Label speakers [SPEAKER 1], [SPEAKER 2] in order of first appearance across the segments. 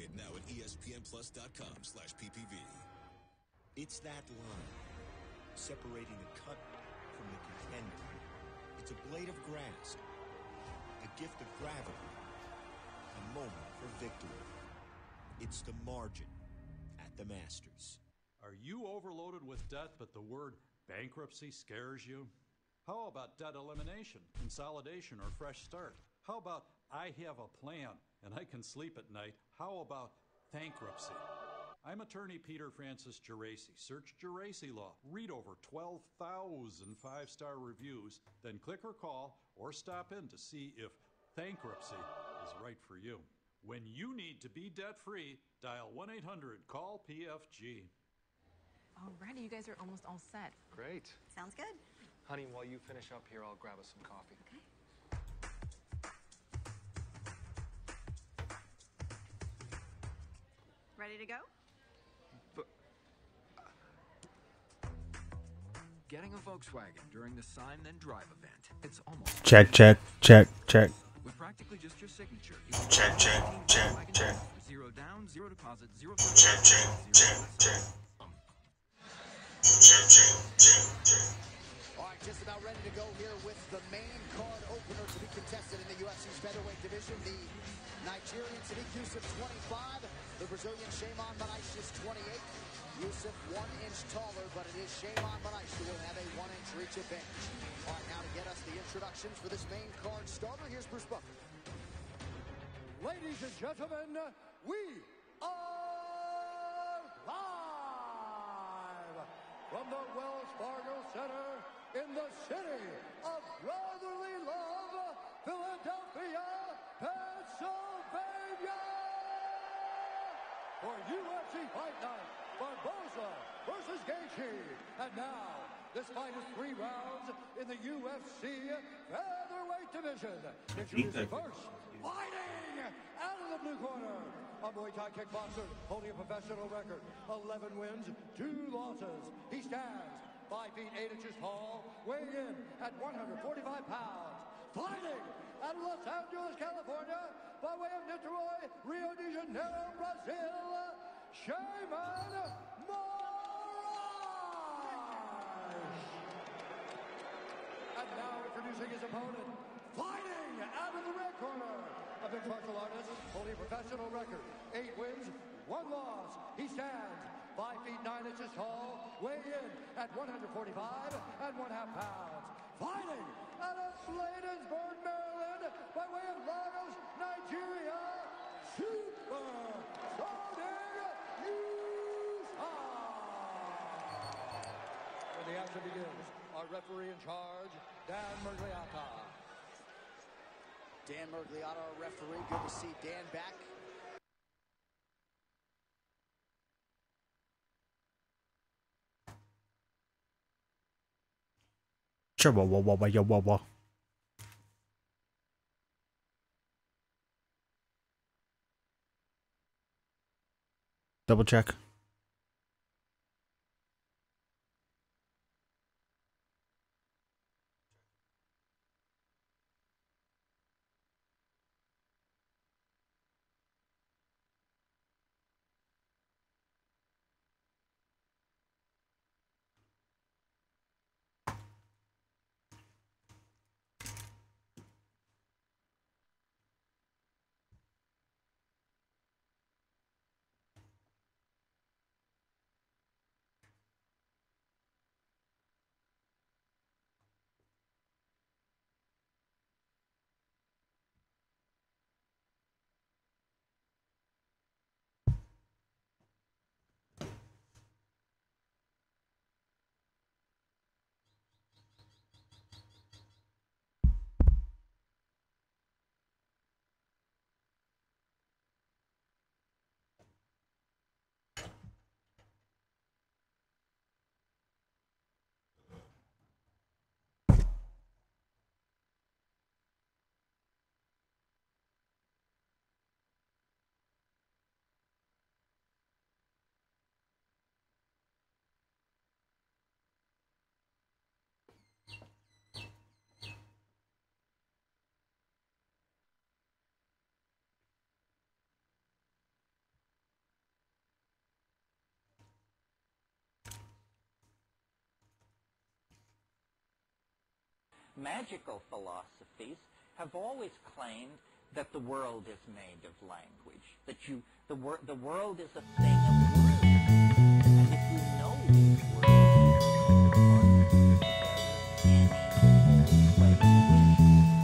[SPEAKER 1] it now at espnplus.com/ppv.
[SPEAKER 2] It's that line, separating the cut from the contender. It's a blade of grass, a gift of gravity, a moment for victory. It's the margin at the Masters.
[SPEAKER 3] Are you overloaded with debt, but the word bankruptcy scares you? How about debt elimination, consolidation, or fresh start? How about I have a plan and I can sleep at night? How about bankruptcy? I'm attorney Peter Francis Geraci. Search Geraci Law. Read over 12,000 five-star reviews, then click or call or stop in to see if bankruptcy is right for you. When you need to be debt-free, dial 1-800-CALL-PFG.
[SPEAKER 4] Alrighty, you guys are almost all set.
[SPEAKER 5] Great.
[SPEAKER 6] Sounds good.
[SPEAKER 5] Honey, while you finish up here, I'll grab us some coffee.
[SPEAKER 6] Okay. Ready to go?
[SPEAKER 7] Getting a Volkswagen during the Sign Then Drive event. It's almost
[SPEAKER 8] check.
[SPEAKER 7] with practically just your signature.
[SPEAKER 8] Check.
[SPEAKER 7] Zero down, zero deposit, zero.
[SPEAKER 8] Check.
[SPEAKER 9] All right, just about ready to go here with the main card opener to be contested in the UFC's featherweight division. The Nigerian Sadiq Yusuf, 25. The Brazilian Shayman Manaish, 28. Yusuf 1 inch taller, but it is Shayman Manaish who will have a 1 inch reach advantage. All right, now to get us the introductions for this main card starter, here's Bruce Buffer.
[SPEAKER 10] Ladies and gentlemen, we are live from the Wells Fargo Center in the city of brotherly love, Philadelphia, Pennsylvania, for UFC Fight Night, Barboza versus Gaethje. And now, this fight is 3 rounds in the UFC featherweight division. Introducing first, fighting out of the blue corner, a Muay Thai kickboxer holding a professional record, 11 wins, 2 losses. He stands 5 feet 8 inches tall, weighing in at 145 pounds. Fighting out of Los Angeles, California, by way of Niterói, Rio de Janeiro, Brazil, Shayman Manaish. And now introducing his opponent, fighting out of the red corner, a mixed martial artist holding a professional record, 8 wins, 1 loss. He stands 5 feet 9 inches tall, weighing in at 145 and 1/2 pounds. Fighting out of Bladensburg, Maryland, by way of Lagos, Nigeria, Super When the action begins, our referee in charge, Dan Mergliata.
[SPEAKER 9] Dan Mergliata, our referee. Good to see Dan back.
[SPEAKER 8] Whoa. Double check.
[SPEAKER 1] magical philosophies have always claimed that the world is made of language, that the world is a thing of words, and if you know these words,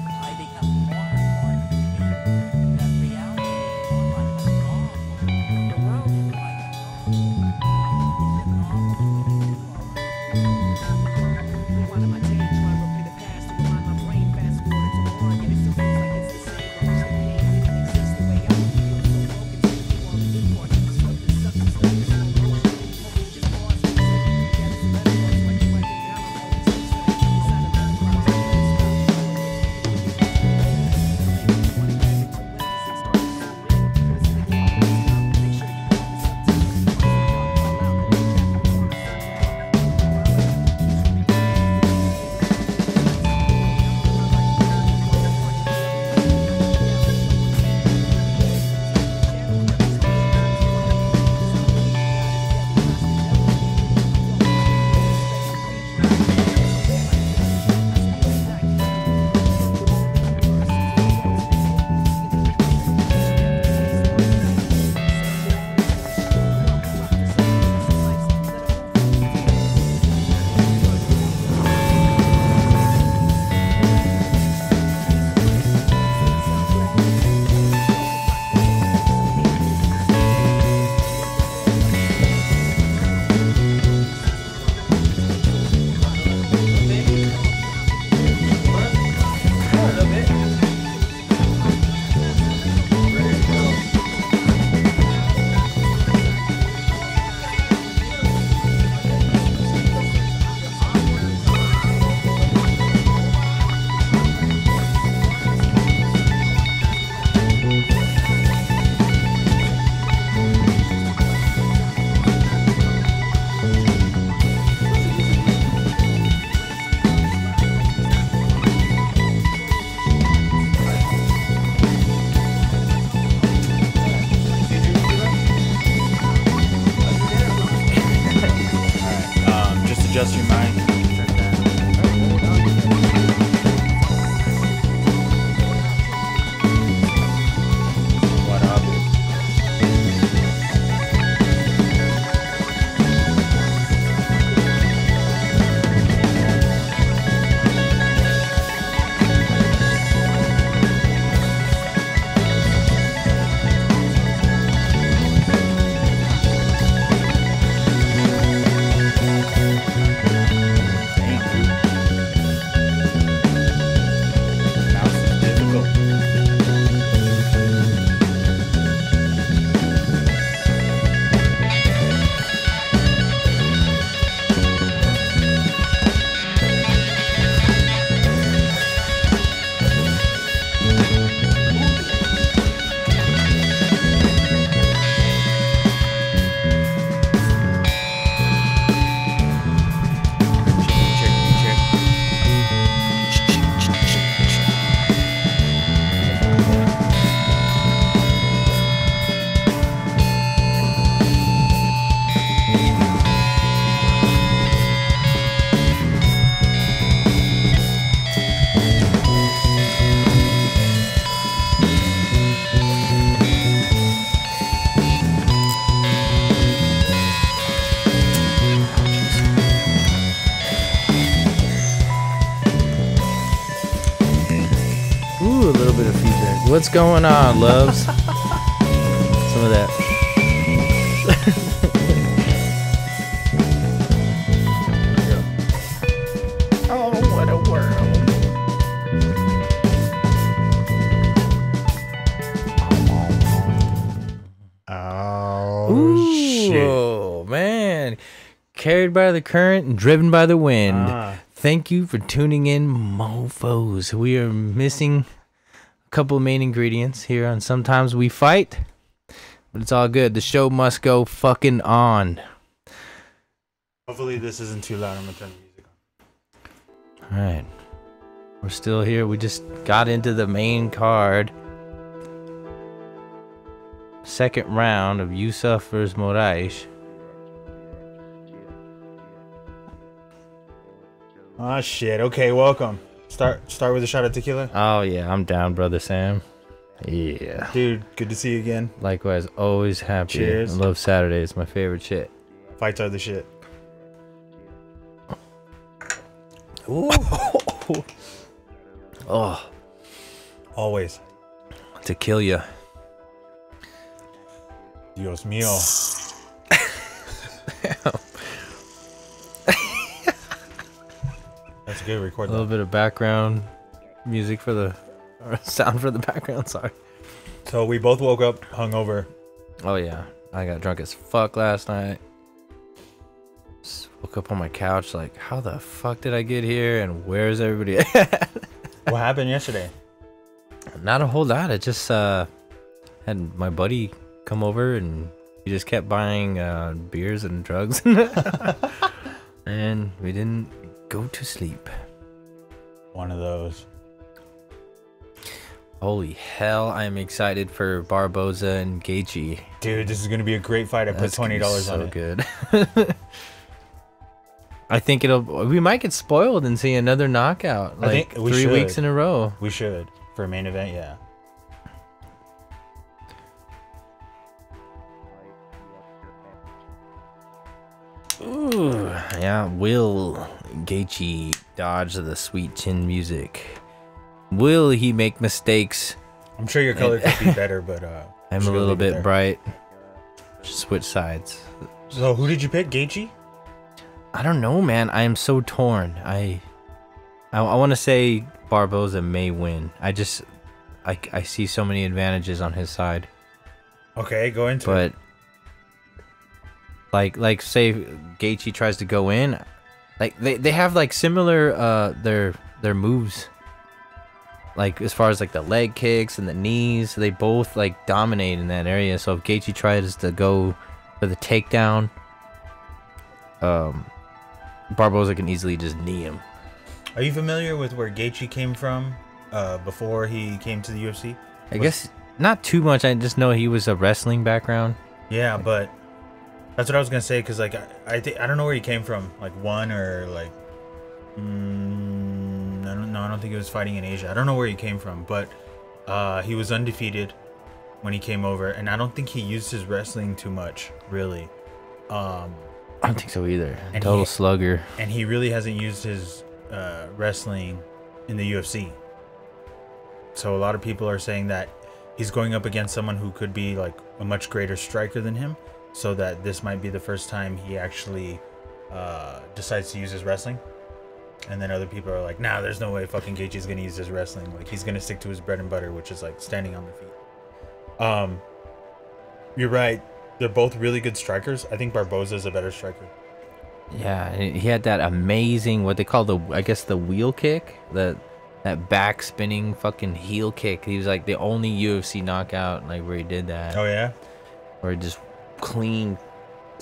[SPEAKER 1] I become more and more convinced that reality is more like a novel. The world is like a novel. It's a novel.
[SPEAKER 6] Rewind my tape, try to replay the past to remind my brain, fast forward to one, yet it still feels like it's the same. Rubbish that pain didn't exist the way I would feel. So broken, so you on the good part. Stuff that sucks and stuff in slow motion. Hopefully just pause for a second. Gather some metaphors like you're writing down. I'm always upset. Inside of my clouds, I can't
[SPEAKER 8] adjust your mind. What up?
[SPEAKER 11] Ooh, a little bit of feedback. What's going on, loves? Some of that. Oh, what a world.
[SPEAKER 8] Oh,
[SPEAKER 11] Ooh,
[SPEAKER 8] shit.
[SPEAKER 11] Man. Carried by the current and driven by the wind. Thank you for tuning in, mofos. We are missing a couple of main ingredients here on Sometimes We Fight, but it's all good. The show must go fucking on.
[SPEAKER 8] Hopefully this isn't too loud. I'm gonna turn the music on.
[SPEAKER 11] All right. We're still here. We just got into the main card. Second round of Yusuf versus Moraes.
[SPEAKER 8] Oh, shit. Okay, welcome. Start with a shot of tequila.
[SPEAKER 11] Oh yeah, I'm down, brother Sam. Yeah,
[SPEAKER 8] dude, good to see you again.
[SPEAKER 11] Likewise, always happy.
[SPEAKER 8] Cheers.
[SPEAKER 11] I love Saturdays. My favorite shit.
[SPEAKER 8] Fights are the shit.
[SPEAKER 11] Ooh. Oh,
[SPEAKER 8] always
[SPEAKER 11] to kill you.
[SPEAKER 8] Dios mío. That's good. Record
[SPEAKER 11] a little bit of background music for the or sound for the background. Sorry.
[SPEAKER 8] So we both woke up hungover.
[SPEAKER 11] Oh yeah, I got drunk as fuck last night. Just woke up on my couch like, how the fuck did I get here? And where's everybody at?
[SPEAKER 8] What happened yesterday?
[SPEAKER 11] Not a whole lot. I just had my buddy come over and he just kept buying beers and drugs. And we didn't go to sleep.
[SPEAKER 8] One of those.
[SPEAKER 11] Holy hell, I'm excited for Barboza and Gaethje.
[SPEAKER 8] Dude, this is going to be a great fight. I put $20 on it.
[SPEAKER 11] So good. I think we might get spoiled and see another knockout. Like
[SPEAKER 8] I think we
[SPEAKER 11] 3
[SPEAKER 8] should.
[SPEAKER 11] weeks in a row.
[SPEAKER 8] We should. For a main event, yeah.
[SPEAKER 11] Ooh, yeah. Will Gaethje dodge the sweet chin music? Will he make mistakes?
[SPEAKER 8] I'm sure your color could be better, but
[SPEAKER 11] I'm a little bit bright. Just switch sides.
[SPEAKER 8] So who did you pick? Gaethje?
[SPEAKER 11] I don't know, man. I am so torn. I want to say Barboza may win. I see so many advantages on his side.
[SPEAKER 8] Okay, go into
[SPEAKER 11] it.
[SPEAKER 8] it.
[SPEAKER 11] Like say Gaethje tries to go in, like they have like similar their moves. Like as far as like the leg kicks and the knees, they both like dominate in that area. So if Gaethje tries to go for the takedown, Barboza can easily just knee him.
[SPEAKER 8] Are you familiar with where Gaethje came from before he came to the UFC?
[SPEAKER 11] I guess not too much. I just know he was a wrestling background.
[SPEAKER 8] Yeah, but that's what I was gonna say. Cause like I don't know where he came from. Like one or like I don't think he was fighting in Asia. I don't know where he came from, but he was undefeated when he came over, and I don't think he used his wrestling too much, really.
[SPEAKER 11] I don't think so either. Total slugger.
[SPEAKER 8] And he really hasn't used his wrestling in the UFC. So a lot of people are saying that he's going up against someone who could be like a much greater striker than him, so that this might be the first time he actually decides to use his wrestling. And then other people are like, nah, there's no way fucking Gaethje's gonna use his wrestling. Like he's gonna stick to his bread and butter, which is like standing on the feet. You're right. They're both really good strikers. I think Barboza is a better striker.
[SPEAKER 11] Yeah, he had that amazing, what they call the wheel kick, that back spinning fucking heel kick. He was like the only UFC knockout like where he did that.
[SPEAKER 8] Oh yeah,
[SPEAKER 11] where he just clean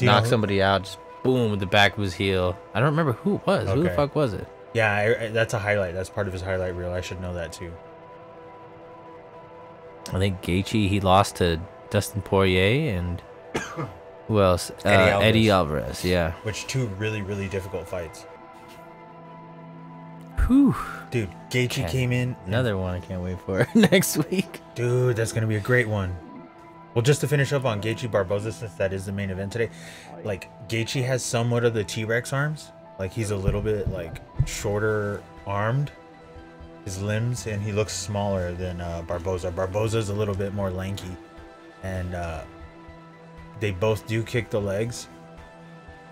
[SPEAKER 11] knocked somebody out, just boom with the back of his heel. I don't remember who it was.
[SPEAKER 8] Okay.
[SPEAKER 11] Who the fuck was it?
[SPEAKER 8] Yeah, that's a highlight. That's part of his highlight reel. I should know that too.
[SPEAKER 11] I think Gaethje, he lost to Dustin Poirier and who else? Eddie Alvarez. Yeah.
[SPEAKER 8] Which two really, really difficult fights.
[SPEAKER 11] Whew.
[SPEAKER 8] Dude, Gaethje came in.
[SPEAKER 11] Another one I can't wait for next week.
[SPEAKER 8] Dude, that's going to be a great one. Well, just to finish up on Gaethje Barboza, since that is the main event today, like Gaethje has somewhat of the T-Rex arms. Like he's a little bit like shorter armed, his limbs, and he looks smaller than Barboza. Barboza's a little bit more lanky, and they both do kick the legs.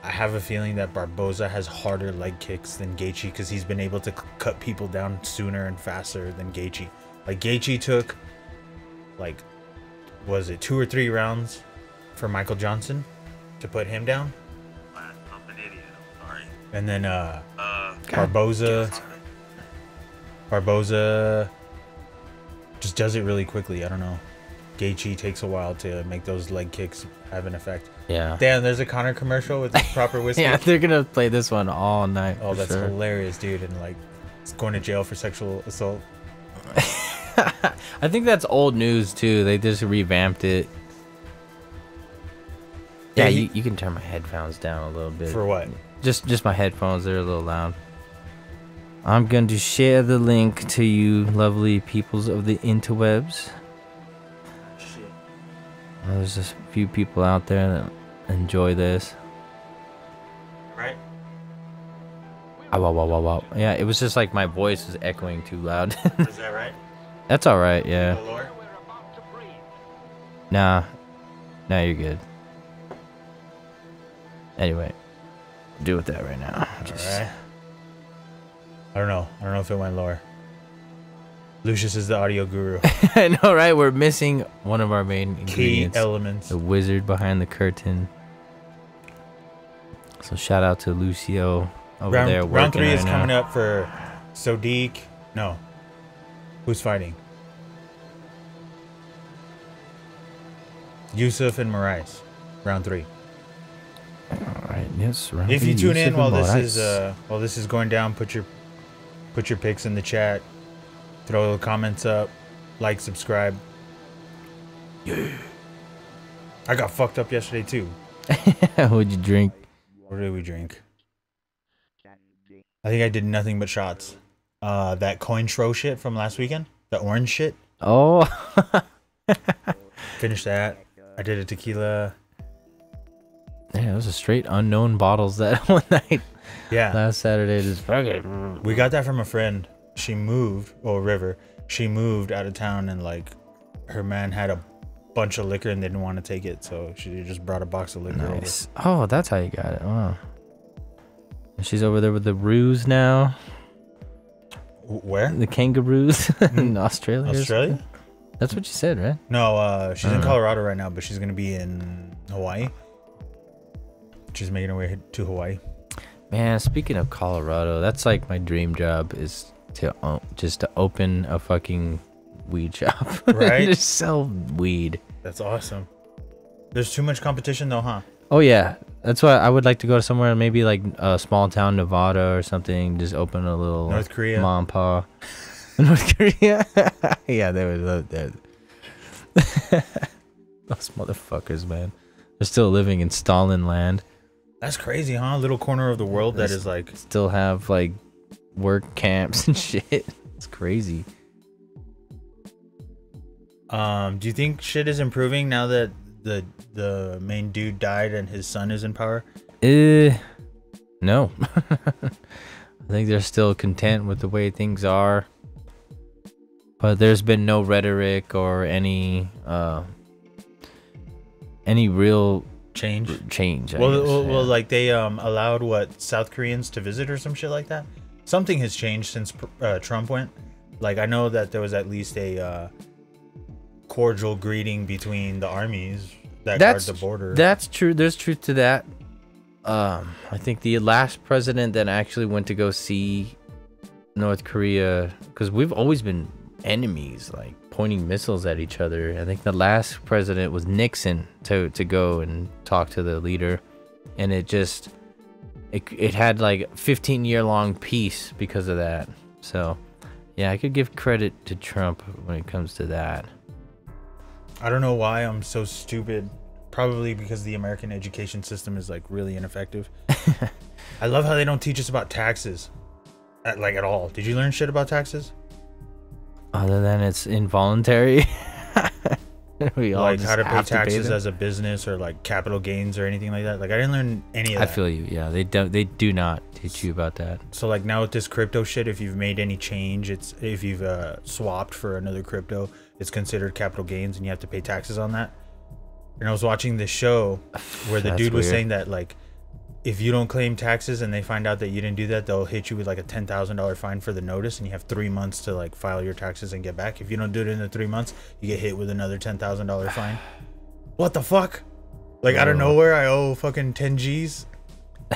[SPEAKER 8] I have a feeling that Barboza has harder leg kicks than Gaethje because he's been able to cut people down sooner and faster than Gaethje. Like Gaethje took, like, was it 2 or 3 rounds for Michael Johnson to put him down?
[SPEAKER 12] I'm an idiot. I'm sorry.
[SPEAKER 8] And then Barboza just does it really quickly. I don't know. Gaethje takes a while to make those leg kicks have an effect.
[SPEAKER 11] Yeah.
[SPEAKER 8] Damn, there's a Connor commercial with proper whiskey.
[SPEAKER 11] Yeah, they're gonna play this one all night.
[SPEAKER 8] Oh, that's
[SPEAKER 11] sure.
[SPEAKER 8] hilarious, dude. And like, it's going to jail for sexual assault.
[SPEAKER 11] I think that's old news too. They just revamped it. Yeah, you can turn my headphones down a little bit.
[SPEAKER 8] For what?
[SPEAKER 11] Just my headphones. They're a little loud. I'm going to share the link to you lovely peoples of the interwebs.
[SPEAKER 8] Shit.
[SPEAKER 11] Well, there's just a few people out there that enjoy this.
[SPEAKER 8] Right?
[SPEAKER 11] Oh, wow, wow, wow, wow. Yeah, it was just like my voice was echoing too loud.
[SPEAKER 8] Is that right?
[SPEAKER 11] That's alright, yeah.
[SPEAKER 8] The lore?
[SPEAKER 11] Nah. Nah, you're good. Anyway. Deal with that right now.
[SPEAKER 8] Alright. I don't know. I don't know if it went lower. Lucius is the audio guru.
[SPEAKER 11] I know, right? We're missing one of our main
[SPEAKER 8] Key
[SPEAKER 11] ingredients.
[SPEAKER 8] elements.
[SPEAKER 11] The wizard behind the curtain. So shout out to Lucio over there working
[SPEAKER 8] round 3 is
[SPEAKER 11] right
[SPEAKER 8] coming
[SPEAKER 11] now.
[SPEAKER 8] up for Sodiq. No. Who's fighting? Yusuf and Moraes. Round 3.
[SPEAKER 11] Alright, yes.
[SPEAKER 8] If you tune in while this
[SPEAKER 11] Moraes.
[SPEAKER 8] is going down, put your picks in the chat. Throw the comments up. Like, subscribe. Yeah. I got fucked up yesterday too.
[SPEAKER 11] What'd you drink?
[SPEAKER 8] What did we drink? I think I did nothing but shots. That coin throw shit from last weekend. The orange shit.
[SPEAKER 11] Oh.
[SPEAKER 8] Finished that. I did a tequila.
[SPEAKER 11] Yeah, those are straight unknown bottles that one night.
[SPEAKER 8] Yeah.
[SPEAKER 11] Last Saturday, just fucking.
[SPEAKER 8] We got that from a friend. She moved, River. She moved out of town and like her man had a bunch of liquor and didn't want to take it, so she just brought a box of liquor
[SPEAKER 11] Nice. Oh, that's how you got it. Wow. And she's over there with the roos now.
[SPEAKER 8] Where?
[SPEAKER 11] The kangaroos in Australia. or
[SPEAKER 8] Australia?
[SPEAKER 11] something? That's what you said, right?
[SPEAKER 8] No, she's in Colorado right now, but she's gonna be in Hawaii. She's making her way to Hawaii.
[SPEAKER 11] Man, speaking of Colorado, that's like my dream job is to just to open a fucking weed shop.
[SPEAKER 8] Right?
[SPEAKER 11] Just sell weed.
[SPEAKER 8] That's awesome. There's too much competition though, huh?
[SPEAKER 11] Oh yeah, that's why I would like to go to somewhere maybe like a small town, Nevada or something. Just open a little
[SPEAKER 8] North Korea.
[SPEAKER 11] mom and pa. North Korea. Yeah, they would love that. Those motherfuckers, man. They're still living in Stalin land.
[SPEAKER 8] That's crazy, huh? A little corner of the world that is like
[SPEAKER 11] still have like work camps and shit. It's crazy.
[SPEAKER 8] Do you think shit is improving now that the main dude died and his son is in power?
[SPEAKER 11] No. I think they're still content with the way things are. But there's been no rhetoric or any real
[SPEAKER 8] change.
[SPEAKER 11] I guess,
[SPEAKER 8] Well, like they allowed what, South Koreans to visit or some shit like that. Something has changed since Trump went. Like I know that there was at least a cordial greeting between the armies that guard the border.
[SPEAKER 11] That's true. There's truth to that. I think the last president that actually went to go see North Korea, because we've always been enemies, like pointing missiles at each other. I think the last president was Nixon to go and talk to the leader, and it had like 15-year long peace because of that. So yeah, I could give credit to Trump when it comes to that.
[SPEAKER 8] I don't know why I'm so stupid. Probably because the American education system is like really ineffective. I love how they don't teach us about taxes at all. Did you learn shit about taxes?
[SPEAKER 11] Other than it's involuntary. We all
[SPEAKER 8] like
[SPEAKER 11] just
[SPEAKER 8] how to pay
[SPEAKER 11] have
[SPEAKER 8] taxes
[SPEAKER 11] them.
[SPEAKER 8] as a business or like capital gains or anything like that. Like I didn't learn any of that.
[SPEAKER 11] I feel you. Yeah, they do not teach you about that.
[SPEAKER 8] So like now with this crypto shit, if you've made any change, if you've swapped for another crypto, it's considered capital gains and you have to pay taxes on that. And I was watching this show where the dude was saying that like if you don't claim taxes and they find out that you didn't do that, they'll hit you with like a $10,000 fine for the notice, and you have 3 months to like file your taxes and get back. If you don't do it in the 3 months, you get hit with another $10,000 fine. What the fuck? Like out of nowhere, I owe fucking 10 G's.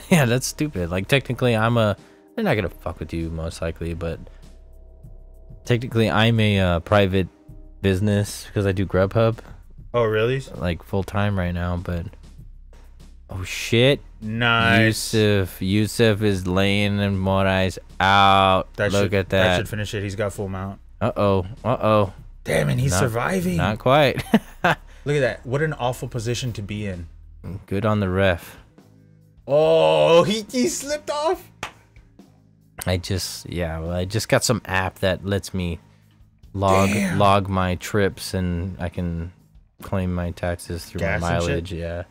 [SPEAKER 11] Yeah, that's stupid. Like technically, they're not gonna fuck with you most likely, but technically, I'm a private business because I do Grubhub.
[SPEAKER 8] Oh really?
[SPEAKER 11] Like full time right now, but oh shit.
[SPEAKER 8] Nice.
[SPEAKER 11] Yusuf is laying Moraes out. Look at that.
[SPEAKER 8] That should finish it. He's got full mount.
[SPEAKER 11] Uh-oh.
[SPEAKER 8] Damn, and he's surviving.
[SPEAKER 11] Not quite.
[SPEAKER 8] Look at that. What an awful position to be in.
[SPEAKER 11] Good on the ref.
[SPEAKER 8] Oh, he slipped off.
[SPEAKER 11] I just got some app that lets me log my trips, and I can claim my taxes through
[SPEAKER 8] Gas
[SPEAKER 11] my
[SPEAKER 8] and shit?
[SPEAKER 11] mileage. Yeah,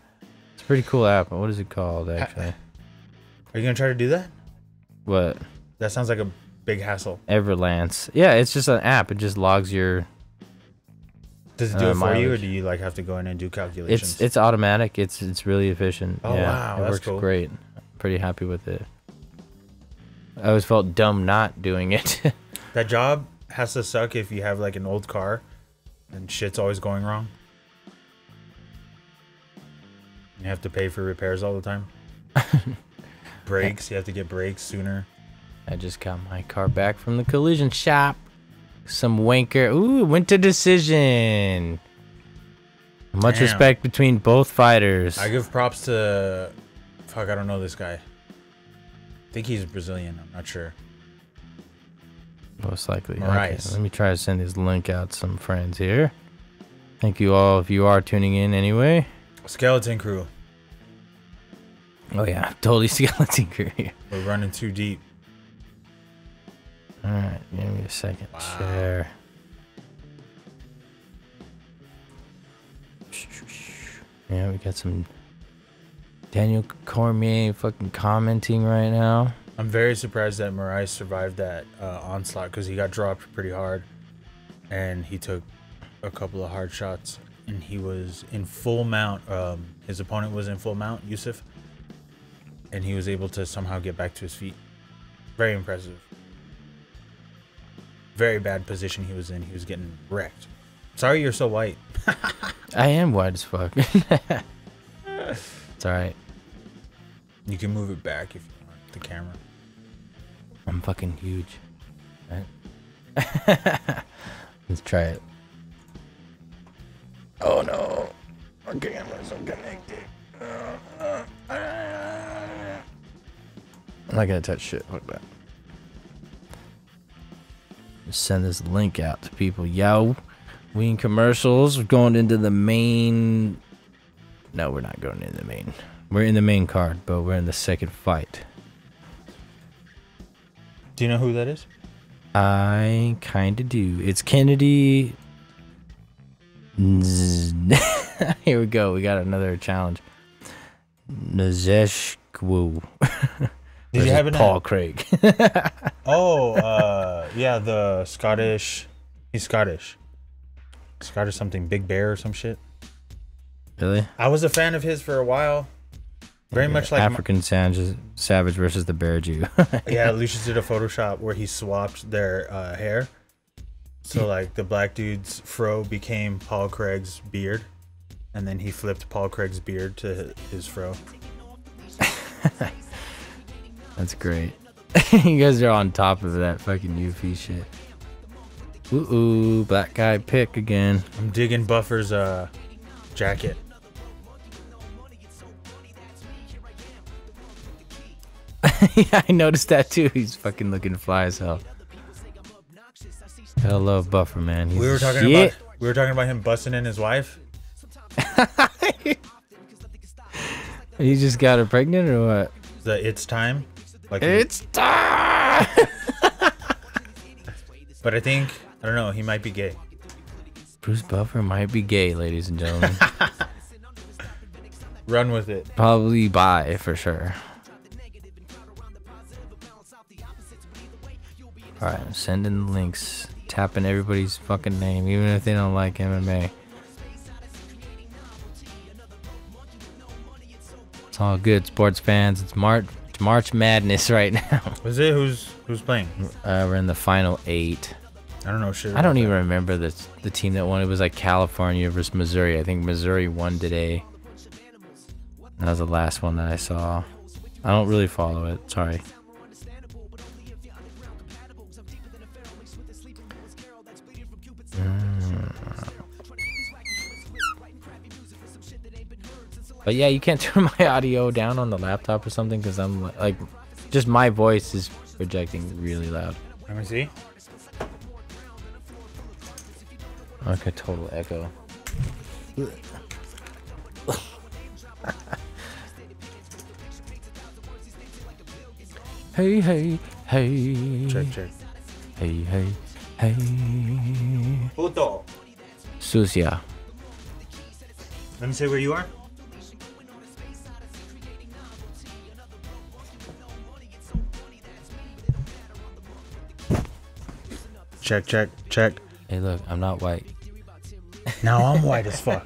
[SPEAKER 11] it's a pretty cool app. What is it called actually?
[SPEAKER 8] Are you gonna try to do that?
[SPEAKER 11] What?
[SPEAKER 8] That sounds like a big hassle.
[SPEAKER 11] Everlance. Yeah, it's just an app. It just logs your.
[SPEAKER 8] Does it do it for
[SPEAKER 11] mileage.
[SPEAKER 8] you, or do you like have to go in and do calculations?
[SPEAKER 11] It's automatic. It's really efficient.
[SPEAKER 8] Oh,
[SPEAKER 11] yeah,
[SPEAKER 8] wow,
[SPEAKER 11] it
[SPEAKER 8] that's
[SPEAKER 11] works
[SPEAKER 8] cool.
[SPEAKER 11] great. Pretty happy with it. I always felt dumb not doing it.
[SPEAKER 8] That job has to suck if you have like an old car and shit's always going wrong. You have to pay for repairs all the time. Brakes, you have to get brakes sooner.
[SPEAKER 11] I just got my car back from the collision shop. Some wanker. Ooh, went to decision. Much
[SPEAKER 8] Damn.
[SPEAKER 11] respect between both fighters.
[SPEAKER 8] I give props to... Fuck, I don't know this guy. I think he's Brazilian. I'm not sure.
[SPEAKER 11] Most likely.
[SPEAKER 8] Moraes.
[SPEAKER 11] Okay, let me try to send this link out to some friends here. Thank you all if you are tuning in anyway.
[SPEAKER 8] Skeleton crew.
[SPEAKER 11] Oh yeah, totally skeleton crew here.
[SPEAKER 8] We're running too deep.
[SPEAKER 11] Alright, give me a second. Share. Yeah, we got some Daniel Cormier fucking commenting right now.
[SPEAKER 8] I'm very surprised that Moraes survived that onslaught because he got dropped pretty hard. And he took a couple of hard shots. And he was in full mount. His opponent was in full mount, Yusuf. And he was able to somehow get back to his feet. Very impressive. Very bad position he was in. He was getting wrecked. Sorry you're so white.
[SPEAKER 11] I am white as fuck. It's alright.
[SPEAKER 8] You can move it back if you want the camera.
[SPEAKER 11] I'm fucking huge. Right? Let's try it. Oh no. Our cameras are connected. I'm not gonna touch shit. Fuck that. Just send this link out to people. Yo, we in commercials. We're going into the main. No, we're not going into the main. We're in the main card, but we're in the second fight.
[SPEAKER 8] Do you know who that is?
[SPEAKER 11] I kind of do. It's Kennedy. Here we go. We got another challenge. Nazeshkwu.
[SPEAKER 8] Did you have it?
[SPEAKER 11] Paul Craig.
[SPEAKER 8] Yeah, the Scottish. He's Scottish. Scottish something, Big Bear or some shit.
[SPEAKER 11] Really?
[SPEAKER 8] I was a fan of his for a while. Very much like
[SPEAKER 11] African Savage versus the Bear Jew.
[SPEAKER 8] Yeah, Lucius did a Photoshop where he swapped their hair. So like the black dude's fro became Paul Craig's beard, and then he flipped Paul Craig's beard to his fro.
[SPEAKER 11] That's great. You guys are on top of that fucking UFI shit. Ooh, black guy pick again.
[SPEAKER 8] I'm digging Buffer's jacket.
[SPEAKER 11] Yeah, I noticed that too. He's fucking looking fly as hell. I love Buffer, man. He's
[SPEAKER 8] We were talking about him busting in his wife.
[SPEAKER 11] He just got her pregnant or what?
[SPEAKER 8] It's time. Like
[SPEAKER 11] it's time.
[SPEAKER 8] But I think I don't know. He might be gay.
[SPEAKER 11] Bruce Buffer might be gay, ladies and gentlemen.
[SPEAKER 8] Run with it.
[SPEAKER 11] Probably bi for sure. Alright, I'm sending the links, tapping everybody's fucking name, even if they don't like MMA. It's all good, sports fans. It's March Madness right now.
[SPEAKER 8] Was it? Who's playing?
[SPEAKER 11] We're in the final 8.
[SPEAKER 8] I don't know shit.
[SPEAKER 11] I don't even remember the team that won. It was like California versus Missouri. I think Missouri won today. That was the last one that I saw. I don't really follow it. Sorry. But yeah, you can't turn my audio down on the laptop or something because I'm like, just my voice is projecting really loud.
[SPEAKER 8] Let me see.
[SPEAKER 11] Okay, total echo. Hey, hey, Hey.
[SPEAKER 8] Check.
[SPEAKER 11] Hey, hey, hey.
[SPEAKER 8] Puto.
[SPEAKER 11] Sucia.
[SPEAKER 8] Let me say where you are. Check.
[SPEAKER 11] Hey, look, I'm not white.
[SPEAKER 8] Now I'm white as fuck.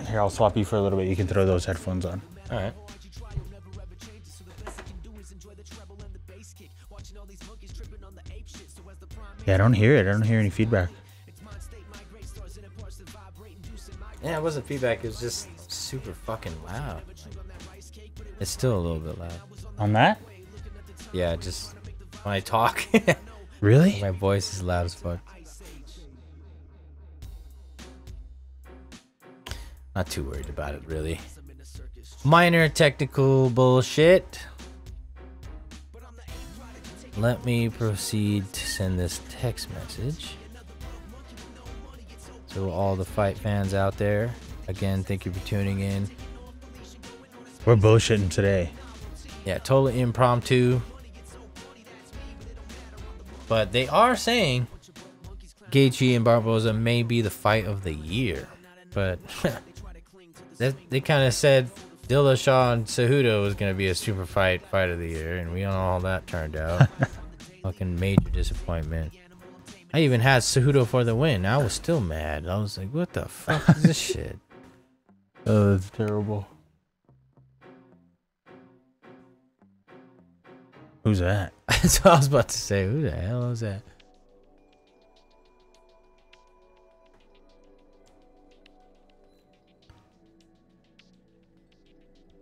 [SPEAKER 8] Here, I'll swap you for a little bit. You can throw those headphones on.
[SPEAKER 11] All right.
[SPEAKER 8] Yeah, I don't hear it. I don't hear any feedback.
[SPEAKER 11] Yeah, it wasn't feedback. It was just super fucking loud. It's still a little bit loud.
[SPEAKER 8] On that?
[SPEAKER 11] Yeah, just when I talk.
[SPEAKER 8] Really?
[SPEAKER 11] My voice is loud as fuck. Not too worried about it, really. Minor technical bullshit. Let me proceed to send this text message to all the fight fans out there. Again, thank you for tuning in.
[SPEAKER 8] We're bullshitting today.
[SPEAKER 11] Yeah, totally impromptu. But they are saying Gaethje and Barboza may be the fight of the year. But they kind of said Dillashaw and Cejudo was going to be a super fight of the year. And we don't know how that turned out. Fucking major disappointment. I even had Cejudo for the win. I was still mad. I was like, what the fuck is this shit?
[SPEAKER 8] Oh, that's terrible. Who's that?
[SPEAKER 11] That's what I was about to say. Who the hell is that?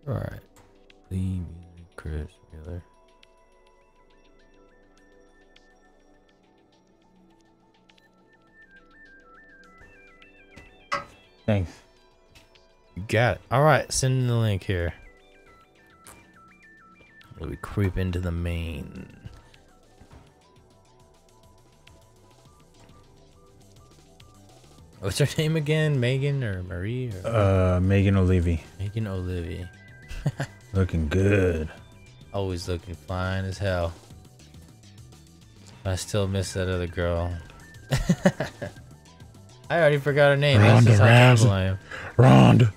[SPEAKER 11] Alright. Lee music, Chris Miller.
[SPEAKER 8] Thanks.
[SPEAKER 11] You got it. Alright, send the link here. We creep into the main. What's her name again? Megan or Marie? Or
[SPEAKER 8] Megan O'Leary.
[SPEAKER 11] Megan O'Leary.
[SPEAKER 8] Looking good.
[SPEAKER 11] Always looking fine as hell. I still miss that other girl. I already forgot her name. That's just how terrible I am.
[SPEAKER 8] Ronda.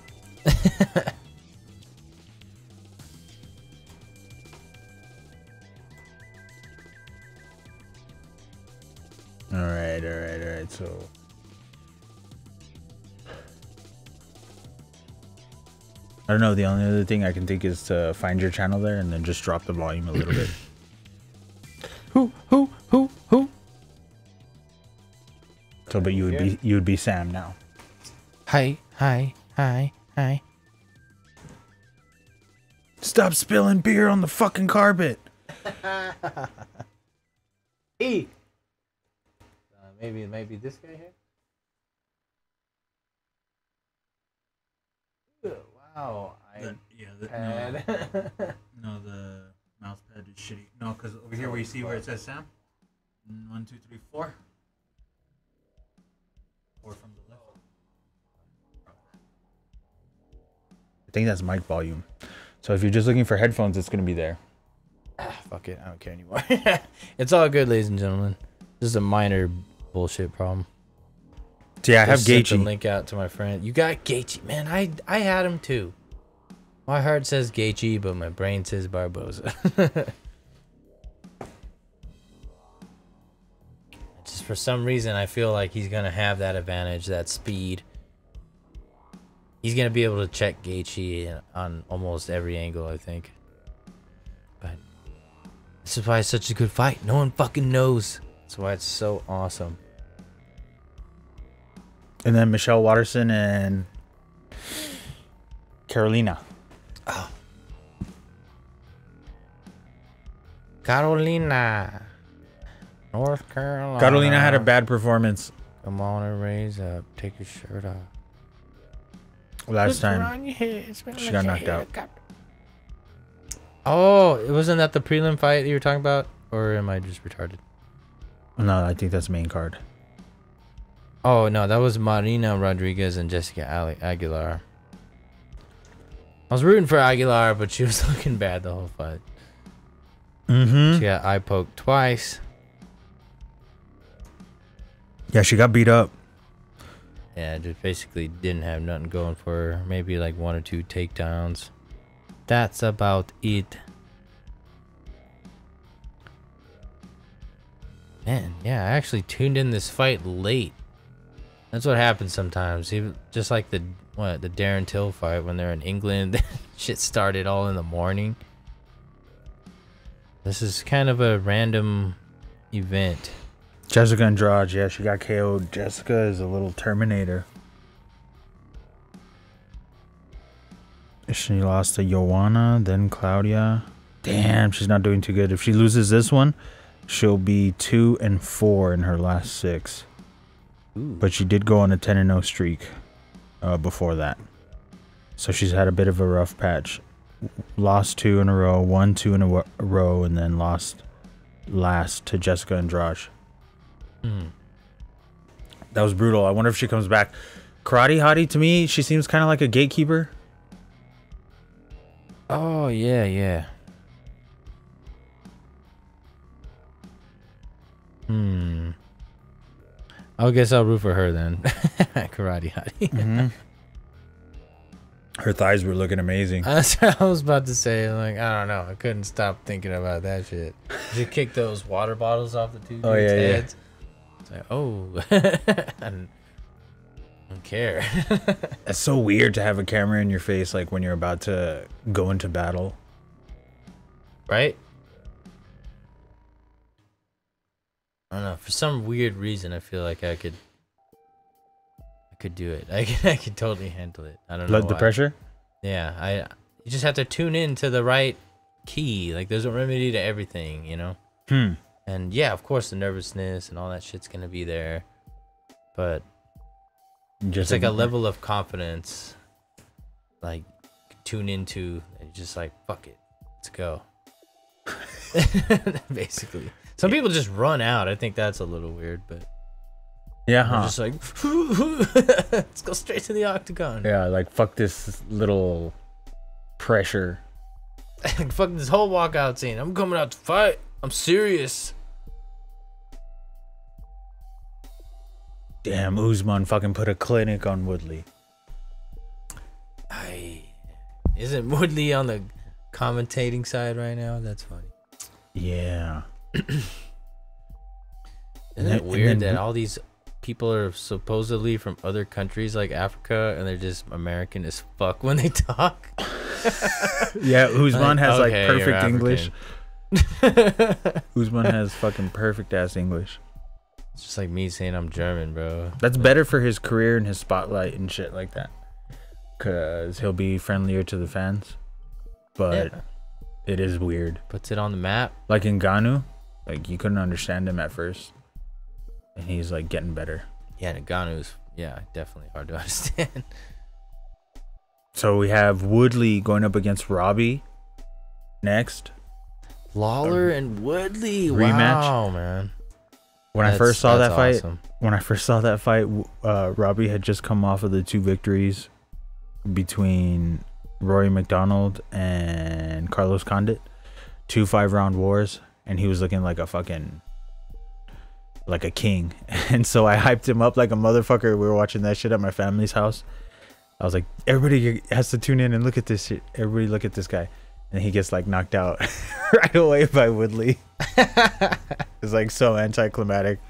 [SPEAKER 8] All right. So I don't know. The only other thing I can think is to find your channel there and then just drop the volume a little bit.
[SPEAKER 11] Who?
[SPEAKER 8] So, but you would be Sam now.
[SPEAKER 11] Hi.
[SPEAKER 8] Stop spilling beer on the fucking carpet.
[SPEAKER 11] E. Maybe this guy here. Wow.
[SPEAKER 8] No, the mouse pad is shitty. No, because over here where you see where it says Sam. 1, 2, 3, 4. 4 from the left. I think that's mic volume. So if you're just looking for headphones, it's gonna be there.
[SPEAKER 11] Fuck it, I don't care anymore. It's all good, ladies and gentlemen. This is a minor bullshit problem.
[SPEAKER 8] So yeah, I have
[SPEAKER 11] Sent the
[SPEAKER 8] Gaethje.
[SPEAKER 11] link out to my friend. You got Gaethje, man. I had him too. My heart says Gaethje, but my brain says Barboza. Just for some reason, I feel like he's gonna have that advantage, that speed. He's gonna be able to check Gaethje on almost every angle, I think. But this is why it's such a good fight. No one fucking knows. That's why it's so awesome.
[SPEAKER 8] And then Michelle Watterson and Carolina.
[SPEAKER 11] Oh. Carolina. North Carolina.
[SPEAKER 8] Carolina had a bad performance
[SPEAKER 11] Come on and raise up. Take your shirt off.
[SPEAKER 8] last time. She got knocked out.
[SPEAKER 11] Oh, it wasn't that the prelim fight you were talking about? Or am I just retarded?
[SPEAKER 8] No, I think that's main card.
[SPEAKER 11] Oh, no, that was Marina Rodriguez and Jessica Aguilar. I was rooting for Aguilar, but she was looking bad the whole fight.
[SPEAKER 8] Mm-hmm.
[SPEAKER 11] She got eye poked twice.
[SPEAKER 8] Yeah, she got beat up.
[SPEAKER 11] Yeah, just basically didn't have nothing going for her. Maybe like 1 or 2 takedowns. That's about it. Man, yeah, I actually tuned in this fight late. That's what happens sometimes. Even just like the Darren Till fight when they're in England, shit started all in the morning. This is kind of a random event.
[SPEAKER 8] Jessica Andrade, yeah, she got KO'd. Jessica is a little Terminator. She lost to Joanna, then Claudia. Damn, she's not doing too good. If she loses this one, she'll be 2-4 in her last 6.
[SPEAKER 11] Ooh.
[SPEAKER 8] But she did go on a 10-0 streak before that. So she's had a bit of a rough patch. Lost 2 in a row, won 2 in a row, and then lost last to Jessica Andrade. That was brutal. I wonder if she comes back. Karate Hottie, to me, she seems kind of like a gatekeeper.
[SPEAKER 11] Oh, yeah. I guess I'll root for her then. Karate Hottie.
[SPEAKER 8] Mm-hmm. Her thighs were looking amazing.
[SPEAKER 11] That's what I was about to say. Like, I don't know. I couldn't stop thinking about that shit. She kicked those water bottles off the two dudes' heads. It's like, oh. I don't care.
[SPEAKER 8] It's so weird to have a camera in your face like when you're about to go into battle.
[SPEAKER 11] Right? I don't know. For some weird reason, I feel like I could do it. I could totally handle it. I don't know.
[SPEAKER 8] The pressure?
[SPEAKER 11] Yeah, you just have to tune in to the right key. Like, there's a remedy to everything, you know? And yeah, of course, the nervousness and all that shit's gonna be there. But just like a level of confidence, like, tune into, and you're just like, fuck it, let's go. Basically. Some people just run out. I think that's a little weird, but
[SPEAKER 8] yeah,
[SPEAKER 11] they're just like, let's go straight to the octagon.
[SPEAKER 8] Yeah, like, fuck this little pressure.
[SPEAKER 11] Fuck this whole walkout scene. I'm coming out to fight. I'm serious.
[SPEAKER 8] Damn, Usman fucking put a clinic on Woodley.
[SPEAKER 11] Isn't Woodley on the commentating side right now? That's funny.
[SPEAKER 8] Yeah.
[SPEAKER 11] Isn't it weird that all these people are supposedly from other countries like Africa and they're just American as fuck when they talk?
[SPEAKER 8] Yeah, Usman has like
[SPEAKER 11] okay,
[SPEAKER 8] perfect English. Usman has fucking perfect ass English.
[SPEAKER 11] It's just like me saying I'm German, bro.
[SPEAKER 8] That's better for his career and his spotlight and shit like that. Cause he'll be friendlier to the fans. But yeah, it is weird.
[SPEAKER 11] Puts it on the map.
[SPEAKER 8] Like in Ngannou, like you couldn't understand him at first. And he's like getting better.
[SPEAKER 11] Yeah, Ngannou's definitely hard to understand.
[SPEAKER 8] So we have Woodley going up against Robbie next.
[SPEAKER 11] Lawler and Woodley
[SPEAKER 8] rematch.
[SPEAKER 11] Wow, man.
[SPEAKER 8] When I first saw that fight, Robbie had just come off of the 2 victories between Rory McDonald and Carlos Condit, 2 5-round wars, and he was looking like a fucking king. And so I hyped him up like a motherfucker. We were watching that shit at my family's house. I was like, everybody has to tune in and look at this shit. Everybody look at this guy. And he gets like knocked out right away by Woodley. It's like so anticlimactic.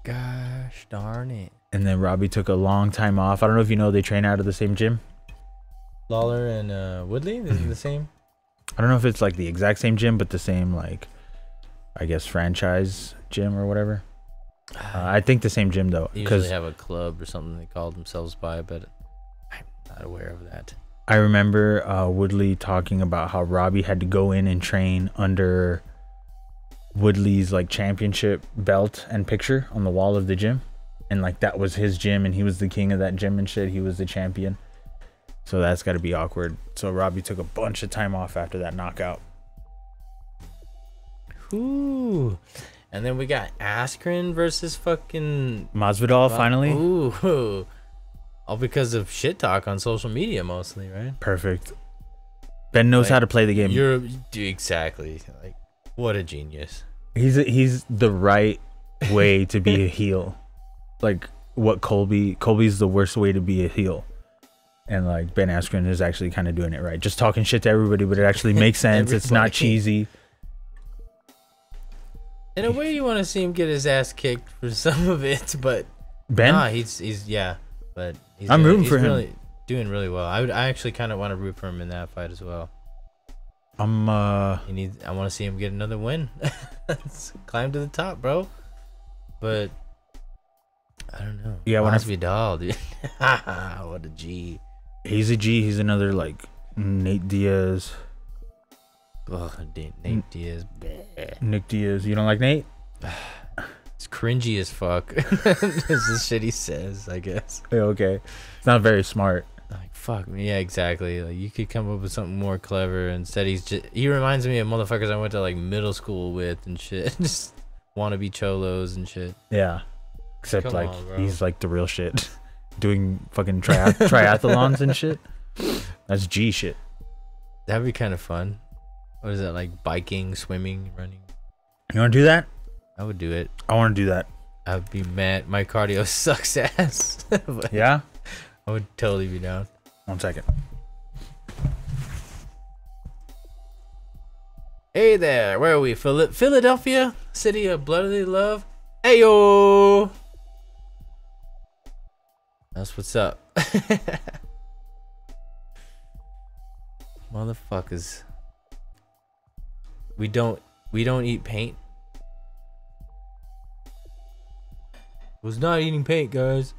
[SPEAKER 11] Gosh darn it.
[SPEAKER 8] And then Robbie took a long time off. I don't know if you know, they train out of the same gym.
[SPEAKER 11] Lawler and Woodley, this is the same?
[SPEAKER 8] I don't know if it's like the exact same gym, but the same, like, I guess franchise gym or whatever. I think the same gym though.
[SPEAKER 11] They usually have a club or something they call themselves by, but I'm not aware of that.
[SPEAKER 8] I remember Woodley talking about how Robbie had to go in and train under Woodley's like championship belt and picture on the wall of the gym, and like that was his gym and he was the king of that gym and shit. He was the champion. So that's got to be awkward. So Robbie took a bunch of time off after that knockout.
[SPEAKER 11] Ooh. And then we got Askren versus fucking
[SPEAKER 8] Masvidal finally.
[SPEAKER 11] Ooh. All because of shit talk on social media, mostly, right?
[SPEAKER 8] Perfect. Ben knows how to play the game.
[SPEAKER 11] Exactly. Like, what a genius.
[SPEAKER 8] He's the right way to be a heel. Like what Colby's the worst way to be a heel. And like Ben Askren is actually kind of doing it right. Just talking shit to everybody, but it actually makes sense. It's not cheesy.
[SPEAKER 11] In a way, you want to see him get his ass kicked for some of it, but
[SPEAKER 8] Ben,
[SPEAKER 11] nah, but
[SPEAKER 8] I'm rooting for
[SPEAKER 11] really
[SPEAKER 8] him.
[SPEAKER 11] Doing really well. I actually kind of want to root for him in that fight as well. I want to see him get another win. Climb to the top, bro. But I don't know.
[SPEAKER 8] Yeah, when
[SPEAKER 11] Masvidal, dude. What a G.
[SPEAKER 8] He's a G. He's another like Nate Diaz.
[SPEAKER 11] Oh, Nate Diaz.
[SPEAKER 8] Nick Diaz. You don't like Nate?
[SPEAKER 11] It's cringy as fuck. It's the shit he says, I guess.
[SPEAKER 8] Yeah, okay. It's not very smart.
[SPEAKER 11] Like, fuck me. Yeah, exactly. Like, you could come up with something more clever. Instead, he reminds me of motherfuckers I went to like middle school with and shit. Just wannabe cholos and shit.
[SPEAKER 8] Yeah. Except
[SPEAKER 11] Come
[SPEAKER 8] like
[SPEAKER 11] on,
[SPEAKER 8] he's like the real shit. Doing fucking triathlons and shit. That's G shit.
[SPEAKER 11] That'd be kind of fun. What is that, like biking, swimming, running?
[SPEAKER 8] You want to do that?
[SPEAKER 11] I would do it.
[SPEAKER 8] I want to do that.
[SPEAKER 11] I would be mad. My cardio sucks ass.
[SPEAKER 8] Yeah?
[SPEAKER 11] I would totally be down.
[SPEAKER 8] 1 second.
[SPEAKER 11] Hey there, where are we? Philadelphia, city of brotherly love. Ayo! That's what's up. Motherfuckers. We don't eat paint. Was not eating paint, guys.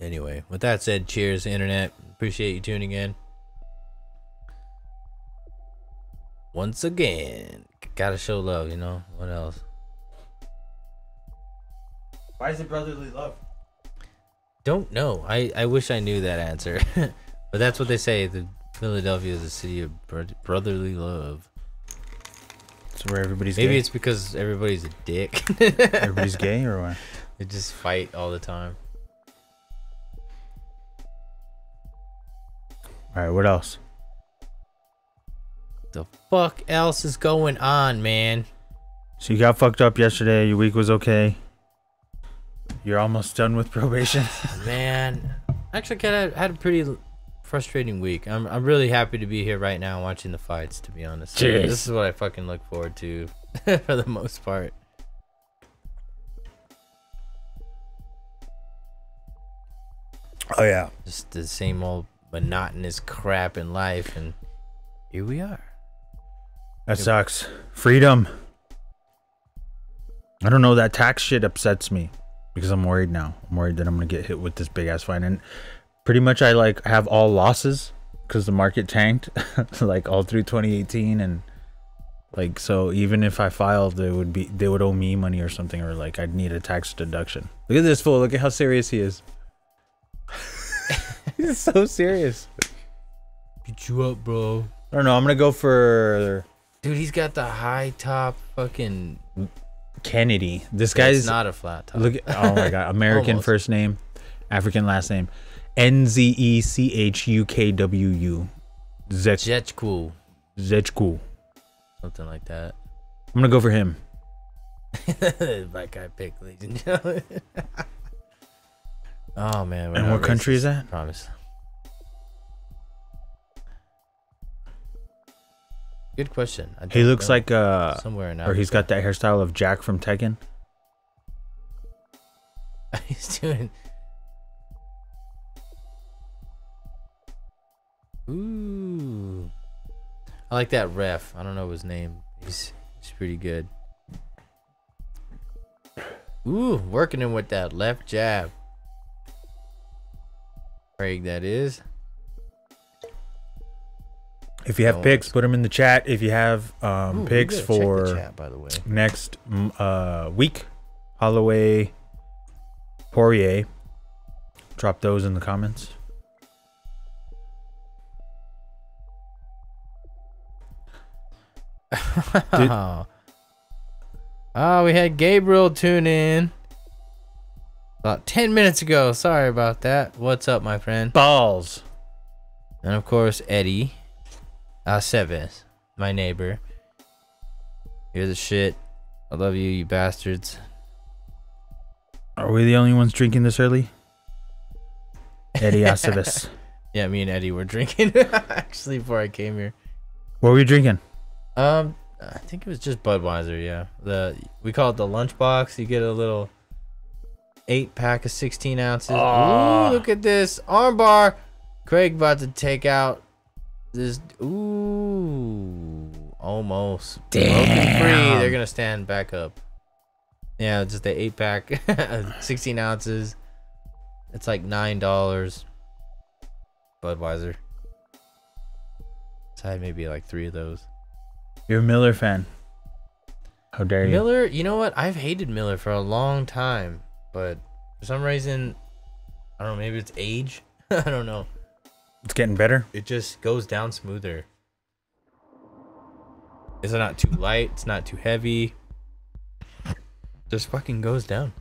[SPEAKER 11] Anyway, with that said, cheers, internet. Appreciate you tuning in. Once again, gotta show love, you know? What else?
[SPEAKER 8] Why is it brotherly love?
[SPEAKER 11] Don't know. I wish I knew that answer. But that's what they say. Philadelphia is a city of brotherly love.
[SPEAKER 8] It's where everybody's
[SPEAKER 11] Maybe
[SPEAKER 8] gay.
[SPEAKER 11] it's because everybody's a dick.
[SPEAKER 8] Everybody's gay or what?
[SPEAKER 11] They just fight all the time.
[SPEAKER 8] Alright, what else?
[SPEAKER 11] The fuck else is going on, man?
[SPEAKER 8] So you got fucked up yesterday. Your week was okay. You're almost done with probation.
[SPEAKER 11] Man, actually kind of had a pretty frustrating week. I'm really happy to be here right now watching the fights, to be honest.
[SPEAKER 8] Cheers.
[SPEAKER 11] This is what I fucking look forward to for the most part.
[SPEAKER 8] Oh yeah.
[SPEAKER 11] Just the same old monotonous crap in life, and here we are.
[SPEAKER 8] That sucks. Freedom. I don't know, that tax shit upsets me because I'm worried now. I'm worried that I'm gonna get hit with this big ass fine, and pretty much I like have all losses because the market tanked like all through 2018, and like so even if I filed, they would owe me money or something, or like I'd need a tax deduction. Look at this fool. Look at how serious he is. He's so serious.
[SPEAKER 11] Beat you up, bro.
[SPEAKER 8] I don't know. I'm gonna go for.
[SPEAKER 11] Dude, he's got the high top fucking
[SPEAKER 8] Kennedy. This guy's
[SPEAKER 11] it's not a flat top.
[SPEAKER 8] Look at, oh my god, American
[SPEAKER 11] Almost.
[SPEAKER 8] first name, African last name, Nzechukwuu.
[SPEAKER 11] Zechku.
[SPEAKER 8] Zechku.
[SPEAKER 11] Something like that.
[SPEAKER 8] I'm gonna go for him.
[SPEAKER 11] Black guy pick, ladies and gentlemen. Oh man. we're
[SPEAKER 8] And
[SPEAKER 11] not
[SPEAKER 8] what country
[SPEAKER 11] racist,
[SPEAKER 8] is that?
[SPEAKER 11] I promise. Good question.
[SPEAKER 8] He looks like
[SPEAKER 11] somewhere in
[SPEAKER 8] or he's got that hairstyle of Jack from Tekken.
[SPEAKER 11] He's doing. Ooh. I like that ref. I don't know his name. He's pretty good. Ooh, working him with that left jab. Craig, that is.
[SPEAKER 8] If you have picks, put them in the chat. If you have
[SPEAKER 11] Ooh,
[SPEAKER 8] picks
[SPEAKER 11] we gotta check the
[SPEAKER 8] for
[SPEAKER 11] chat, by the way.
[SPEAKER 8] next week, Holloway, Poirier, drop those in the comments.
[SPEAKER 11] Oh, we had Gabriel tune in about 10 minutes ago. Sorry about that. What's up, my friend?
[SPEAKER 8] Balls.
[SPEAKER 11] And of course, Eddie Aceves, my neighbor. You're the shit. I love you, you bastards.
[SPEAKER 8] Are we the only ones drinking this early? Eddie Aceves.
[SPEAKER 11] Yeah, me and Eddie were drinking actually before I came here.
[SPEAKER 8] What were you drinking?
[SPEAKER 11] I think it was just Budweiser. Yeah, we call it the lunchbox. You get a little 8-pack of 16 ounces.
[SPEAKER 8] Oh.
[SPEAKER 11] Ooh, look at this armbar. Craig about to take out this. Ooh, almost.
[SPEAKER 8] Damn.
[SPEAKER 11] Broken free. They're gonna stand back up. Yeah, just the 8-pack, 16 ounces. It's like $9. Budweiser. So I had maybe like 3 of those.
[SPEAKER 8] You're a Miller fan. How dare you?
[SPEAKER 11] Miller, you know what? I've hated Miller for a long time, but for some reason, I don't know, maybe it's age. I don't know.
[SPEAKER 8] It's getting better.
[SPEAKER 11] It just goes down smoother. It's not too light. It's not too heavy. Just fucking goes down.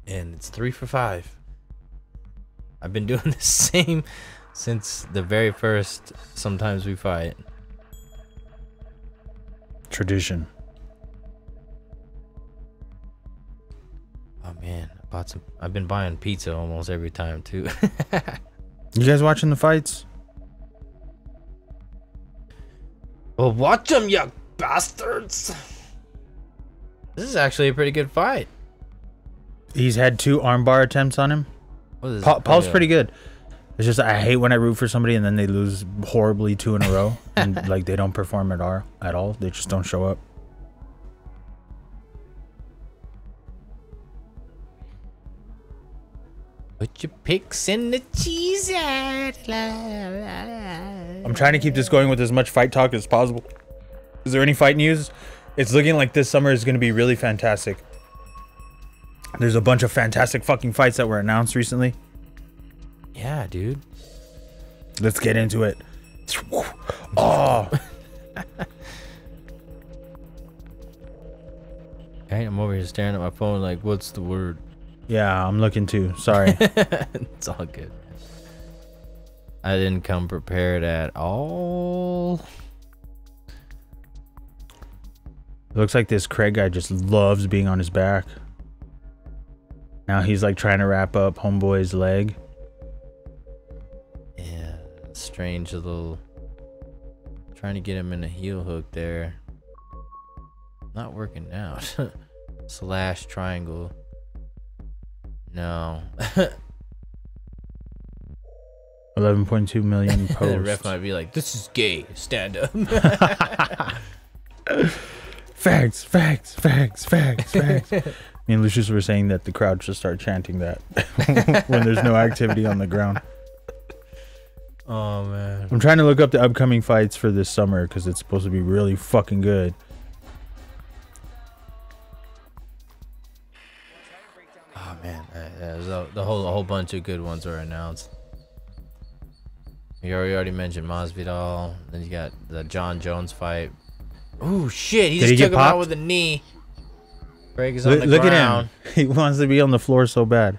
[SPEAKER 11] And it's 3 for $5. I've been doing the same since the very first Sometimes We Fight.
[SPEAKER 8] Tradition.
[SPEAKER 11] Oh man, I bought some. I've been buying pizza almost every time too.
[SPEAKER 8] You guys watching the fights?
[SPEAKER 11] Well, watch them, you bastards. This is actually a pretty good fight.
[SPEAKER 8] He's had 2 armbar attempts on him. Paul's pretty good. It's just I hate when I root for somebody and then they lose horribly 2 in a row and like they don't perform at all. They just don't show up.
[SPEAKER 11] Put your picks in the cheese at.
[SPEAKER 8] I'm trying to keep this going with as much fight talk as possible. Is there any fight news? It's looking like this summer is going to be really fantastic. There's a bunch of fantastic fucking fights that were announced recently.
[SPEAKER 11] Yeah, dude.
[SPEAKER 8] Let's get into it. Oh.
[SPEAKER 11] Hey, I'm over here staring at my phone like, what's the word?
[SPEAKER 8] Yeah, I'm looking too. Sorry.
[SPEAKER 11] It's all good. I didn't come prepared at all.
[SPEAKER 8] Looks like this Craig guy just loves being on his back. Now he's like trying to wrap up homeboy's leg.
[SPEAKER 11] Yeah, strange little. Trying to get him in a heel hook there. Not working out. Slash triangle. No.
[SPEAKER 8] 11.2 million posts.
[SPEAKER 11] The ref might be like, "This is gay. Stand up."
[SPEAKER 8] Facts, facts, facts, facts, facts. Me and Lucius were saying that the crowd should start chanting that when there's no activity on the ground.
[SPEAKER 11] Oh man.
[SPEAKER 8] I'm trying to look up the upcoming fights for this summer because it's supposed to be really fucking good.
[SPEAKER 11] Oh man, there's a whole bunch of good ones were announced. You already mentioned Masvidal. Then you got the John Jones fight. Ooh shit! He just took him out with a knee. Craig is on the
[SPEAKER 8] look
[SPEAKER 11] ground.
[SPEAKER 8] At him. He wants to be on the floor so bad.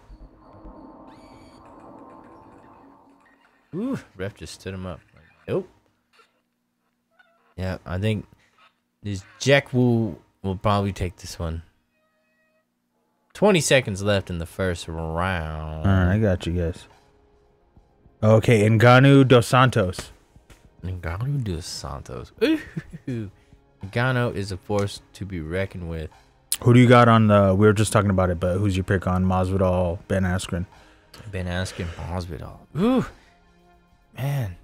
[SPEAKER 11] Ooh, ref just stood him up. Nope. Yeah, I think this Jack will probably take this one. 20 seconds left in the first round.
[SPEAKER 8] Alright, I got you guys. Okay, Ngannou dos Santos.
[SPEAKER 11] Ngannou dos Santos. Ooh. Ngannou is a force to be reckoned with.
[SPEAKER 8] Who do you got on the... We were just talking about it, but who's your pick on Masvidal, Ben Askren?
[SPEAKER 11] Ben Askren, Masvidal. Ooh. Man.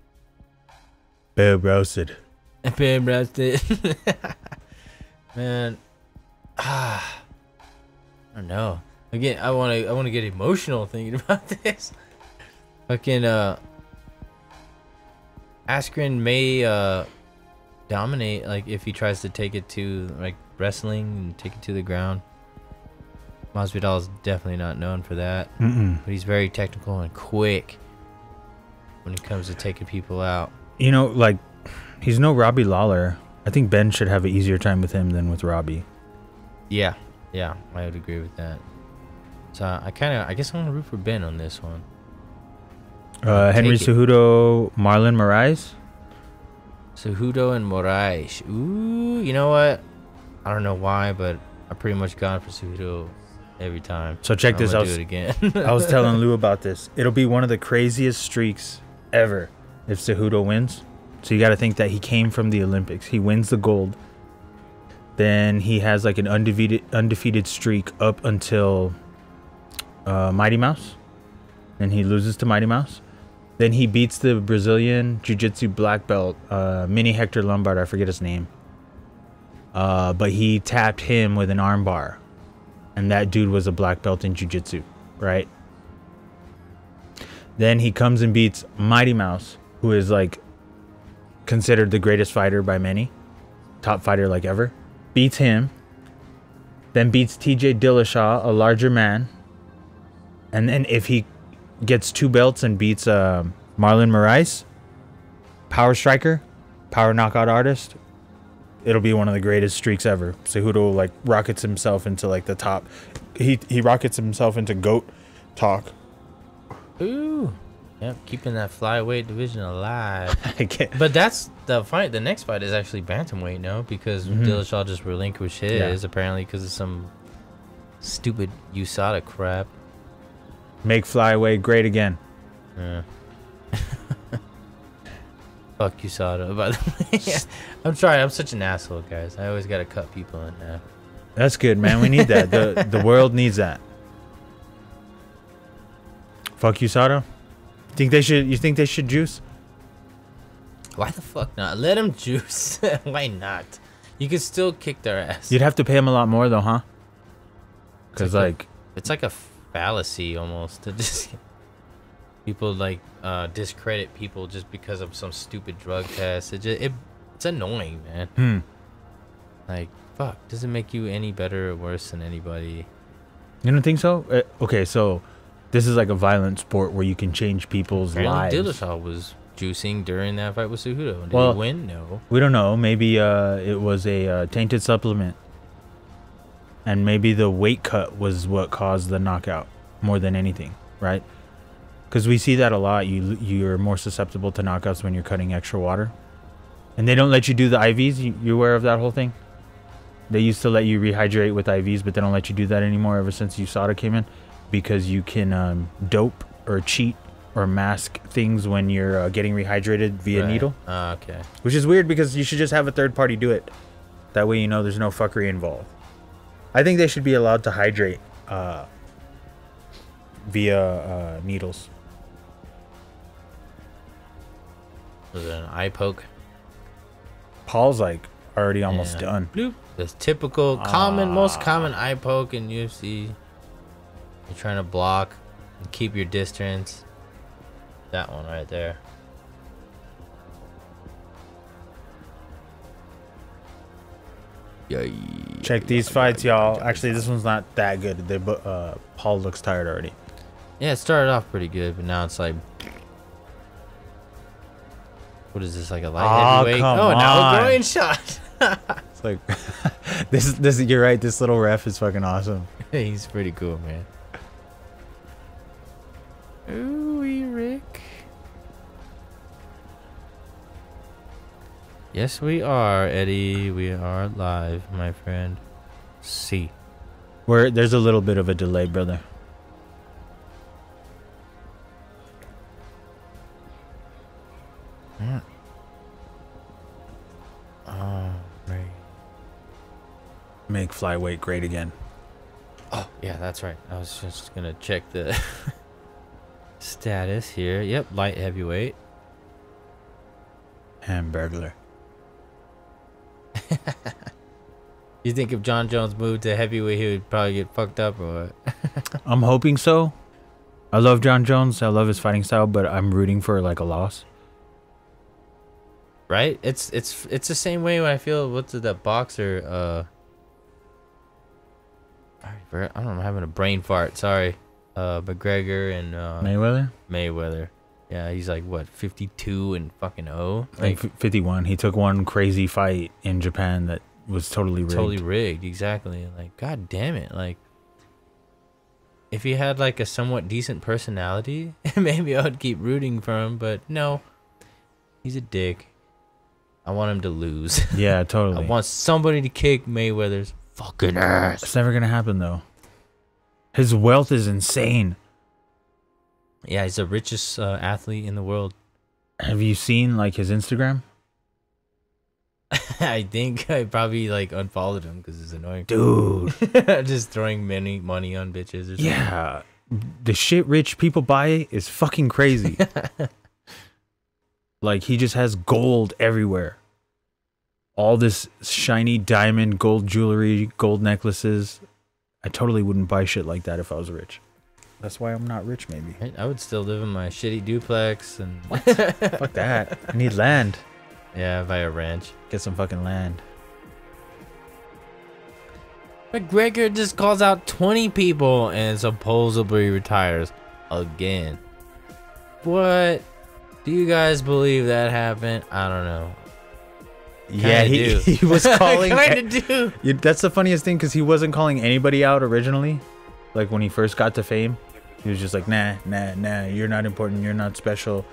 [SPEAKER 8] Bear roasted.
[SPEAKER 11] Bear roasted. Man. I don't know. Again, I want to get emotional thinking about this. Fucking Askren may dominate, like if he tries to take it to like wrestling and take it to the ground. Masvidal is definitely not known for that. But he's very technical and quick when it comes to taking people out.
[SPEAKER 8] You know, like, he's no Robbie Lawler. I think Ben should have an easier time with him than with Robbie.
[SPEAKER 11] Yeah, I would agree with that. So I guess I'm gonna root for Ben on this one.
[SPEAKER 8] Henry Cejudo, Marlon Moraes.
[SPEAKER 11] Cejudo and Moraes. Ooh, you know what? I don't know why, but I pretty much gone for Cejudo every time.
[SPEAKER 8] So check this out.
[SPEAKER 11] Do it again.
[SPEAKER 8] I was telling Lou about this. It'll be one of the craziest streaks ever if Cejudo wins. So you got to think that he came from the Olympics. He wins the gold. Then he has like an undefeated streak up until Mighty Mouse. Then he loses to Mighty Mouse. Then he beats the Brazilian Jiu-Jitsu black belt, Mini Hector Lombard. I forget his name. But he tapped him with an arm bar. And that dude was a black belt in Jiu-Jitsu, right? Then he comes and beats Mighty Mouse, who is like considered the greatest fighter by many. Top fighter like ever. Beats him. Then beats TJ Dillashaw, a larger man. And then if he gets 2 belts and beats Marlon Moraes, power striker, power knockout artist, it'll be one of the greatest streaks ever. Cejudo like rockets himself into like the top. He rockets himself into GOAT talk.
[SPEAKER 11] Ooh. Yep, keeping that flyweight division alive. But that's the fight. The next fight is actually bantamweight, no? Because Dillashaw just relinquished his, apparently because of some stupid USADA crap.
[SPEAKER 8] Make flyweight great again.
[SPEAKER 11] Yeah. Fuck USADA, by the way. I'm sorry, I'm such an asshole, guys. I always gotta cut people in half.
[SPEAKER 8] That's good, man. We need that. The world needs that. Fuck USADA. You think they should juice?
[SPEAKER 11] Why the fuck not? Let them juice. Why not? You can still kick their ass.
[SPEAKER 8] You'd have to pay them a lot more though, huh? Because like
[SPEAKER 11] it's like a fallacy almost to just people like discredit people just because of some stupid drug test. It's annoying, man. Like fuck, doesn't make you any better or worse than anybody.
[SPEAKER 8] You don't think so? Okay, so this is like a violent sport where you can change people's lives.
[SPEAKER 11] Dillashaw was juicing during that fight with Cejudo. Did he win? No.
[SPEAKER 8] We don't know. Maybe it was a tainted supplement. And maybe the weight cut was what caused the knockout more than anything, right? Because we see that a lot. You're more susceptible to knockouts when you're cutting extra water. And they don't let you do the IVs. You aware of that whole thing? They used to let you rehydrate with IVs, but they don't let you do that anymore ever since USADA came in. Because you can dope or cheat or mask things when you're getting rehydrated via needle.
[SPEAKER 11] Okay.
[SPEAKER 8] Which is weird because you should just have a third party do it. That way you know there's no fuckery involved. I think they should be allowed to hydrate via needles.
[SPEAKER 11] Was it an eye poke?
[SPEAKER 8] Paul's like already almost done.
[SPEAKER 11] Bloop. The typical most common eye poke in UFC. You're trying to block and keep your distance. That one right there.
[SPEAKER 8] Check these fights, y'all. Actually, this one's not that good. Paul looks tired already.
[SPEAKER 11] Yeah, it started off pretty good, but now it's like, what is this, like a light heavyweight? Now a groin shot.
[SPEAKER 8] It's like this. You're right. This little ref is fucking awesome.
[SPEAKER 11] He's pretty cool, man. Ooh, Rick. Yes, we are, Eddie. We are live, my friend. See.
[SPEAKER 8] There's a little bit of a delay, brother.
[SPEAKER 11] Yeah. Oh, right.
[SPEAKER 8] Make flyweight great again.
[SPEAKER 11] Oh, yeah, that's right. I was just gonna check the status here. Yep, light heavyweight.
[SPEAKER 8] Hamburglar.
[SPEAKER 11] You think if John Jones moved to heavyweight, he would probably get fucked up or what?
[SPEAKER 8] I'm hoping so. I love John Jones. I love his fighting style, but I'm rooting for like a loss.
[SPEAKER 11] Right? It's the same way when I feel what's that boxer I don't know, I'm having a brain fart, sorry. McGregor and Mayweather. Yeah, he's like what, 52 and fucking 0?
[SPEAKER 8] Like 51. He took one crazy fight in Japan that was totally rigged.
[SPEAKER 11] Totally rigged, exactly. Like, god damn it. Like, if he had like a somewhat decent personality, maybe I would keep rooting for him, but no. He's a dick. I want him to lose.
[SPEAKER 8] Yeah, totally.
[SPEAKER 11] I want somebody to kick Mayweather's fucking ass.
[SPEAKER 8] It's never gonna happen though. His wealth is insane.
[SPEAKER 11] Yeah, he's the richest athlete in the world.
[SPEAKER 8] Have you seen like his Instagram?
[SPEAKER 11] I think I probably like unfollowed him because it's annoying.
[SPEAKER 8] Dude.
[SPEAKER 11] Just throwing money on bitches or something.
[SPEAKER 8] Yeah. The shit rich people buy is fucking crazy. Like, he just has gold everywhere. All this shiny diamond, gold jewelry, gold necklaces. I totally wouldn't buy shit like that if I was rich. That's why I'm not rich, maybe.
[SPEAKER 11] I would still live in my shitty duplex and...
[SPEAKER 8] What? Fuck that. I need land.
[SPEAKER 11] Yeah, buy a ranch.
[SPEAKER 8] Get some fucking land.
[SPEAKER 11] McGregor just calls out 20 people and supposedly retires again. What? Do you guys believe that happened? I don't know.
[SPEAKER 8] Yeah, he was calling.
[SPEAKER 11] Kinda do.
[SPEAKER 8] That's the funniest thing, because he wasn't calling anybody out originally. Like when he first got to fame, he was just like, nah, you're not important, you're not special,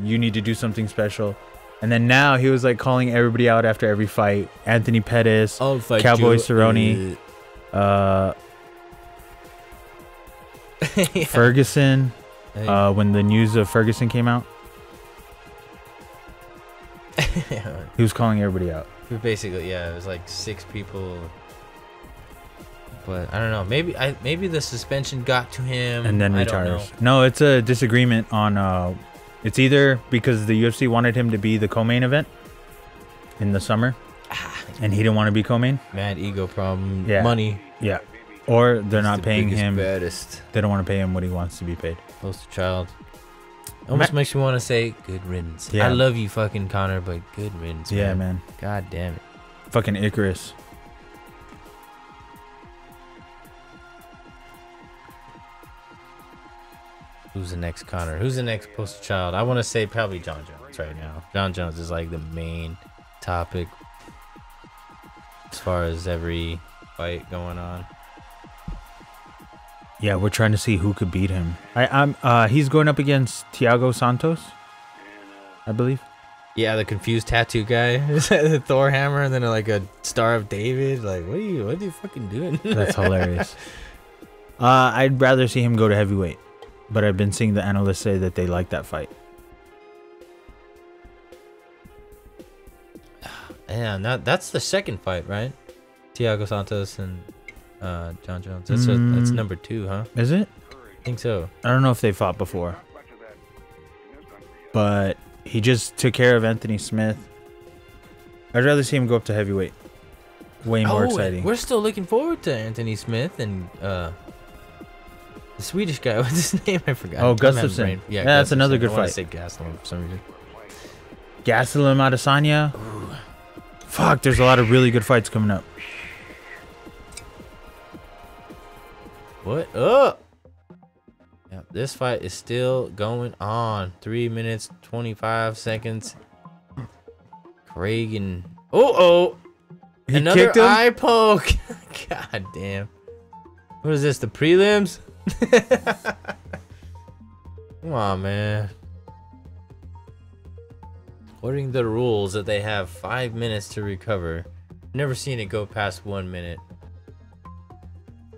[SPEAKER 8] you need to do something special. And then now he was like calling everybody out after every fight. Anthony Pettis, Cowboy Cerrone,
[SPEAKER 11] Yeah.
[SPEAKER 8] Ferguson. When the news of Ferguson came out, he was calling everybody out.
[SPEAKER 11] Basically, yeah, it was like 6 people. But I don't know. Maybe the suspension got to him
[SPEAKER 8] And then
[SPEAKER 11] I don't
[SPEAKER 8] retires.
[SPEAKER 11] know.
[SPEAKER 8] No, it's a disagreement on. It's either because the UFC wanted him to be the co-main event in the summer, and he didn't want to be co-main.
[SPEAKER 11] Mad ego problem.
[SPEAKER 8] Yeah.
[SPEAKER 11] Money.
[SPEAKER 8] Yeah. Or they're not
[SPEAKER 11] the
[SPEAKER 8] paying
[SPEAKER 11] biggest,
[SPEAKER 8] him.
[SPEAKER 11] baddest.
[SPEAKER 8] They don't want to pay him what he wants to be paid.
[SPEAKER 11] Poster child. Almost makes me want to say good riddance.
[SPEAKER 8] Yeah.
[SPEAKER 11] I love you, fucking Connor, but good riddance.
[SPEAKER 8] Yeah, man.
[SPEAKER 11] God damn it.
[SPEAKER 8] Fucking Icarus.
[SPEAKER 11] Who's the next Connor? Who's the next poster child? I want to say probably John Jones right now. John Jones is like the main topic as far as every fight going on.
[SPEAKER 8] Yeah, we're trying to see who could beat him. He's going up against Thiago Santos, I believe.
[SPEAKER 11] Yeah, the confused tattoo guy. The Thor hammer and then like a Star of David. Like, what are you fucking doing?
[SPEAKER 8] That's hilarious. I'd rather see him go to heavyweight, but I've been seeing the analysts say that they like that fight.
[SPEAKER 11] Yeah, that's the second fight, right? Thiago Santos and John Jones. That's number 2, huh?
[SPEAKER 8] Is it?
[SPEAKER 11] I think so.
[SPEAKER 8] I don't know if they fought before, but he just took care of Anthony Smith. I'd rather see him go up to heavyweight. Way more exciting.
[SPEAKER 11] We're still looking forward to Anthony Smith and the Swedish guy. What's his name? I forgot.
[SPEAKER 8] Oh, Gustafsson. Yeah, that's another good
[SPEAKER 11] I want
[SPEAKER 8] fight.
[SPEAKER 11] to say Gastelum for some reason.
[SPEAKER 8] Gastelum Adesanya. Fuck, there's a lot of really good fights coming up.
[SPEAKER 11] What up? Yeah, this fight is still going on. 3 minutes 25 seconds. Craig and
[SPEAKER 8] He
[SPEAKER 11] another
[SPEAKER 8] kicked him?
[SPEAKER 11] eye poke. God damn. What is this? The prelims? Come on, man. According to the rules that they have 5 minutes to recover. Never seen it go past 1 minute.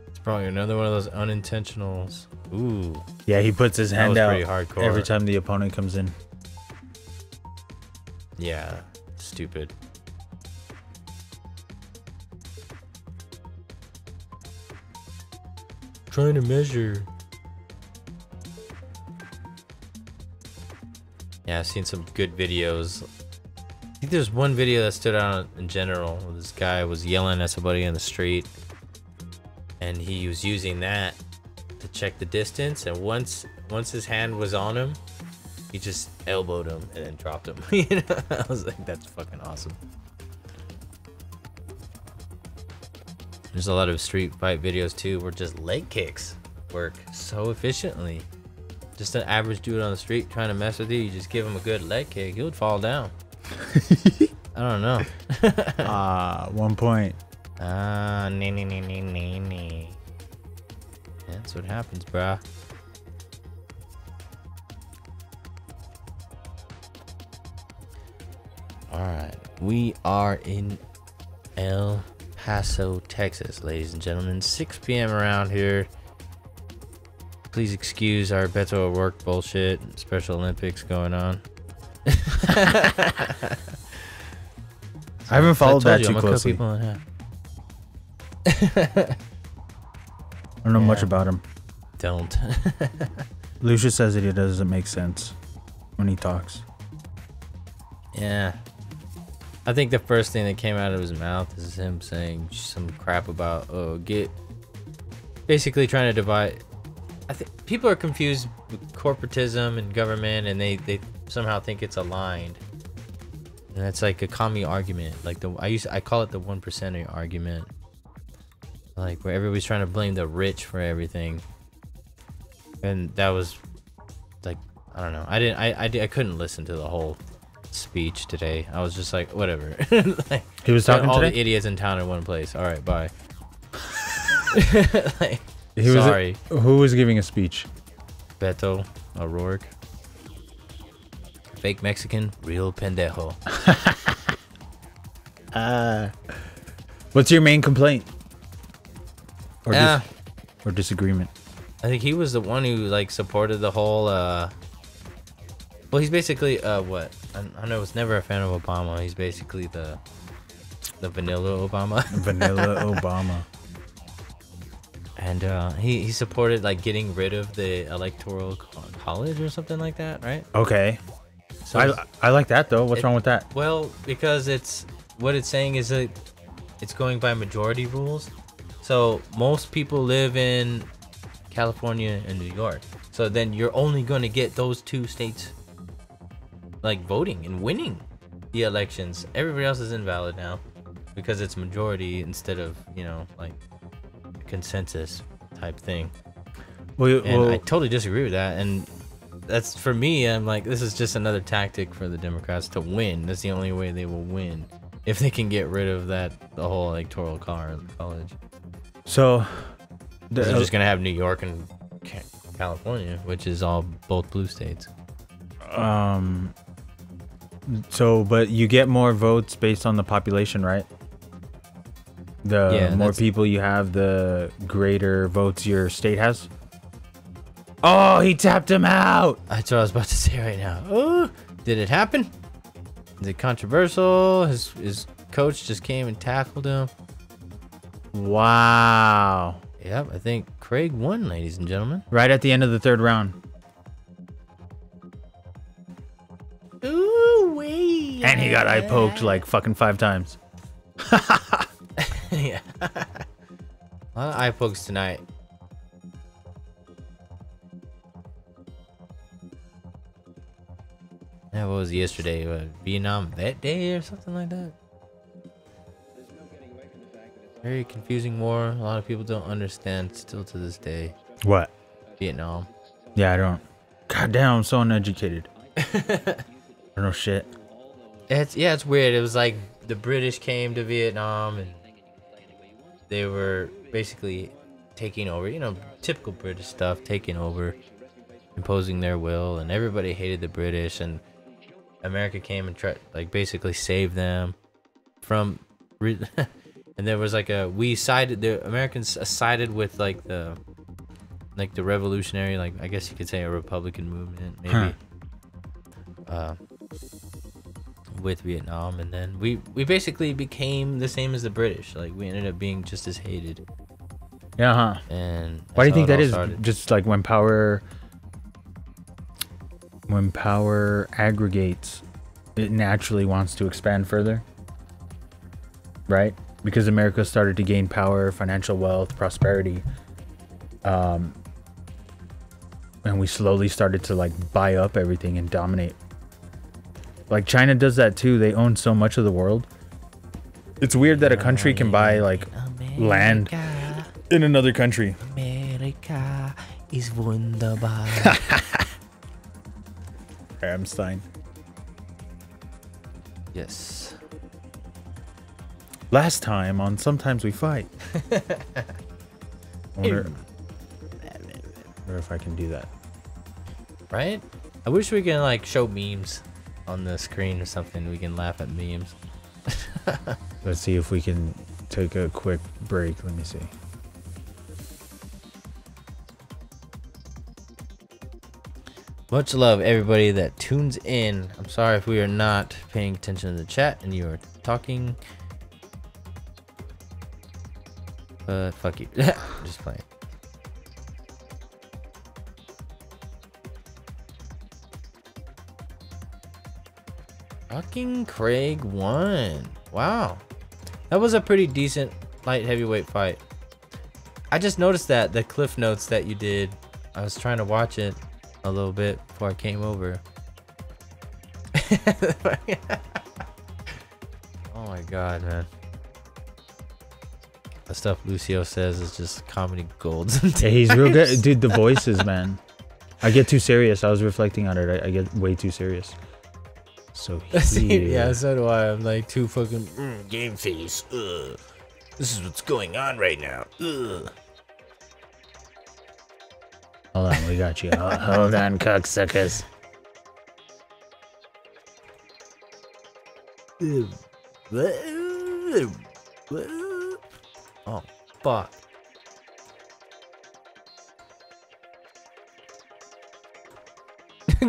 [SPEAKER 11] It's probably another one of those unintentionals. Ooh.
[SPEAKER 8] Yeah, he puts his hand out
[SPEAKER 11] pretty hardcore.
[SPEAKER 8] every time the opponent comes in.
[SPEAKER 11] Yeah, stupid. Trying to measure. Yeah, I've seen some good videos. I think there's one video that stood out in general. Where this guy was yelling at somebody in the street, and he was using that to check the distance. And once his hand was on him, he just elbowed him and then dropped him. You know? I was like, that's fucking awesome. There's a lot of street fight videos too where just leg kicks work so efficiently. Just an average dude on the street trying to mess with you, you just give him a good leg kick, he would fall down. I don't know.
[SPEAKER 8] 1 point.
[SPEAKER 11] Nee. That's what happens, bruh. Alright, we are in El Paso, Texas, ladies and gentlemen. 6 p.m. around here. Please excuse our Beto O'Rourke bullshit. Special Olympics going on.
[SPEAKER 8] I haven't followed that too closely. I don't know much about him.
[SPEAKER 11] Don't.
[SPEAKER 8] Lucius says that it doesn't make sense when he talks.
[SPEAKER 11] Yeah. I think the first thing that came out of his mouth is him saying some crap about, basically trying to divide. I think people are confused with corporatism and government, and they somehow think it's aligned. And it's like a commie argument. Like I call it the 1% argument. Like where everybody's trying to blame the rich for everything. And that was like, I don't know. I couldn't listen to the whole speech today. I was just like, whatever. Like,
[SPEAKER 8] he was talking
[SPEAKER 11] all
[SPEAKER 8] today?
[SPEAKER 11] the idiots in town in one place. All right, bye. Like,
[SPEAKER 8] sorry. Who was giving a speech?
[SPEAKER 11] Beto O'Rourke. Fake Mexican, real pendejo.
[SPEAKER 8] What's your main complaint? Or disagreement?
[SPEAKER 11] I think he was the one who like supported the whole well, he's basically what? I know it's never a fan of Obama. He's basically the vanilla Obama.
[SPEAKER 8] Vanilla Obama.
[SPEAKER 11] And he supported like getting rid of the electoral college or something like that, right?
[SPEAKER 8] Okay. So I like that though. What's wrong with that?
[SPEAKER 11] Well, because it's what it's saying is that it's going by majority rules. So most people live in California and New York. So then you're only going to get those two states like voting and winning the elections. Everybody else is invalid now because it's majority instead of, you know, like consensus type thing. And I totally disagree with that. And that's for me, I'm like, this is just another tactic for the Democrats to win. That's the only way they will win if they can get rid of the whole electoral college.
[SPEAKER 8] So
[SPEAKER 11] they're just gonna have New York and California, which is all both blue states.
[SPEAKER 8] So, but you get more votes based on the population, right? The more people you have, the greater votes your state has. Oh, he tapped him out.
[SPEAKER 11] That's what I was about to say right now. Oh, did it happen? Is it controversial? His coach just came and tackled him.
[SPEAKER 8] Wow.
[SPEAKER 11] Yep, I think Craig won, ladies and gentlemen.
[SPEAKER 8] Right at the end of the third round.
[SPEAKER 11] Ooh, wee.
[SPEAKER 8] And he got eye poked like fucking 5 times.
[SPEAKER 11] Yeah. A lot of eye pokes tonight. Yeah, what was yesterday? Vietnam Vet Day or something like that? Very confusing war. A lot of people don't understand still to this day.
[SPEAKER 8] What?
[SPEAKER 11] Vietnam.
[SPEAKER 8] Yeah, I don't. God damn, I'm so uneducated. I don't know shit.
[SPEAKER 11] It's weird. It was like the British came to Vietnam and they were basically taking over, you know, typical British stuff, taking over, imposing their will, and everybody hated the British, and America came and tried, like, basically save them from and there was like the Americans sided with like the revolutionary, like, I guess you could say a Republican movement, maybe. With Vietnam, and then we basically became the same as the British. Like, we ended up being just as hated.
[SPEAKER 8] Yeah, huh?
[SPEAKER 11] And
[SPEAKER 8] why do you think that is?
[SPEAKER 11] Started.
[SPEAKER 8] Just like when power aggregates, it naturally wants to expand further, right? Because America started to gain power, financial wealth, prosperity, and we slowly started to like buy up everything and dominate. Like China does that too. They own so much of the world. It's weird that a country can buy like land in another country.
[SPEAKER 11] America is wunderbar.
[SPEAKER 8] Ramstein.
[SPEAKER 11] Yes.
[SPEAKER 8] Last time on Sometimes We Fight. Wonder if I can do that.
[SPEAKER 11] Right? I wish we can like show memes on the screen or something. We can laugh at memes.
[SPEAKER 8] Let's see if we can take a quick break. Let me see.
[SPEAKER 11] Much love, everybody that tunes in. I'm sorry if we are not paying attention to the chat and you are talking. But fuck you. Just playing. Fucking Craig won. Wow. That was a pretty decent light heavyweight fight. I just noticed that the cliff notes that you did. I was trying to watch it a little bit before I came over. Oh my god, man. The stuff Lucio says is just comedy gold.
[SPEAKER 8] Yeah, he's real good. Dude, the voices, man. I get too serious. I was reflecting on it. I get way too serious. So
[SPEAKER 11] yeah, so do I. I'm like too fucking game face. This is what's going on right now.
[SPEAKER 8] Hold on, we got you. Hold on, cocksuckers.
[SPEAKER 11] Oh, fuck.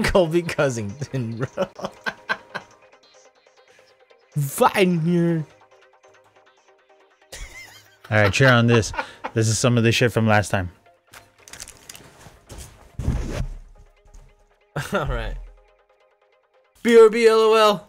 [SPEAKER 11] Colby Cousington, bro. Fine here.
[SPEAKER 8] Alright, cheer on this. This is some of the shit from last time.
[SPEAKER 11] Alright. BRB LOL.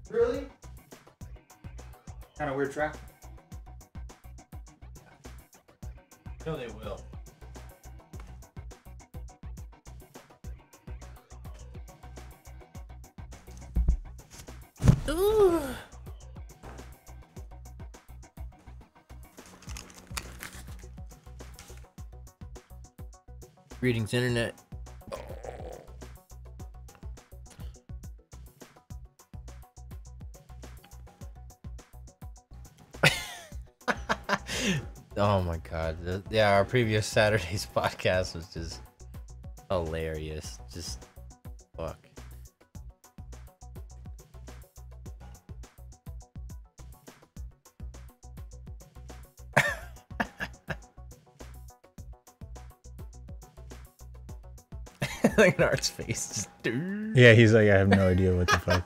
[SPEAKER 8] Really? Kind of weird track.
[SPEAKER 11] No, they will. Ooh. Greetings, internet. Oh my god. Yeah, our previous Saturday's podcast was just hilarious. Just fuck. Look at Art's face. Just,
[SPEAKER 8] yeah, he's like, I have no idea what the fuck.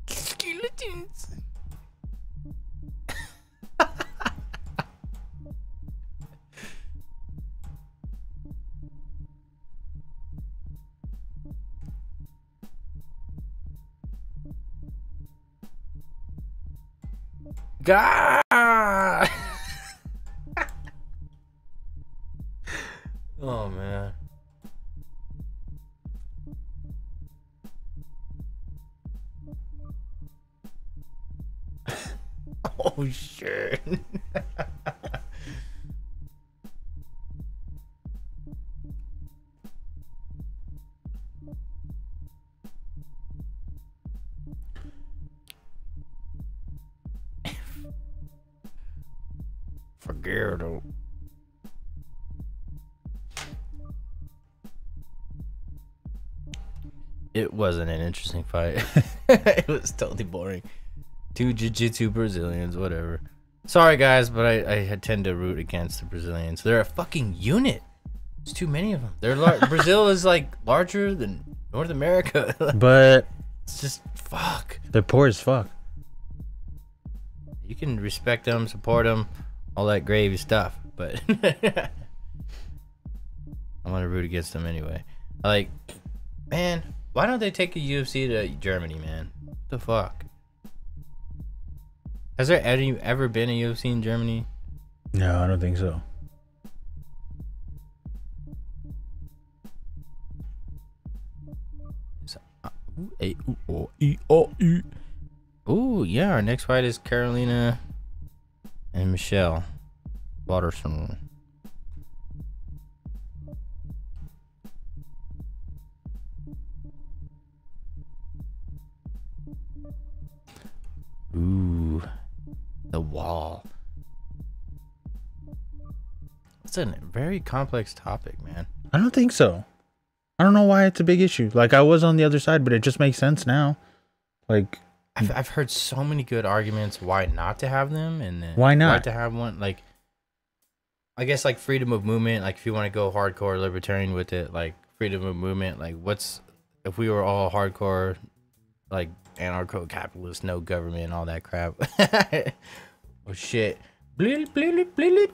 [SPEAKER 11] Skeletons. God. Oh man. Oh shit. Forget. It wasn't an interesting fight. It was totally boring. Two jiu-jitsu Brazilians, whatever. Sorry guys, but I tend to root against the Brazilians. They're a fucking unit. There's too many of them. Brazil is like larger than North America.
[SPEAKER 8] But
[SPEAKER 11] it's just fuck.
[SPEAKER 8] They're poor as fuck.
[SPEAKER 11] You can respect them, support them, all that gravy stuff, but I want to root against them anyway. Like, man, why don't they take a UFC to Germany, man? What the fuck? Has there ever been a UFC in Germany?
[SPEAKER 8] No, I don't think so.
[SPEAKER 11] Ooh, yeah, our next fight is Carolina and Michelle Watterson. Ooh, the wall. It's a very complex topic, man.
[SPEAKER 8] I don't think so. I don't know why it's a big issue. Like, I was on the other side, but it just makes sense now. Like,
[SPEAKER 11] I've heard so many good arguments why not to have them, and then
[SPEAKER 8] why not
[SPEAKER 11] why to have one. Like, I guess like freedom of movement. Like, if you want to go hardcore libertarian with it, like freedom of movement. Like, what's if we were all hardcore, like anarcho-capitalist, no government, all that crap? Oh shit! Bleep, bleep, bleep, bleep.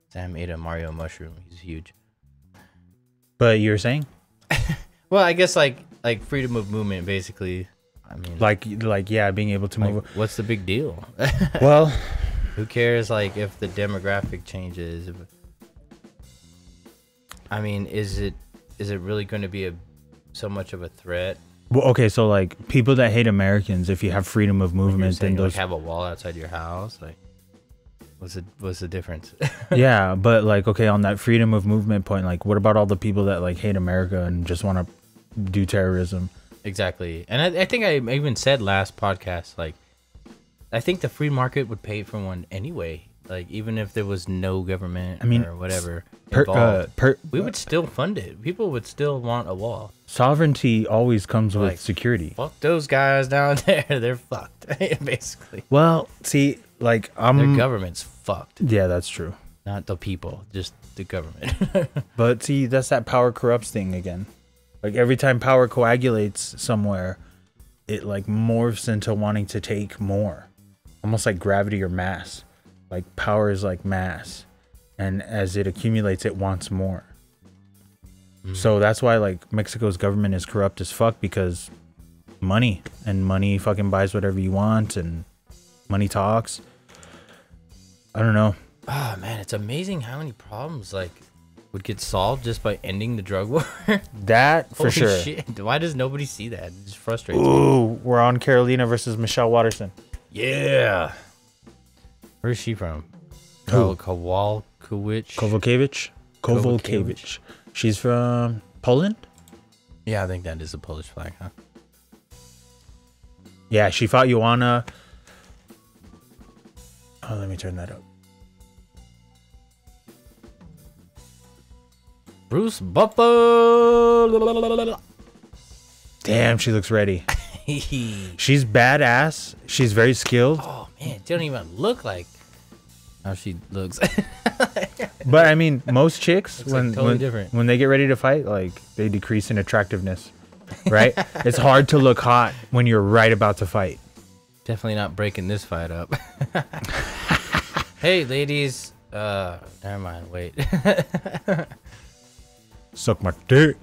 [SPEAKER 11] Sam ate a Mario mushroom. He's huge.
[SPEAKER 8] But you're saying?
[SPEAKER 11] Well, I guess like freedom of movement, basically. I mean,
[SPEAKER 8] like yeah, being able to move.
[SPEAKER 11] What's the big deal?
[SPEAKER 8] Well,
[SPEAKER 11] who cares? Like, if the demographic changes. I mean, is it really going to be so much of a threat?
[SPEAKER 8] Well, okay, so like people that hate Americans, if you have freedom of movement, then those
[SPEAKER 11] like have a wall outside your house, like. What's the difference?
[SPEAKER 8] Yeah, but like, okay, on that freedom of movement point, like, what about all the people that like hate America and just want to do terrorism?
[SPEAKER 11] Exactly. And I think I even said last podcast, like, I think the free market would pay for one anyway. Like, even if there was no government, or whatever involved, we would still fund it. People would still want a wall.
[SPEAKER 8] Sovereignty always comes with security.
[SPEAKER 11] Fuck those guys down there. They're fucked, basically.
[SPEAKER 8] Well, see, like,
[SPEAKER 11] their government's fucked.
[SPEAKER 8] Yeah, that's true.
[SPEAKER 11] Not the people, just the government.
[SPEAKER 8] But see, that's that power corrupts thing again. Like, every time power coagulates somewhere, it like morphs into wanting to take more. Almost like gravity or mass. Like, power is like mass. And as it accumulates, it wants more. So that's why like Mexico's government is corrupt as fuck, because money, and money fucking buys whatever you want, and money talks. I don't know.
[SPEAKER 11] Oh man, it's amazing how many problems like would get solved just by ending the drug war.
[SPEAKER 8] That for
[SPEAKER 11] Holy
[SPEAKER 8] sure.
[SPEAKER 11] Shit. Why does nobody see that? It just frustrates me.
[SPEAKER 8] Ooh, we're on Carolina versus Michelle Watterson.
[SPEAKER 11] Yeah. Where's she from?
[SPEAKER 8] Who?
[SPEAKER 11] Kowalkiewicz.
[SPEAKER 8] Kowalkiewicz. She's from Poland?
[SPEAKER 11] Yeah, I think that is a Polish flag, huh?
[SPEAKER 8] Yeah, she fought Joanna. Oh, let me turn that up.
[SPEAKER 11] Bruce Buffer.
[SPEAKER 8] Damn, she looks ready. She's badass. She's very skilled.
[SPEAKER 11] Oh man, it don't even look like how she looks.
[SPEAKER 8] But I mean, most chicks
[SPEAKER 11] different.
[SPEAKER 8] when they get ready to fight, like they decrease in attractiveness, right? It's hard to look hot when you're right about to fight.
[SPEAKER 11] Definitely not breaking this fight up. Hey, ladies. Never mind. Wait.
[SPEAKER 8] Suck my dick.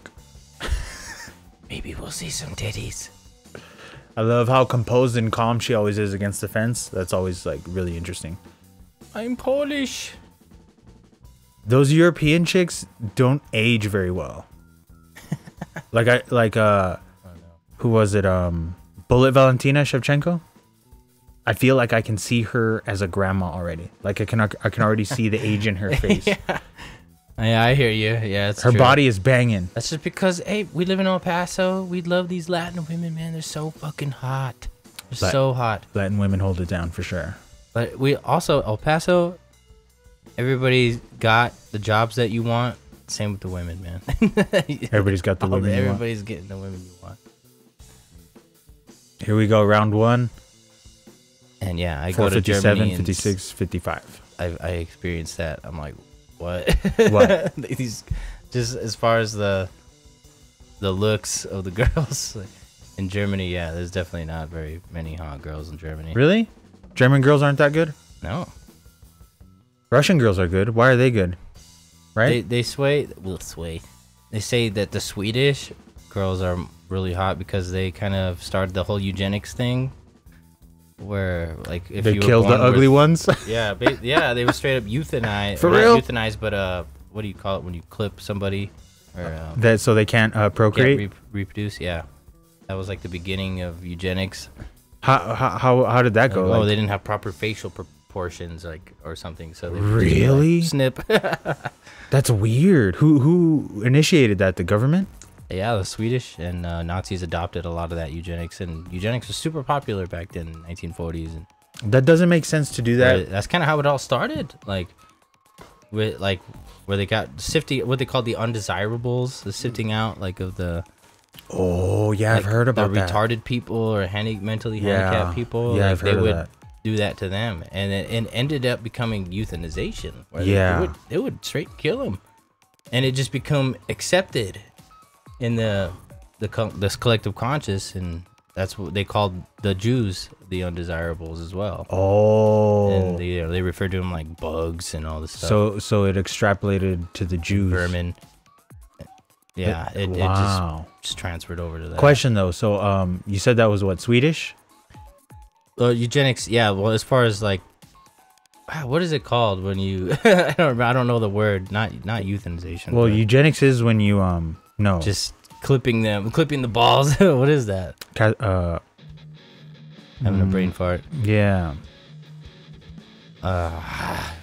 [SPEAKER 11] Maybe we'll see some titties.
[SPEAKER 8] I love how composed and calm she always is against the fence. That's always like really interesting.
[SPEAKER 11] I'm Polish.
[SPEAKER 8] Those European chicks don't age very well. Who was it? Bullet Valentina Shevchenko. I feel like I can see her as a grandma already. Like I can already see the age in her face.
[SPEAKER 11] Yeah, I hear you. Yeah, it's
[SPEAKER 8] her
[SPEAKER 11] true.
[SPEAKER 8] body is banging.
[SPEAKER 11] That's just because, hey, we live in El Paso. We love these Latin women, man. They're so fucking hot. They're so hot.
[SPEAKER 8] Latin women hold it down for sure.
[SPEAKER 11] But we also, El Paso, everybody's got the jobs that you want. Same with the women, man.
[SPEAKER 8] Everybody's got the women you want.
[SPEAKER 11] Everybody's getting the women you want.
[SPEAKER 8] Here we go, round one.
[SPEAKER 11] And yeah, I go to Germany.
[SPEAKER 8] 56, 55.
[SPEAKER 11] I experienced that. I'm like, what?
[SPEAKER 8] What?
[SPEAKER 11] These, just as far as the looks of the girls in Germany, yeah, there's definitely not very many hot girls in Germany.
[SPEAKER 8] Really? German girls aren't that good?
[SPEAKER 11] No.
[SPEAKER 8] Russian girls are good. Why are they good? Right?
[SPEAKER 11] They sway. They say that the Swedish girls are really hot because they kind of started the whole eugenics thing. Where like if
[SPEAKER 8] they
[SPEAKER 11] you
[SPEAKER 8] killed the ugly ones.
[SPEAKER 11] Yeah, they were straight up euthanized.
[SPEAKER 8] For real?
[SPEAKER 11] Not euthanized, but what do you call it when you clip somebody? Or
[SPEAKER 8] that so they can't procreate,
[SPEAKER 11] can't reproduce. Yeah, that was like the beginning of eugenics.
[SPEAKER 8] How did that go?
[SPEAKER 11] Like,
[SPEAKER 8] like,
[SPEAKER 11] they didn't have proper facial proportions, like or something. So they
[SPEAKER 8] really
[SPEAKER 11] just, like, snip.
[SPEAKER 8] That's weird. Who initiated that? The government?
[SPEAKER 11] Yeah, the Swedish and Nazis adopted a lot of that eugenics, and eugenics was super popular back then, 1940s. And
[SPEAKER 8] that doesn't make sense to do that.
[SPEAKER 11] That's kind of how it all started, like with like where they got sifting, what they called the undesirables, the sifting out like of the.
[SPEAKER 8] Oh yeah, like, I've heard about
[SPEAKER 11] the
[SPEAKER 8] that.
[SPEAKER 11] Retarded people or mentally handicapped people.
[SPEAKER 8] Yeah,
[SPEAKER 11] like,
[SPEAKER 8] I've heard
[SPEAKER 11] they would
[SPEAKER 8] that.
[SPEAKER 11] do that to them, and it ended up becoming euthanization. Where they would straight kill them, and it just become accepted in this collective conscious, and that's what they called the Jews, the undesirables as well.
[SPEAKER 8] Oh,
[SPEAKER 11] and they referred to them like bugs and all this stuff.
[SPEAKER 8] So it extrapolated to the Jews,
[SPEAKER 11] vermin. Yeah, it just transferred over to that.
[SPEAKER 8] Question though, so you said that was what, Swedish?
[SPEAKER 11] Eugenics, yeah. Well, as far as like, what is it called when you? I don't know the word. Not euthanization.
[SPEAKER 8] Well, eugenics is when you no,
[SPEAKER 11] just clipping the balls. What is that? Having a brain fart.
[SPEAKER 8] Yeah.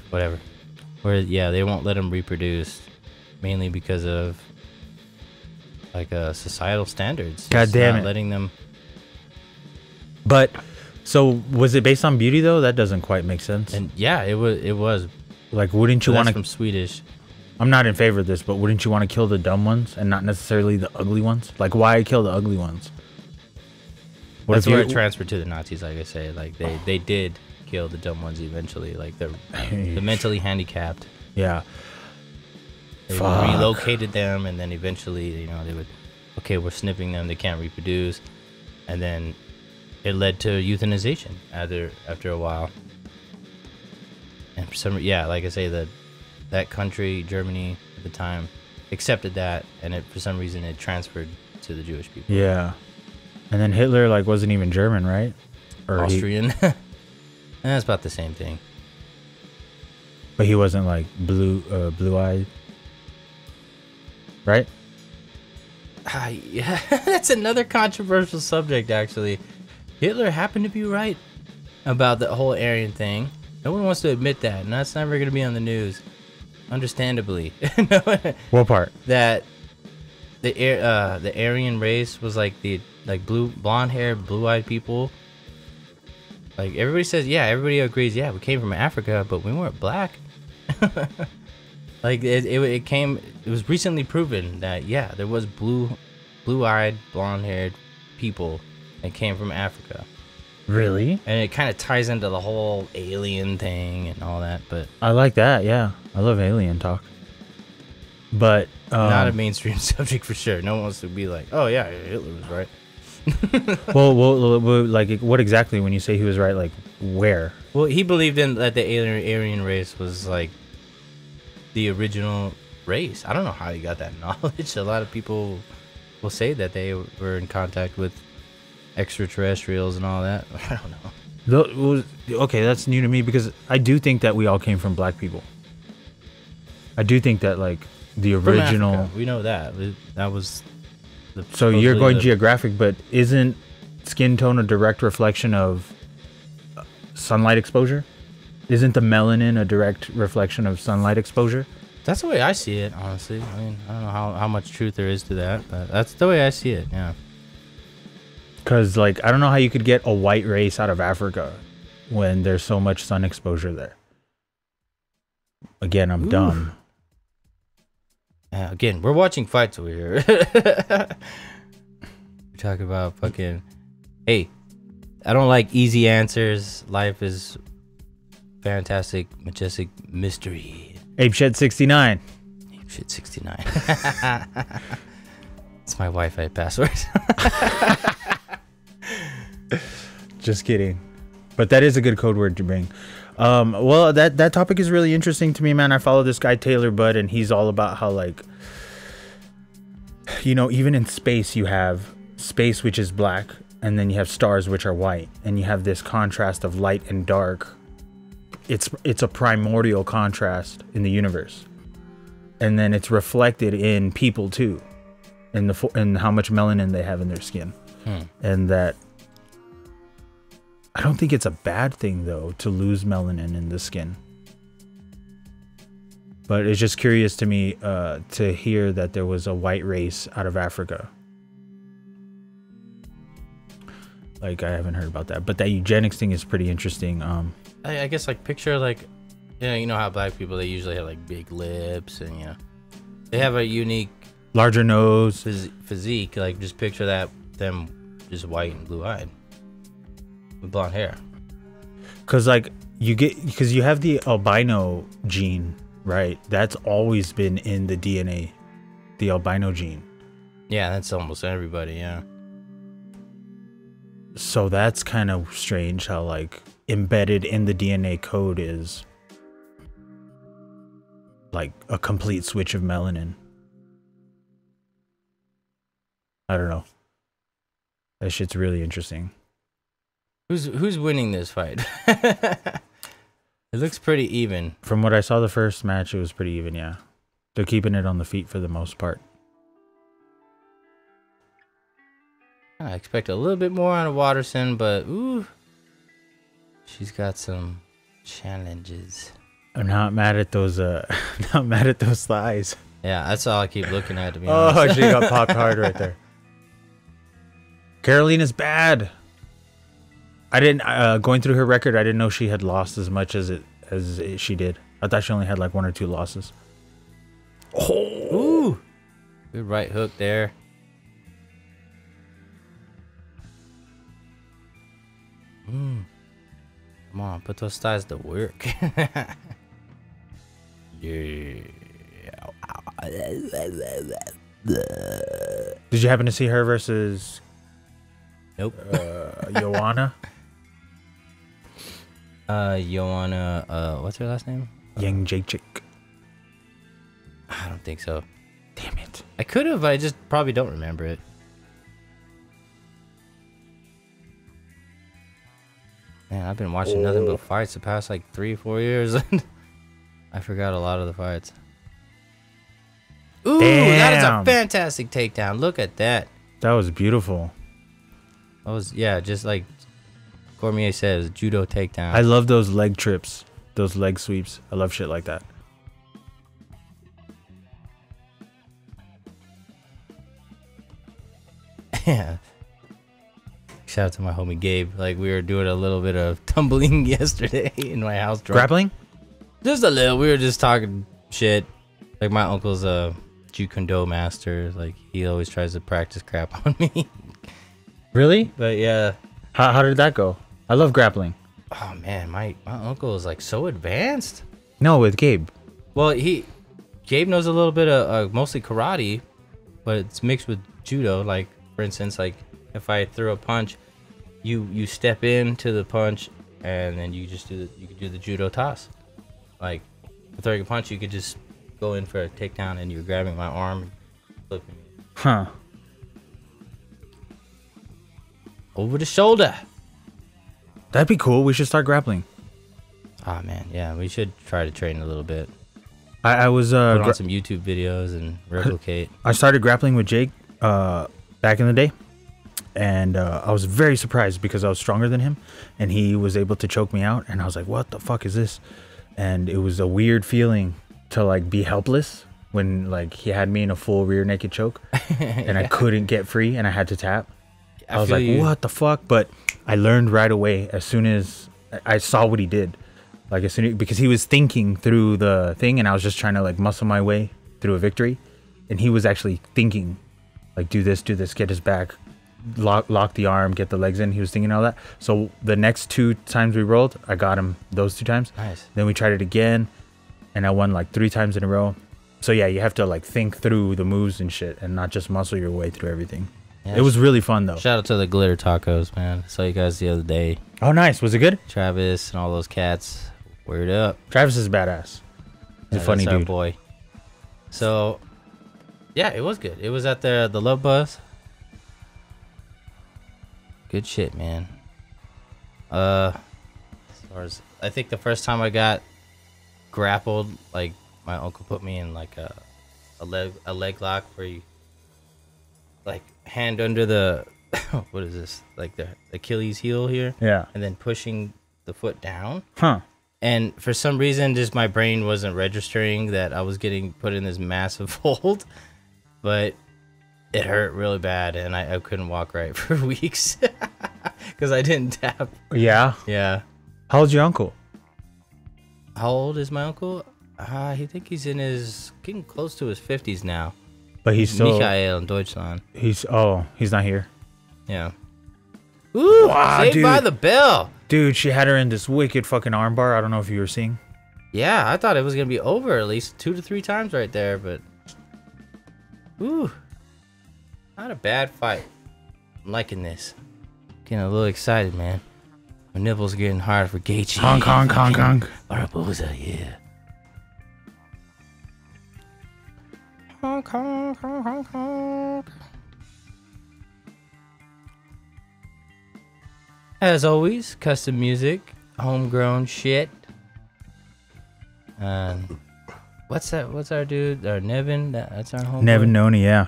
[SPEAKER 11] Whatever. Where they won't let them reproduce, mainly because of like societal standards.
[SPEAKER 8] God damn it,
[SPEAKER 11] letting them.
[SPEAKER 8] But so was it based on beauty though? That doesn't quite make sense.
[SPEAKER 11] And yeah, it was.
[SPEAKER 8] Like, wouldn't you want to?
[SPEAKER 11] From Swedish.
[SPEAKER 8] I'm not in favor of this, but wouldn't you want to kill the dumb ones and not necessarily the ugly ones? Like, why kill the ugly ones?
[SPEAKER 11] That's where it transferred to the Nazis. Like I say, like they did kill the dumb ones eventually, like the mentally handicapped.
[SPEAKER 8] Yeah.
[SPEAKER 11] They relocated them, and then eventually, they would, okay, we're snipping them. They can't reproduce, and then it led to euthanization after a while. And for some, like I say, that country, Germany at the time, accepted that, and for some reason it transferred to the Jewish people.
[SPEAKER 8] Yeah, and then Hitler wasn't even German, right? Or
[SPEAKER 11] Austrian. That's about the same thing.
[SPEAKER 8] But he wasn't like blue-eyed, right?
[SPEAKER 11] Yeah, that's another controversial subject. Actually, Hitler happened to be right about the whole Aryan thing. No one wants to admit that, and that's never going to be on the news. Understandably.
[SPEAKER 8] What part?
[SPEAKER 11] That the Aryan race was like blonde hair, blue-eyed people Like everybody says, yeah, everybody agrees, yeah, we came from Africa, but we weren't black. Like it came. It was recently proven that yeah, there was blue-eyed, blonde-haired people that came from Africa.
[SPEAKER 8] Really?
[SPEAKER 11] And it kind of ties into the whole alien thing and all that. But
[SPEAKER 8] I like that. Yeah, I love alien talk. But
[SPEAKER 11] not a mainstream subject for sure. No one wants to be like, oh yeah, Hitler was right.
[SPEAKER 8] well, like what exactly when you say he was right? Like where?
[SPEAKER 11] Well, he believed in that the Aryan race was like the original race. I don't know how he got that knowledge. A lot of people will say that they were in contact with extraterrestrials and all that. I don't know.
[SPEAKER 8] Okay, that's new to me because I do think that we all came from black people. I do think that like the original.
[SPEAKER 11] Africa, we know that was.
[SPEAKER 8] So you're going geographic, but isn't skin tone a direct reflection of sunlight exposure? Isn't the melanin a direct reflection of sunlight exposure?
[SPEAKER 11] That's the way I see it, honestly. I mean, I don't know how much truth there is to that, but that's the way I see it, yeah.
[SPEAKER 8] Because, like, I don't know how you could get a white race out of Africa when there's so much sun exposure there. Again, I'm dumb.
[SPEAKER 11] Again, we're watching fights over here. We talk about fucking... Hey, I don't like easy answers. Life is fantastic, majestic mystery.
[SPEAKER 8] ApeShed69.
[SPEAKER 11] ApeShed69. It's my Wi-Fi password.
[SPEAKER 8] Just kidding. But that is a good code word to bring. Well, that topic is really interesting to me, man. I follow this guy, Taylor Budd, and he's all about how, like, you know, even in space, you have space, which is black, and then you have stars, which are white, and you have this contrast of light and dark. It's a primordial contrast in the universe, and then it's reflected in people too, in how much melanin they have in their skin, and that I don't think it's a bad thing though to lose melanin in the skin. But it's just curious to me to hear that there was a white race out of Africa. Like I haven't heard about that, but that eugenics thing is pretty interesting.
[SPEAKER 11] I guess like picture like, you know how black people, they usually have like big lips and, you know, they have a unique
[SPEAKER 8] larger nose
[SPEAKER 11] physique. Like just picture them just white and blue eyed with blonde hair.
[SPEAKER 8] Cause like because you have the albino gene, right? That's always been in the DNA, the albino gene.
[SPEAKER 11] Yeah, that's almost everybody. Yeah.
[SPEAKER 8] So that's kind of strange how like embedded in the DNA code is like a complete switch of melanin. I don't know. That shit's really interesting.
[SPEAKER 11] Who's winning this fight? It looks pretty even.
[SPEAKER 8] From what I saw the first match, it was pretty even, yeah. They're keeping it on the feet for the most part.
[SPEAKER 11] I expect a little bit more out of Watterson, but ooh, she's got some challenges.
[SPEAKER 8] I'm not mad at those not mad at those thighs.
[SPEAKER 11] Yeah, that's all I keep looking at, to be honest.
[SPEAKER 8] Oh, she got popped hard right there. Carolina's bad. I didn't going through her record, I didn't know she had lost as much as she did. I thought she only had like 1 or 2 losses.
[SPEAKER 11] Oh, ooh, good right hook there. Come on, put those thighs to work. Yeah.
[SPEAKER 8] Did you happen to see her versus
[SPEAKER 11] Nope.
[SPEAKER 8] Joanna?
[SPEAKER 11] Joanna, what's her last name?
[SPEAKER 8] Yang Jacek.
[SPEAKER 11] I don't think so.
[SPEAKER 8] Damn it.
[SPEAKER 11] I could have, I just probably don't remember it. Man, I've been watching nothing but fights the past like 3 or 4 years. I forgot a lot of the fights. Ooh, that is a fantastic takedown. Look at that.
[SPEAKER 8] That was beautiful.
[SPEAKER 11] That was, yeah, just like Cormier says, judo takedown.
[SPEAKER 8] I love those leg trips, those leg sweeps. I love shit like that.
[SPEAKER 11] Yeah. shout out to my homie Gabe. Like we were doing a little bit of tumbling yesterday in my house. Drunk.
[SPEAKER 8] Grappling?
[SPEAKER 11] Just a little. We were just talking shit. Like my uncle's a Jeet Kune Do master. Like he always tries to practice crap on me.
[SPEAKER 8] Really?
[SPEAKER 11] But yeah.
[SPEAKER 8] How did that go? I love grappling.
[SPEAKER 11] Oh man, my uncle is like so advanced.
[SPEAKER 8] No, with Gabe.
[SPEAKER 11] Well, Gabe knows a little bit of mostly karate, but it's mixed with judo. Like for instance, like if I throw a punch, you step into the punch and then you just do the judo toss. Like throwing a punch, you could just go in for a takedown and you're grabbing my arm, flipping me.
[SPEAKER 8] Huh.
[SPEAKER 11] Over the shoulder.
[SPEAKER 8] That'd be cool. We should start grappling.
[SPEAKER 11] Ah man, yeah, we should try to train a little bit.
[SPEAKER 8] I was
[SPEAKER 11] put on some YouTube videos and replicate.
[SPEAKER 8] I started grappling with Jake back in the day, and I was very surprised because I was stronger than him, and he was able to choke me out, and I was like, "What the fuck is this?" And it was a weird feeling to like be helpless when like he had me in a full rear naked choke, and I couldn't get free, and I had to tap. I was like, "What the fuck?" But I learned right away as soon as I saw what he did. Like as soon as, because he was thinking through the thing, and I was just trying to like muscle my way through a victory, and he was actually thinking, like do this, get his back, lock the arm, get the legs in. He was thinking all that. So the next 2 times we rolled, I got him those 2 times.
[SPEAKER 11] Nice.
[SPEAKER 8] Then we tried it again, and I won like 3 times in a row. So yeah, you have to like think through the moves and shit, and not just muscle your way through everything. Yeah, it was really fun though.
[SPEAKER 11] Shout out to the glitter tacos, man. I saw you guys the other day.
[SPEAKER 8] Oh, nice. Was it good?
[SPEAKER 11] Travis and all those cats. Word up.
[SPEAKER 8] Travis is badass. He's a funny dude.
[SPEAKER 11] Boy. So, yeah, it was good. It was at the Love Buzz. Good shit, man. As far as I think the first time I got grappled, like my uncle put me in like a leg lock where you like hand under the what is this, like the Achilles heel here,
[SPEAKER 8] yeah,
[SPEAKER 11] and then pushing the foot down.
[SPEAKER 8] Huh.
[SPEAKER 11] And for some reason, just my brain wasn't registering that I was getting put in this massive hold, but it hurt really bad, and I couldn't walk right for weeks because I didn't tap.
[SPEAKER 8] Yeah.
[SPEAKER 11] Yeah.
[SPEAKER 8] How old's your uncle?
[SPEAKER 11] How old is my uncle? I think he's getting close to his 50s now.
[SPEAKER 8] But he's still
[SPEAKER 11] Michael in Deutschland.
[SPEAKER 8] He's not here.
[SPEAKER 11] Yeah. Ooh,
[SPEAKER 8] wow,
[SPEAKER 11] Saved
[SPEAKER 8] dude.
[SPEAKER 11] by the Bell.
[SPEAKER 8] Dude, she had her in this wicked fucking armbar. I don't know if you were seeing.
[SPEAKER 11] Yeah, I thought it was gonna be over at least 2 to 3 times right there, but ooh, not a bad fight. I'm liking this. Getting a little excited, man. My nipples are getting hard for Gaethje.
[SPEAKER 8] Honk, honk, honk, honk.
[SPEAKER 11] Barboza, yeah. Honk, honk, honk, honk, honk. As always, custom music, homegrown shit. What's that? What's our dude? Our Nevin? That's our homeboy.
[SPEAKER 8] Nevin Noni, yeah.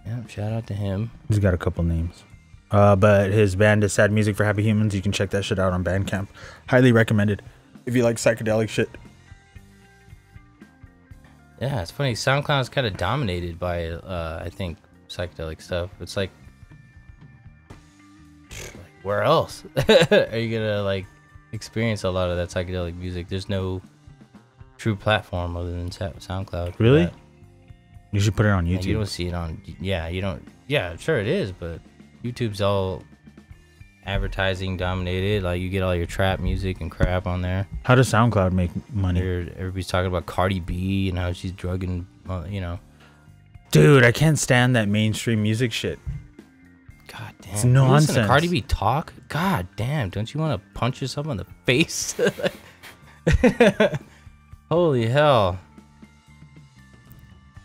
[SPEAKER 11] Yeah, shout out to him.
[SPEAKER 8] He's got a couple names. But his band is Sad Music for Happy Humans. You can check that shit out on Bandcamp. Highly recommended if you like psychedelic shit.
[SPEAKER 11] Yeah, it's funny. SoundCloud is kind of dominated by, I think, psychedelic stuff. It's like where else are you gonna like experience a lot of that psychedelic music? There's no true platform other than SoundCloud.
[SPEAKER 8] Really? You should put it on YouTube.
[SPEAKER 11] Like, you don't see it on. Yeah, you don't. Yeah, sure it is, but YouTube's all advertising dominated. Like you get all your trap music and crap on there.
[SPEAKER 8] How does SoundCloud make money?
[SPEAKER 11] Everybody's talking about Cardi B and how she's drugging, you know.
[SPEAKER 8] Dude, I can't stand that mainstream music shit.
[SPEAKER 11] God damn.
[SPEAKER 8] It's nonsense.
[SPEAKER 11] Listen to Cardi B talk? God damn. Don't you want to punch yourself in the face? Holy hell.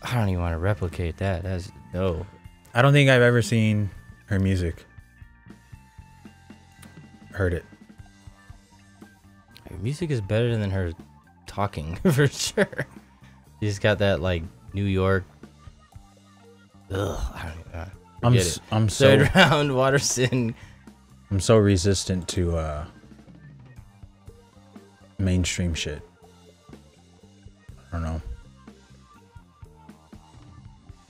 [SPEAKER 11] I don't even want to replicate that. That's no.
[SPEAKER 8] I don't think I've ever seen her music. Heard it.
[SPEAKER 11] Her music is better than her talking for sure. She's got that like New York. Ugh. I don't know.
[SPEAKER 8] I'm
[SPEAKER 11] Third round Watterson.
[SPEAKER 8] I'm so resistant to mainstream shit. I don't know.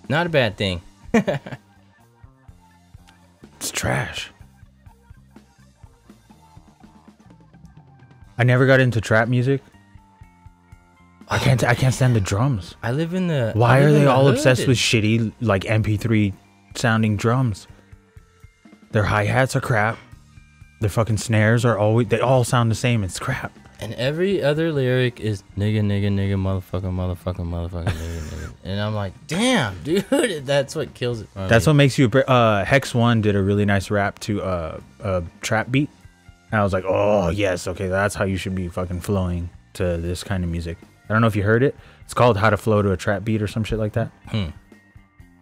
[SPEAKER 11] Not a bad thing.
[SPEAKER 8] It's trash. I never got into trap music. I can't stand the drums.
[SPEAKER 11] I live in the.
[SPEAKER 8] Why
[SPEAKER 11] I live
[SPEAKER 8] are
[SPEAKER 11] in
[SPEAKER 8] they
[SPEAKER 11] the
[SPEAKER 8] all
[SPEAKER 11] hood.
[SPEAKER 8] obsessed with shitty like MP3 sounding drums? Their hi-hats are crap. Their fucking snares are always, they all sound the same. It's crap.
[SPEAKER 11] And every other lyric is nigga, nigga, nigga, motherfucker, motherfucker, motherfucker, nigga, nigga. And I'm like, damn, dude, that's what kills it. For
[SPEAKER 8] That's
[SPEAKER 11] me.
[SPEAKER 8] what makes you Hex One did a really nice rap to a trap beat. And I was like, oh yes, okay, that's how you should be fucking flowing to this kind of music. I don't know if you heard it. It's called How to Flow to a Trap Beat or some shit like that.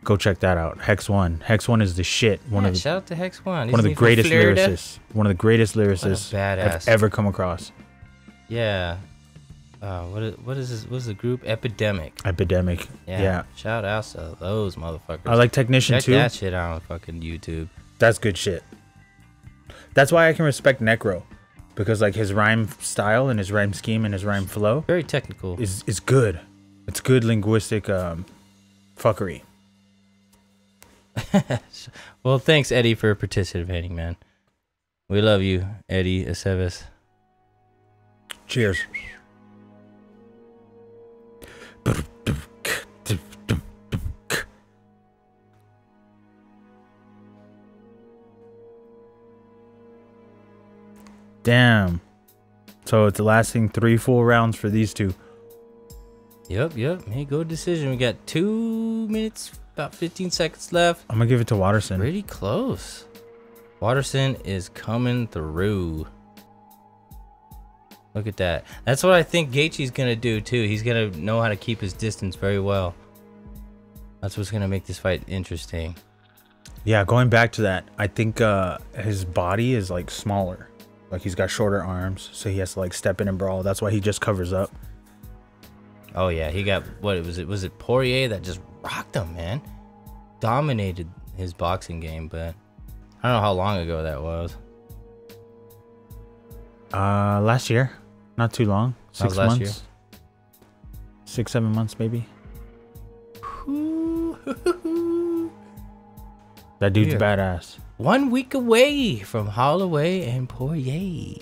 [SPEAKER 8] Go check that out. Hex One. Hex One is the shit.
[SPEAKER 11] Shout out to Hex One.
[SPEAKER 8] One of the greatest lyricists. One of the greatest
[SPEAKER 11] What a
[SPEAKER 8] lyricists
[SPEAKER 11] badass.
[SPEAKER 8] I've ever come across.
[SPEAKER 11] Yeah. What is this? What's the group? Epidemic.
[SPEAKER 8] Epidemic. Yeah.
[SPEAKER 11] Shout out to those motherfuckers.
[SPEAKER 8] I like Technician
[SPEAKER 11] Check
[SPEAKER 8] too.
[SPEAKER 11] that shit out on fucking YouTube.
[SPEAKER 8] That's good shit. That's why I can respect Necro. Because like his rhyme style and his rhyme scheme and his rhyme flow.
[SPEAKER 11] Very technical.
[SPEAKER 8] Is good. It's good linguistic fuckery.
[SPEAKER 11] Well, thanks, Eddie, for participating, man. We love you, Eddie Aceves.
[SPEAKER 8] Cheers. Damn. So it's lasting 3 full rounds for these two.
[SPEAKER 11] Yep. Hey, go decision. We got 2 minutes, about 15 seconds left.
[SPEAKER 8] I'm gonna give it to Watterson.
[SPEAKER 11] Pretty close. Watterson is coming through. Look at that. That's what I think Gaethje's gonna do too. He's gonna know how to keep his distance very well. That's what's gonna make this fight interesting.
[SPEAKER 8] Yeah, going back to that, I think his body is like smaller. Like he's got shorter arms, so he has to like step in and brawl. That's why he just covers up.
[SPEAKER 11] Oh yeah, he got what was it? Was it Poirier that just rocked him, man? Dominated his boxing game, but I don't know how long ago that was.
[SPEAKER 8] Last year, not too long. 6
[SPEAKER 11] last
[SPEAKER 8] months.
[SPEAKER 11] year?
[SPEAKER 8] 6, 7 months maybe. That dude's
[SPEAKER 11] Weird.
[SPEAKER 8] badass.
[SPEAKER 11] 1 week away from Holloway and Poirier.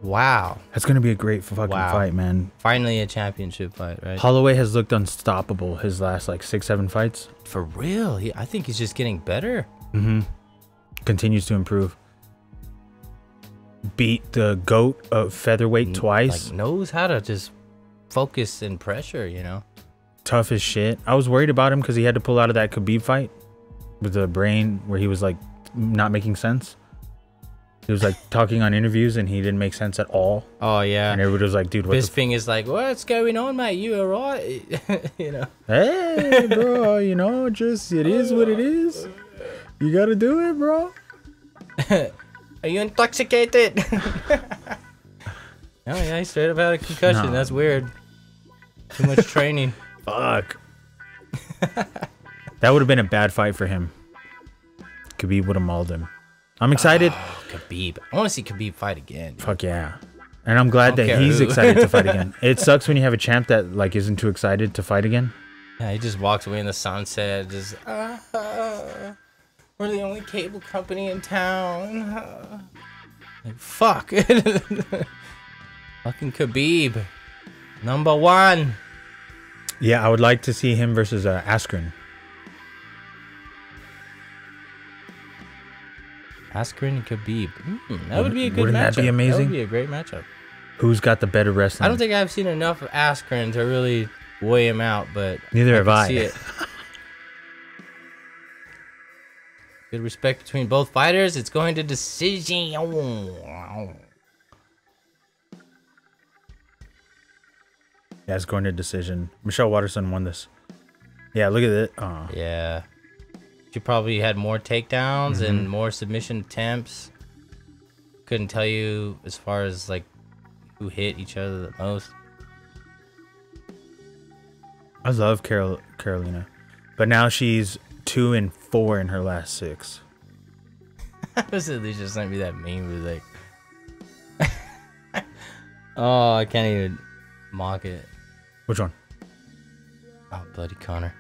[SPEAKER 11] Wow.
[SPEAKER 8] That's gonna be a great fucking fight, man.
[SPEAKER 11] Finally a championship fight, right?
[SPEAKER 8] Holloway has looked unstoppable his last like 6, 7 fights.
[SPEAKER 11] For real, I think he's just getting better.
[SPEAKER 8] Continues to improve. Beat the GOAT of featherweight twice.
[SPEAKER 11] Like knows how to just focus and pressure, you know.
[SPEAKER 8] Tough as shit. I was worried about him because he had to pull out of that Khabib fight with the brain where he was like not making sense. He was like talking on interviews and he didn't make sense at all.
[SPEAKER 11] Oh yeah.
[SPEAKER 8] And everybody was like, dude, what
[SPEAKER 11] Bisping is like, what's going on, mate? You alright? You know.
[SPEAKER 8] Hey, bro, you know, just it is what it is. You gotta do it, bro.
[SPEAKER 11] Are you intoxicated? Oh yeah, he straight up had a concussion.
[SPEAKER 8] No.
[SPEAKER 11] That's weird. Too much training.
[SPEAKER 8] Fuck. That would have been a bad fight for him. Khabib would have mauled him. I'm excited.
[SPEAKER 11] Oh, Khabib. I want to see Khabib fight again. Dude.
[SPEAKER 8] Fuck yeah. And I'm glad that
[SPEAKER 11] care
[SPEAKER 8] he's
[SPEAKER 11] who.
[SPEAKER 8] excited to fight again. It sucks when you have a champ that like isn't too excited to fight again.
[SPEAKER 11] Yeah, he just walks away in the sunset. Just, we're the only cable company in town. Like, fuck. Fucking Khabib. Number 1.
[SPEAKER 8] Yeah, I would like to see him versus Askren.
[SPEAKER 11] Askren and Khabib. That would be a good
[SPEAKER 8] Wouldn't
[SPEAKER 11] matchup.
[SPEAKER 8] that be amazing?
[SPEAKER 11] That would be a great matchup.
[SPEAKER 8] Who's got the better wrestling?
[SPEAKER 11] I don't think I've seen enough of Askren to really weigh him out, but
[SPEAKER 8] Neither have
[SPEAKER 11] can
[SPEAKER 8] I.
[SPEAKER 11] see it. Good respect between both fighters. It's going to decision.
[SPEAKER 8] Yeah, it's going to decision. Michelle Watterson won this. Yeah, look at it. Oh.
[SPEAKER 11] Yeah. She probably had more takedowns and more submission attempts. Couldn't tell you as far as like who hit each other the most.
[SPEAKER 8] I love Carolina, but now she's 2-4 in her last 6.
[SPEAKER 11] They just sent me that meme with like, oh, I can't even mock it.
[SPEAKER 8] Which one?
[SPEAKER 11] Oh, bloody Connor.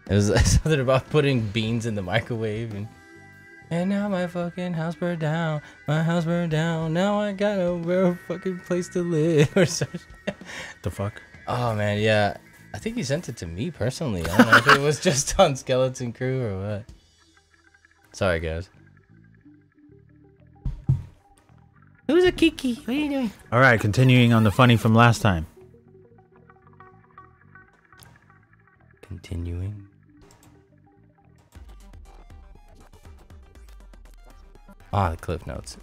[SPEAKER 11] It was something about putting beans in the microwave and And now my fucking house burned down. My house burned down. Now I got a real fucking place to live or something.
[SPEAKER 8] The fuck?
[SPEAKER 11] Oh man, yeah. I think he sent it to me personally. I don't know if it was just on Skeleton Crew or what. Sorry, guys. Who's a Kiki? What are you doing?
[SPEAKER 8] All right, continuing on the funny from last time.
[SPEAKER 11] Continuing. Ah, the cliff notes.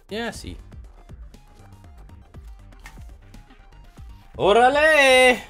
[SPEAKER 11] Yeah, see. Orale!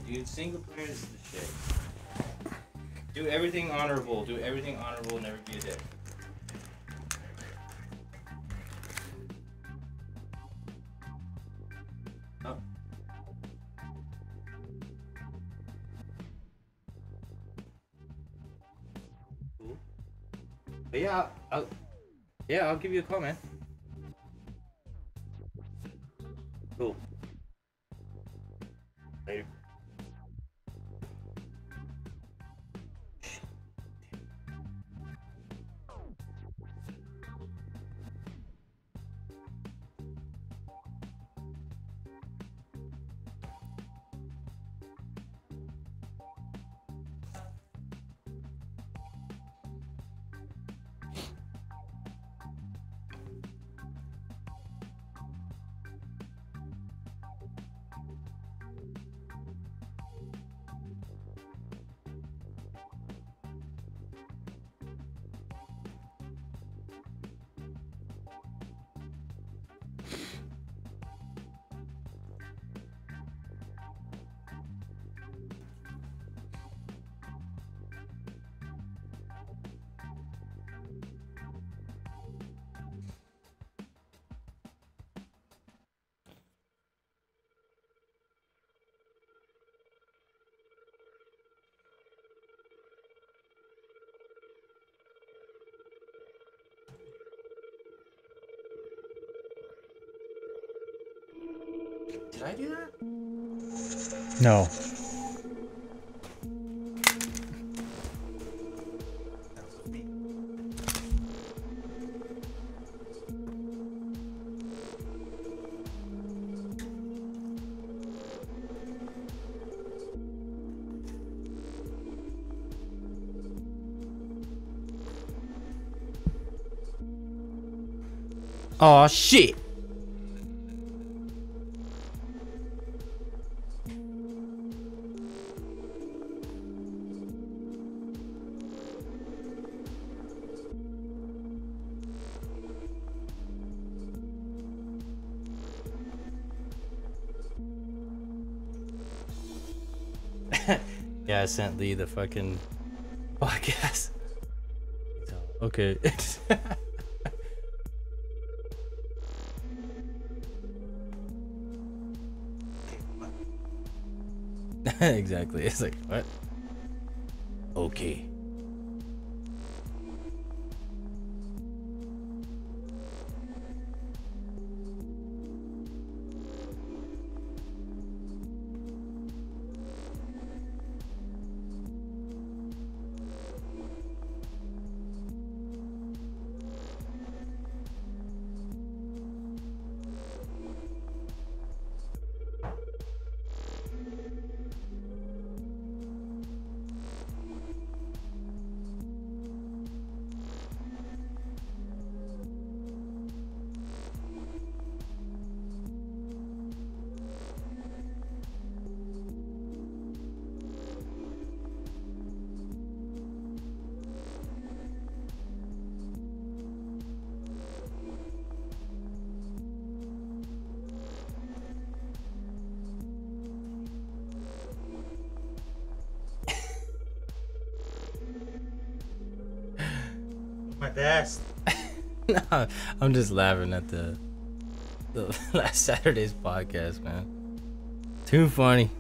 [SPEAKER 11] Dude, single player is the shit. Do everything honorable. Do everything honorable. Never be a dick. Oh. Cool. But yeah, I'll give you a call, man. Cool. Later. Did I do that?
[SPEAKER 8] No.
[SPEAKER 11] Aw, shit. Yeah, I sent Lee the fucking podcast. Okay. Exactly. It's like, what? Okay.
[SPEAKER 8] My best.
[SPEAKER 11] No, I'm just laughing at the last Saturday's podcast, man. Too funny.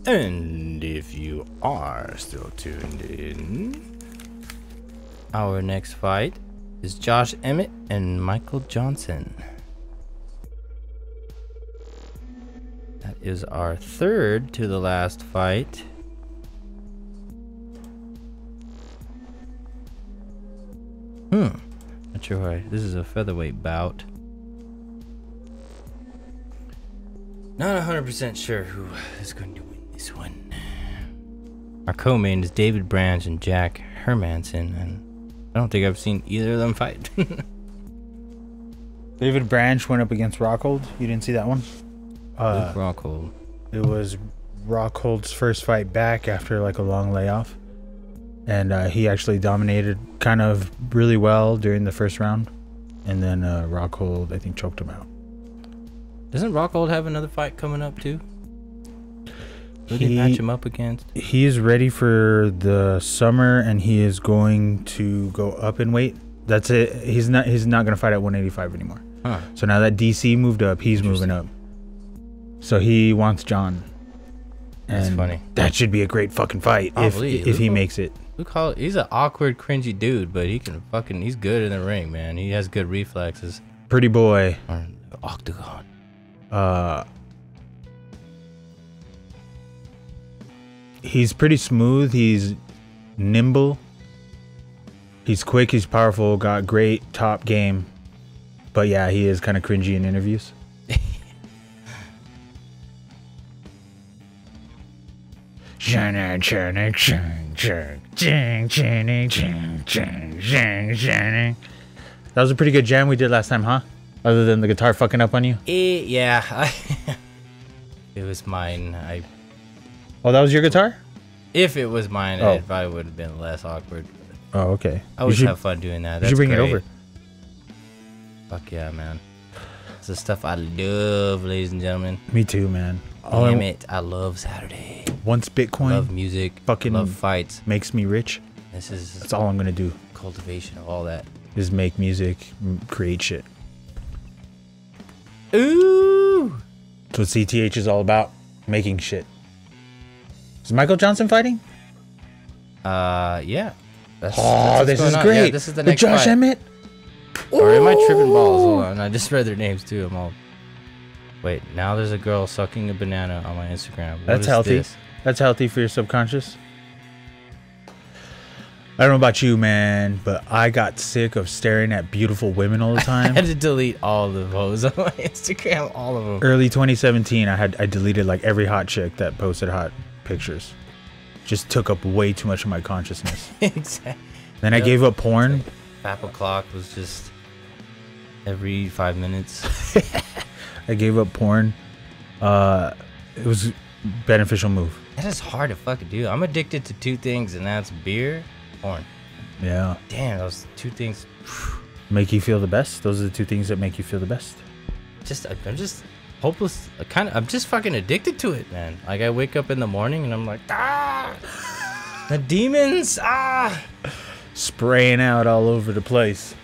[SPEAKER 11] And if you are still tuned in, our next fight is Josh Emmett and Michael Johnson. That is our third to the last fight. Not sure why. This is a featherweight bout. Not 100% sure who is going to win this one. Our co-main is David Branch and Jack Hermanson, and I don't think I've seen either of them fight.
[SPEAKER 8] David Branch went up against Rockhold. You didn't see that one?
[SPEAKER 11] Rockhold.
[SPEAKER 8] It was Rockhold's first fight back after like a long layoff, and he actually dominated kind of really well during the first round, and then Rockhold I think choked him out.
[SPEAKER 11] Doesn't Rockhold have another fight coming up too? Who did he match him up against?
[SPEAKER 8] He's ready for the summer, and he is going to go up in weight. That's it. He's not going to fight at 185 anymore.
[SPEAKER 11] Huh.
[SPEAKER 8] So now that DC moved up, he's moving up. So he wants John. And
[SPEAKER 11] that's funny.
[SPEAKER 8] That should be a great fucking fight if he makes it.
[SPEAKER 11] He's an awkward, cringy dude, but he's good in the ring, man. He has good reflexes.
[SPEAKER 8] Pretty boy.
[SPEAKER 11] Or octagon.
[SPEAKER 8] He's pretty smooth. He's nimble. He's quick. He's powerful. Got great top game. But yeah, he is kind of cringy in interviews. That was a pretty good jam we did last time, huh? Other than the guitar fucking up on you?
[SPEAKER 11] Yeah. It was mine.
[SPEAKER 8] Oh, that was your guitar?
[SPEAKER 11] If it was mine, it probably would have been less awkward.
[SPEAKER 8] Oh, okay.
[SPEAKER 11] I always have fun doing that.
[SPEAKER 8] You should bring it over.
[SPEAKER 11] Fuck yeah, man. It's the stuff I love, ladies and gentlemen.
[SPEAKER 8] Me too, man.
[SPEAKER 11] Damn it. I love Saturday.
[SPEAKER 8] Once Bitcoin,
[SPEAKER 11] love music,
[SPEAKER 8] fucking
[SPEAKER 11] love fights,
[SPEAKER 8] makes me rich. That's all I'm gonna do.
[SPEAKER 11] Cultivation of all that.
[SPEAKER 8] Is make music, create shit.
[SPEAKER 11] Ooh!
[SPEAKER 8] That's what CTH is all about. Making shit. Is Michael Johnson fighting?
[SPEAKER 11] Yeah.
[SPEAKER 8] This is great.
[SPEAKER 11] Yeah, this is the next
[SPEAKER 8] Josh
[SPEAKER 11] fight.
[SPEAKER 8] Emmett.
[SPEAKER 11] Or am I tripping balls? Hold on. I just read their names too. I'm all. Wait, now there's a girl sucking a banana on my Instagram.
[SPEAKER 8] That's healthy.
[SPEAKER 11] This?
[SPEAKER 8] That's healthy for your subconscious. I don't know about you, man, but I got sick of staring at beautiful women all the time.
[SPEAKER 11] I had to delete all the posts on my Instagram, all of them.
[SPEAKER 8] Early 2017, I deleted like every hot chick that posted hot pictures. Just took up way too much of my consciousness.
[SPEAKER 11] Exactly.
[SPEAKER 8] Then I gave up porn.
[SPEAKER 11] Like, Fap o'clock was just every 5 minutes.
[SPEAKER 8] I gave up porn. It was a beneficial move.
[SPEAKER 11] That is hard to fucking do. I'm addicted to two things, and that's beer, porn.
[SPEAKER 8] Yeah.
[SPEAKER 11] Damn, those two things.
[SPEAKER 8] Make you feel the best. Those are the two things that make you feel the best.
[SPEAKER 11] I'm just hopeless. I'm just fucking addicted to it, man. Like I wake up in the morning and I'm like, the demons,
[SPEAKER 8] spraying out all over the place.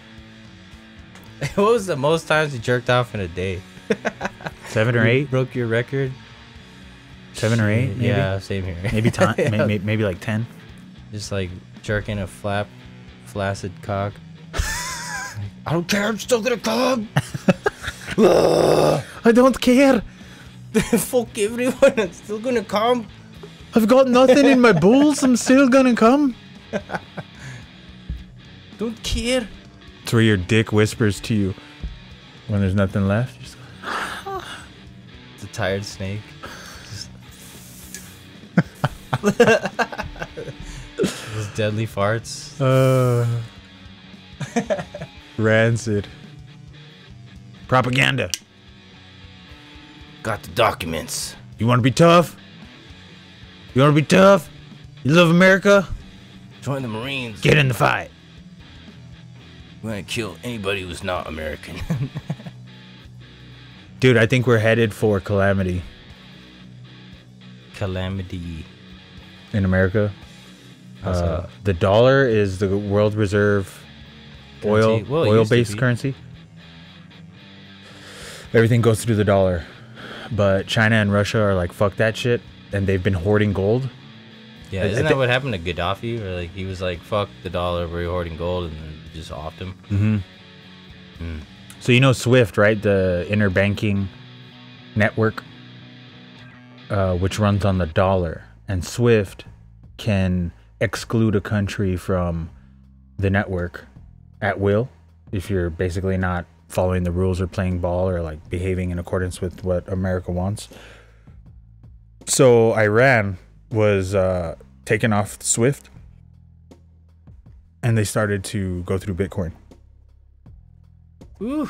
[SPEAKER 11] What was the most times you jerked off in a day?
[SPEAKER 8] 7 or 8.
[SPEAKER 11] Broke your record.
[SPEAKER 8] 7 or 8. Maybe?
[SPEAKER 11] Yeah, same here.
[SPEAKER 8] Maybe time. Maybe like 10.
[SPEAKER 11] Just like jerking a flaccid cock. I don't care. I'm still gonna come.
[SPEAKER 8] I don't care.
[SPEAKER 11] Fuck everyone. I'm still gonna come.
[SPEAKER 8] I've got nothing in my balls. I'm still gonna come.
[SPEAKER 11] Don't care.
[SPEAKER 8] It's where your dick whispers to you when there's nothing left. Just
[SPEAKER 11] it's a tired snake. Those deadly farts.
[SPEAKER 8] Rancid. Propaganda.
[SPEAKER 11] Got the documents.
[SPEAKER 8] You want to be tough? You want to be tough? You love America?
[SPEAKER 11] Join the Marines.
[SPEAKER 8] Get in the fight.
[SPEAKER 11] We're gonna kill anybody who's not American.
[SPEAKER 8] Dude, I think we're headed for calamity.
[SPEAKER 11] Calamity.
[SPEAKER 8] In America. The dollar is the world reserve oil-based currency. Everything goes through the dollar. But China and Russia are like, fuck that shit. And they've been hoarding gold.
[SPEAKER 11] Yeah, isn't that what happened to Gaddafi? Where like he was like, fuck the dollar, we're hoarding gold, and then just offed him.
[SPEAKER 8] Mm-hmm. So you know SWIFT, right? The interbanking network, which runs on the dollar. And SWIFT can exclude a country from the network at will if you're basically not following the rules or playing ball or like behaving in accordance with what America wants. So Iran was taken off SWIFT and they started to go through Bitcoin.
[SPEAKER 11] Ooh.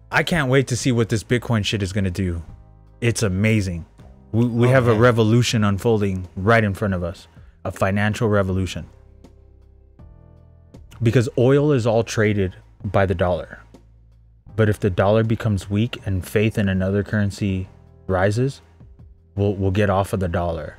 [SPEAKER 8] I can't wait to see what this Bitcoin shit is going to do. It's amazing. We have a revolution unfolding right in front of us. A financial revolution. Because oil is all traded by the dollar. But if the dollar becomes weak and faith in another currency rises, we'll get off of the dollar.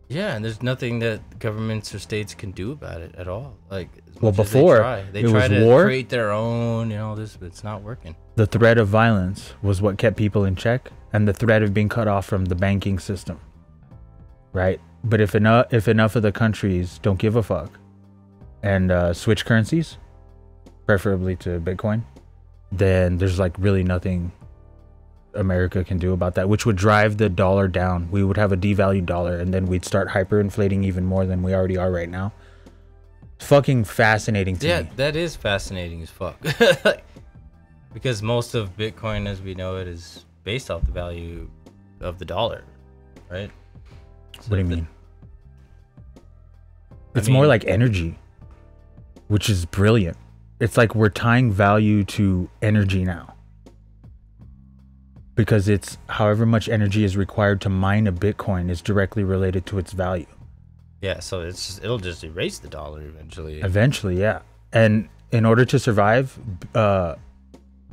[SPEAKER 11] Yeah, and there's nothing that governments or states can do about it at all. Like,
[SPEAKER 8] well, before
[SPEAKER 11] they try to
[SPEAKER 8] war,
[SPEAKER 11] create their own, this, but it's not working.
[SPEAKER 8] The threat of violence was what kept people in check, and the threat of being cut off from the banking system. Right? But if enough of the countries don't give a fuck and switch currencies, preferably to Bitcoin, then there's like really nothing America can do about that, which would drive the dollar down. We would have a devalued dollar, and then we'd start hyperinflating even more than we already are right now. It's fucking fascinating to me.
[SPEAKER 11] Yeah, that is fascinating as fuck. Because most of Bitcoin as we know it is based off the value of the dollar, right? So
[SPEAKER 8] what do you mean? It's more like energy, which is brilliant. It's like we're tying value to energy now. Because it's however much energy is required to mine a Bitcoin is directly related to its value.
[SPEAKER 11] Yeah, so it'll just erase the dollar eventually.
[SPEAKER 8] Eventually, yeah. And in order to survive, the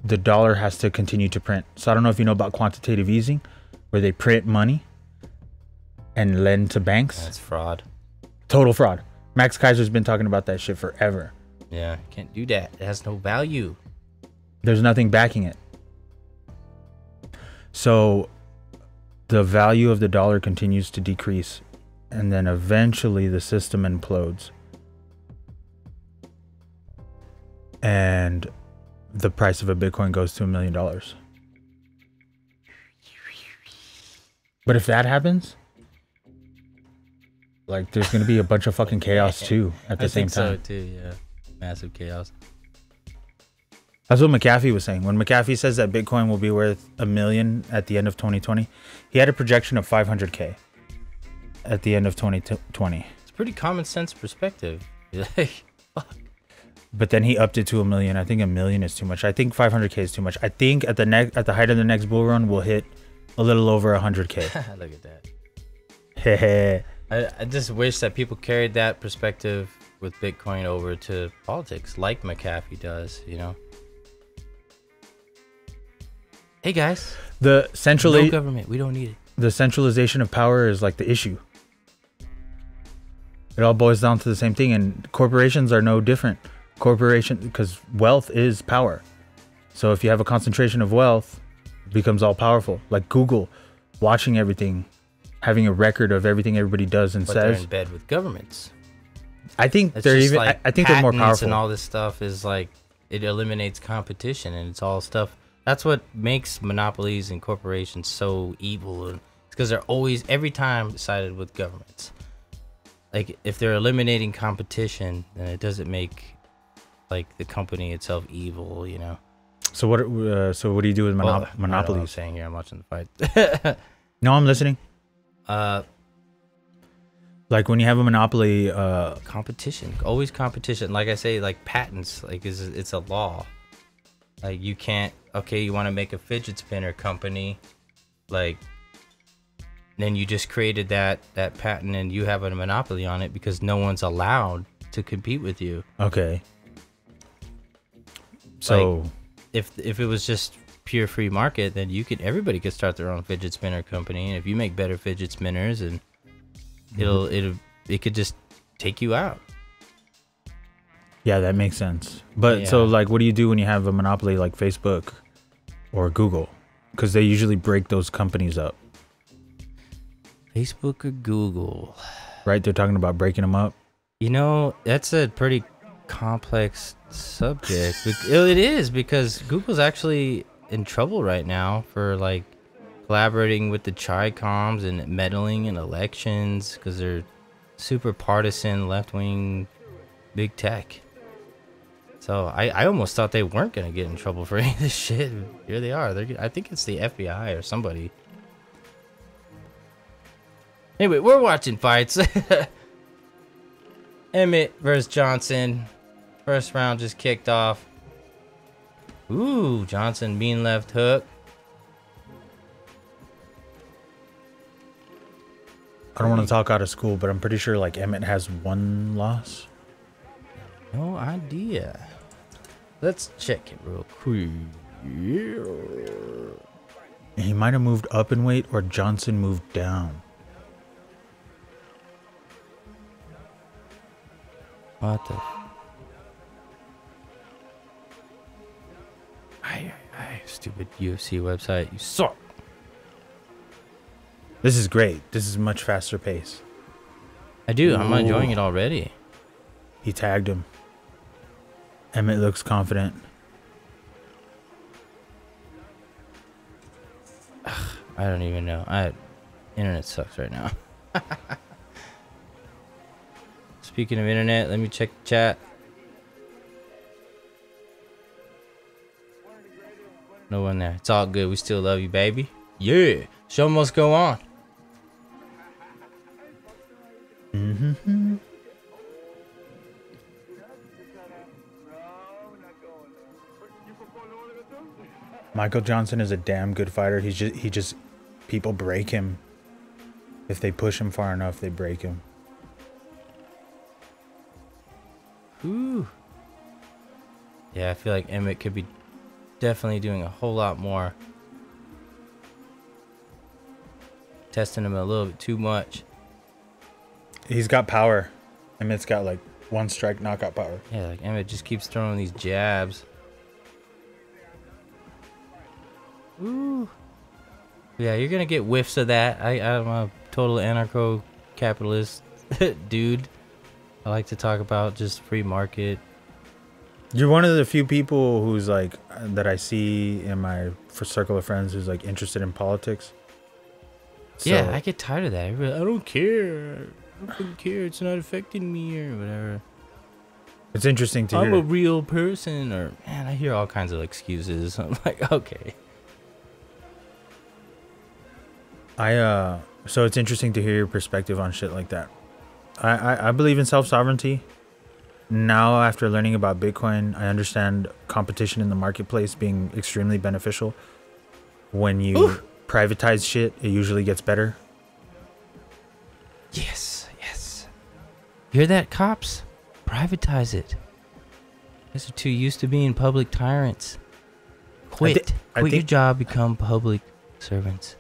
[SPEAKER 8] dollar has to continue to print. So I don't know if you know about quantitative easing, where they print money and lend to banks.
[SPEAKER 11] That's fraud.
[SPEAKER 8] Total fraud. Max Kaiser's been talking about that shit forever.
[SPEAKER 11] Yeah, can't do that. It has no value.
[SPEAKER 8] There's nothing backing it. So the value of the dollar continues to decrease, and then eventually the system implodes. And the price of a Bitcoin goes to $1 million. But if that happens, like there's going to be a bunch of fucking chaos too at the same time.
[SPEAKER 11] I think so too, yeah. Massive chaos.
[SPEAKER 8] That's what McAfee was saying. When McAfee says that Bitcoin will be worth $1 million at the end of 2020, he had a projection of 500K at the end of 2020.
[SPEAKER 11] It's pretty common sense perspective. Like, fuck.
[SPEAKER 8] But then he upped it to $1 million. I think $1 million is too much. I think 500K is too much. I think at the height of the next bull run, we'll hit a little over 100K.
[SPEAKER 11] Look at that. I just wish that people carried that perspective with Bitcoin over to politics, like McAfee does, you know. Hey guys,
[SPEAKER 8] The
[SPEAKER 11] no government, we don't need it.
[SPEAKER 8] The centralization of power is like the issue. It all boils down to the same thing, and corporations are no different. Because wealth is power. So if you have a concentration of wealth, it becomes all powerful. Like Google, watching everything, having a record of everything everybody does and
[SPEAKER 11] But
[SPEAKER 8] says.
[SPEAKER 11] they're in bed with governments.
[SPEAKER 8] I think
[SPEAKER 11] It's
[SPEAKER 8] they're
[SPEAKER 11] just
[SPEAKER 8] even.
[SPEAKER 11] like
[SPEAKER 8] I think they're more
[SPEAKER 11] patents
[SPEAKER 8] powerful.
[SPEAKER 11] and all this stuff is like it eliminates competition, and it's all stuff. That's what makes monopolies and corporations so evil. It's because they're always, every time, sided with governments. Like if they're eliminating competition, then it doesn't make like the company itself evil, you know.
[SPEAKER 8] So what? So what do you do with monopolies?
[SPEAKER 11] I don't know what I'm saying here, I'm watching the fight.
[SPEAKER 8] No, I'm listening. Like when you have a monopoly,
[SPEAKER 11] competition, always competition. Like I say, like patents, like it's a law. Like you can't. Okay, you want to make a fidget spinner company, like then you just created that patent and you have a monopoly on it because no one's allowed to compete with you.
[SPEAKER 8] Okay. So
[SPEAKER 11] like, if it was just pure free market, then everybody could start their own fidget spinner company, and if you make better fidget spinners, and it could just take you out.
[SPEAKER 8] Yeah, that makes sense. But so like, what do you do when you have a monopoly like Facebook or Google? Because they usually break those companies up.
[SPEAKER 11] Facebook or Google,
[SPEAKER 8] right? They're talking about breaking them up.
[SPEAKER 11] You know, that's a pretty complex subject. It is, because Google's actually in trouble right now for like collaborating with the Tricoms and meddling in elections because they're super partisan, left-wing big tech. So I almost thought they weren't gonna get in trouble for any of this shit. Here they are. I think it's the FBI or somebody. Anyway, we're watching fights. Emmett versus Johnson. First round just kicked off. Ooh, Johnson mean left hook.
[SPEAKER 8] I don't want to talk out of school, but I'm pretty sure like Emmett has one loss.
[SPEAKER 11] No idea. Let's check it real quick.
[SPEAKER 8] He might have moved up in weight, or Johnson moved down.
[SPEAKER 11] What the? Stupid UFC website. You suck.
[SPEAKER 8] This is great. This is much faster pace.
[SPEAKER 11] I do. I'm enjoying it already.
[SPEAKER 8] He tagged him. Emmett looks confident.
[SPEAKER 11] I don't even know. Internet sucks right now. Speaking of internet, let me check the chat. No one there. It's all good. We still love you, baby. Yeah. Show must go on.
[SPEAKER 8] Mm-hmm. Michael Johnson is a damn good fighter. He just people break him. If they push him far enough, they break him.
[SPEAKER 11] Ooh. Yeah, I feel like Emmett could be definitely doing a whole lot more. Testing him a little bit too much.
[SPEAKER 8] He's got power. Emmett's got like one strike knockout power.
[SPEAKER 11] Yeah, like Emmett just keeps throwing these jabs. Ooh. Yeah, you're gonna get whiffs of that. I'm a total anarcho-capitalist dude. I like to talk about just free market.
[SPEAKER 8] You're one of the few people who's like that I see in my circle of friends who's like interested in politics. So,
[SPEAKER 11] yeah, I get tired of that. I don't care. I don't fucking care. It's not affecting me or whatever.
[SPEAKER 8] It's interesting to hear.
[SPEAKER 11] I'm a real person, or man, I hear all kinds of excuses. I'm like, okay.
[SPEAKER 8] So it's interesting to hear your perspective on shit like that. I believe in self-sovereignty. Now, after learning about Bitcoin, I understand competition in the marketplace being extremely beneficial. When you privatize shit, it usually gets better.
[SPEAKER 11] Yes, yes. Hear that, cops? Privatize it. You guys are too used to being public tyrants. Quit. Quit your job, become public servants.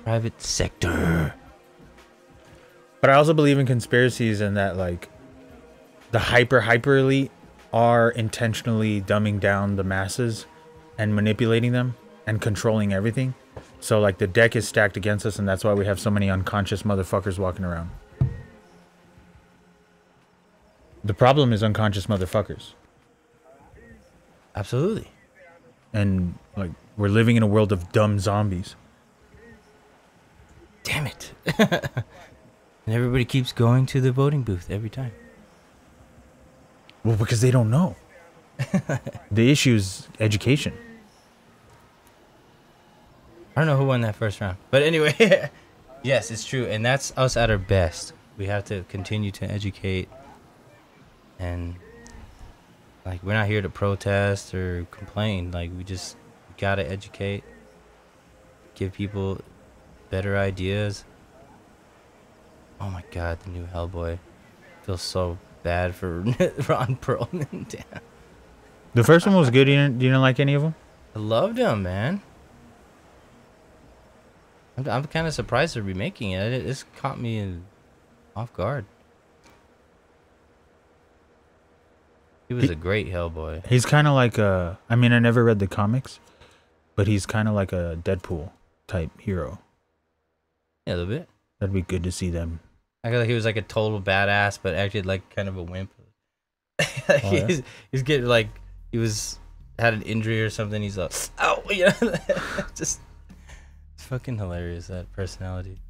[SPEAKER 11] Private sector.
[SPEAKER 8] But I also believe in conspiracies and that like the hyper elite are intentionally dumbing down the masses and manipulating them and controlling everything. So like the deck is stacked against us, and that's why we have so many unconscious motherfuckers walking around. The problem is unconscious motherfuckers.
[SPEAKER 11] Absolutely.
[SPEAKER 8] And like we're living in a world of dumb zombies.
[SPEAKER 11] Damn it. And everybody keeps going to the voting booth every time.
[SPEAKER 8] Well, because they don't know. The issue is education.
[SPEAKER 11] I don't know who won that first round. But anyway, yes, it's true. And that's us at our best. We have to continue to educate. And, like, we're not here to protest or complain. Like, we just got to educate. Give people better ideas. Oh, my God, the new Hellboy. I feel so bad for Ron Perlman. Damn.
[SPEAKER 8] The first one was good. You didn't like any of them?
[SPEAKER 11] I loved him, man. I'm kind of surprised they're remaking it. It's caught me off guard. He was a great Hellboy.
[SPEAKER 8] He's kind of like a... I mean, I never read the comics, but he's kind of like a Deadpool type hero.
[SPEAKER 11] Yeah, a little bit.
[SPEAKER 8] That'd be good to see them.
[SPEAKER 11] I feel like he was like a total badass, but actually like kind of a wimp.
[SPEAKER 8] Like,
[SPEAKER 11] he's getting like... He had an injury or something. He's like, oh, you know, just... It's fucking hilarious, that personality.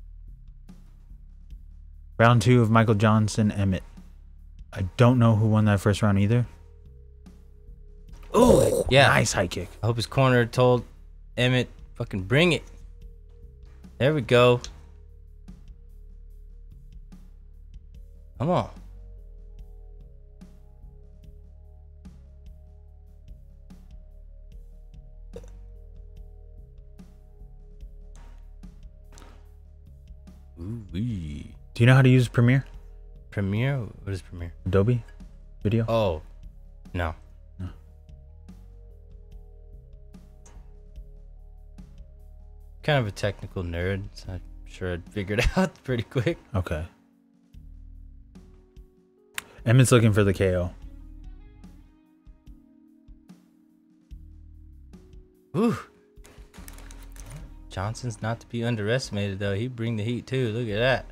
[SPEAKER 8] Round 2 of Michael Johnson, Emmett. I don't know who won that first round either.
[SPEAKER 11] Oh, yeah.
[SPEAKER 8] Nice high kick.
[SPEAKER 11] I hope his corner told Emmett, fucking bring it. There we go. Come on. Ooh-wee.
[SPEAKER 8] Do you know how to use Premiere?
[SPEAKER 11] Premiere? What is Premiere?
[SPEAKER 8] Adobe Video?
[SPEAKER 11] Oh, no. Kind of a technical nerd, so I'm sure I'd figure it out pretty quick.
[SPEAKER 8] Okay. Emmett's looking for the KO.
[SPEAKER 11] Ooh. Johnson's not to be underestimated, though. He'd bring the heat, too. Look at that.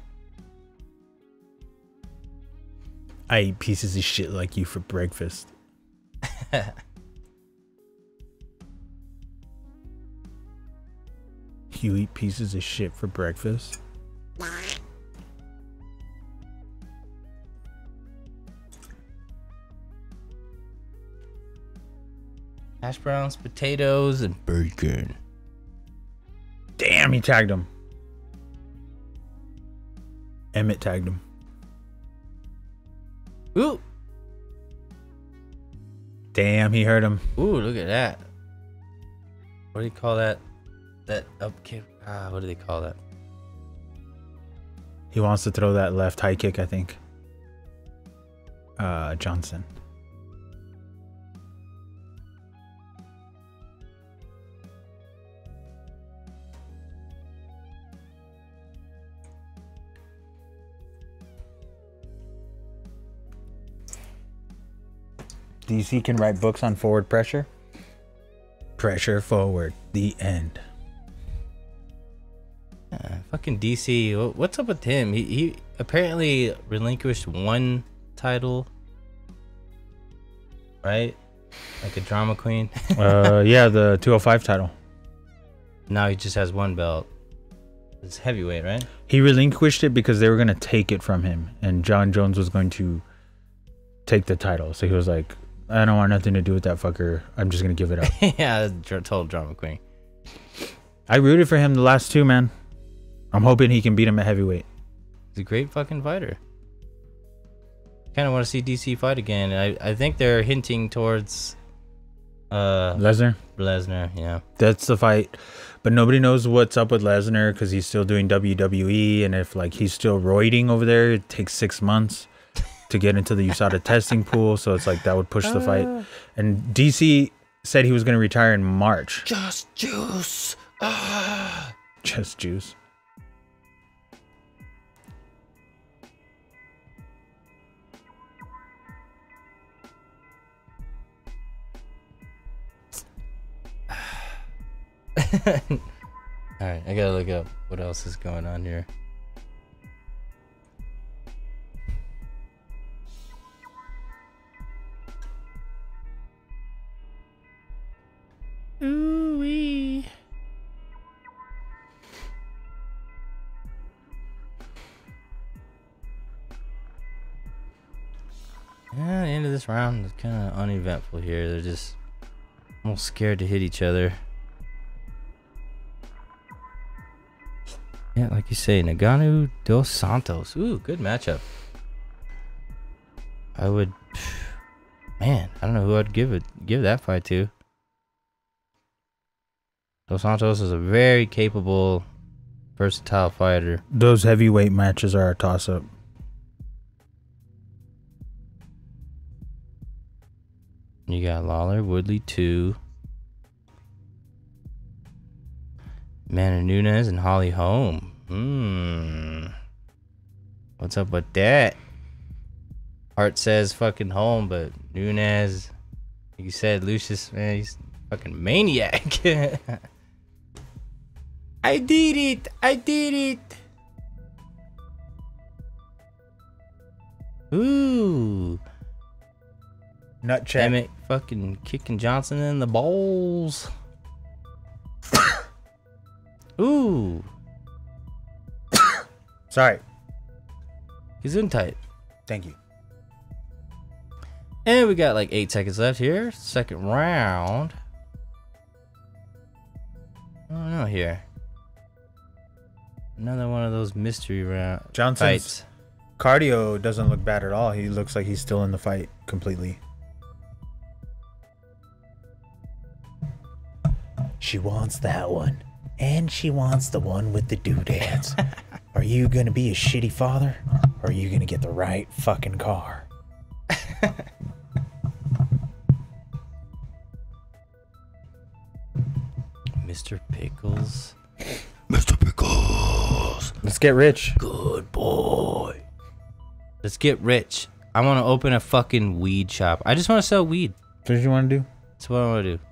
[SPEAKER 8] I eat pieces of shit like you for breakfast. You eat pieces of shit for breakfast?
[SPEAKER 11] Hash browns, potatoes, and bacon.
[SPEAKER 8] Damn, he tagged him. Emmett tagged him.
[SPEAKER 11] Ooh.
[SPEAKER 8] Damn, he hurt him.
[SPEAKER 11] Ooh, look at that. What do you call that? That up kick. What do they call that?
[SPEAKER 8] He wants to throw that left high kick, I think. Johnson. DC can write books on forward pressure. Pressure forward. The end.
[SPEAKER 11] Fucking DC. What's up with him? He apparently relinquished one title, right? Like a drama queen.
[SPEAKER 8] Yeah, the 205 title.
[SPEAKER 11] Now he just has one belt. It's heavyweight, right?
[SPEAKER 8] He relinquished it because they were going to take it from him, and John Jones was going to take the title. So he was like, I don't want nothing to do with that fucker. I'm just going to give it up.
[SPEAKER 11] Yeah, total drama queen.
[SPEAKER 8] I rooted for him the last two, man. I'm hoping he can beat him at heavyweight.
[SPEAKER 11] He's a great fucking fighter. Kind of want to see DC fight again. I think they're hinting towards Lesnar, yeah.
[SPEAKER 8] That's the fight. But nobody knows what's up with Lesnar because he's still doing WWE, and if like he's still roiding over there, it takes 6 months to get into the USADA testing pool. So it's like that would push the fight. And DC said he was going to retire in March.
[SPEAKER 11] Just juice.
[SPEAKER 8] Just juice.
[SPEAKER 11] Alright, I gotta look up what else is going on here. Ooh-wee. Yeah, the end of this round is kind of uneventful here. They're just almost scared to hit each other. Yeah, like you say, Nagano dos Santos. Ooh, good matchup. I would, man, I don't know who I'd give that fight to. Dos Santos is a very capable, versatile fighter.
[SPEAKER 8] Those heavyweight matches are a toss-up.
[SPEAKER 11] You got Lawler, Woodley 2. Manny Nunes and Holly Holm. What's up with that? Hart says fucking Holm, but Nunes, like you said, Lucius, man, he's fucking maniac. I did it. I did it. Ooh.
[SPEAKER 8] Nut check.
[SPEAKER 11] Emmett fucking kicking Johnson in the balls. Ooh.
[SPEAKER 8] Sorry.
[SPEAKER 11] He's in tight.
[SPEAKER 8] Thank you.
[SPEAKER 11] And we got like 8 seconds left here. Second round. I don't know here. Another one of those mystery round
[SPEAKER 8] Johnson's
[SPEAKER 11] fights.
[SPEAKER 8] Cardio doesn't look bad at all. He looks like he's still in the fight completely. She wants that one. And she wants the one with the doodads. Are you going to be a shitty father? Or are you going to get the right fucking car?
[SPEAKER 11] Mr. Pickles.
[SPEAKER 8] Mr. Pickles. Let's get rich.
[SPEAKER 11] Good boy. Let's get rich. I want to open a fucking weed shop. I just want to sell weed.
[SPEAKER 8] That's what you want to do?
[SPEAKER 11] That's what I want to do.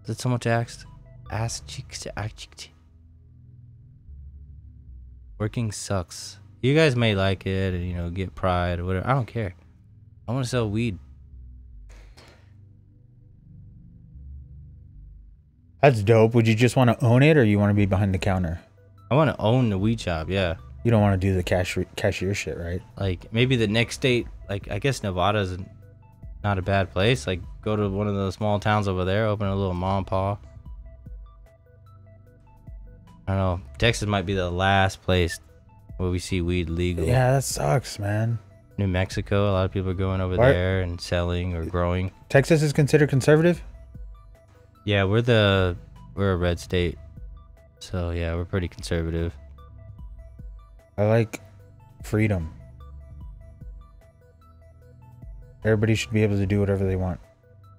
[SPEAKER 11] Is it so much asked? Working sucks. You guys may like it and, you know, get pride or whatever. I don't care. I want to sell weed.
[SPEAKER 8] That's dope. Would you just want to own it, or you want to be behind the counter?
[SPEAKER 11] I want to own the weed shop, yeah.
[SPEAKER 8] You don't want to do the cashier shit, right?
[SPEAKER 11] Like, maybe the next state, like, I guess Nevada's not a bad place. Like, go to one of those small towns over there, open a little mom and pop. I don't know. Texas might be the last place where we see weed legal.
[SPEAKER 8] Yeah, that sucks, man.
[SPEAKER 11] New Mexico, a lot of people are going over there and selling or growing.
[SPEAKER 8] Texas is considered conservative?
[SPEAKER 11] Yeah, we're a red state. So, yeah, we're pretty conservative.
[SPEAKER 8] I like freedom. Everybody should be able to do whatever they want,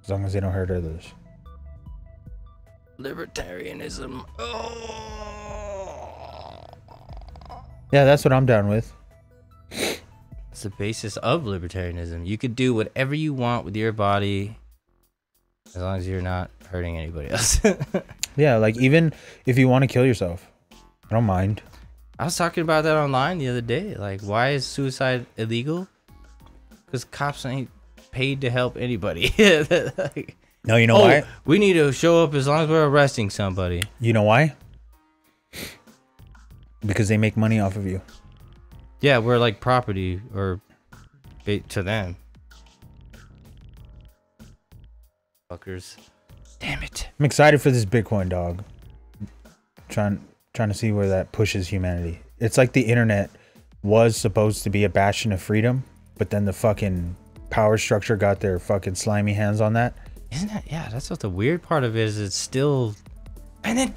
[SPEAKER 8] as long as they don't hurt others.
[SPEAKER 11] Libertarianism. Oh.
[SPEAKER 8] Yeah, that's what I'm down with.
[SPEAKER 11] It's the basis of libertarianism. You could do whatever you want with your body, as long as you're not hurting anybody else.
[SPEAKER 8] Yeah, like even if you want to kill yourself, I don't mind.
[SPEAKER 11] I was talking about that online the other day. Like, why is suicide illegal? Because cops ain't paid to help anybody. Like,
[SPEAKER 8] no, you know why?
[SPEAKER 11] We need to show up as long as we're arresting somebody.
[SPEAKER 8] You know why? Because they make money off of you.
[SPEAKER 11] Yeah, we're like property or bait to them. Fuckers. Damn it.
[SPEAKER 8] I'm excited for this Bitcoin, dog. Trying to see where that pushes humanity. It's like the internet was supposed to be a bastion of freedom, but then the fucking power structure got their fucking slimy hands on that,
[SPEAKER 11] Isn't that? Yeah, that's what the weird part of it is. It's still. And then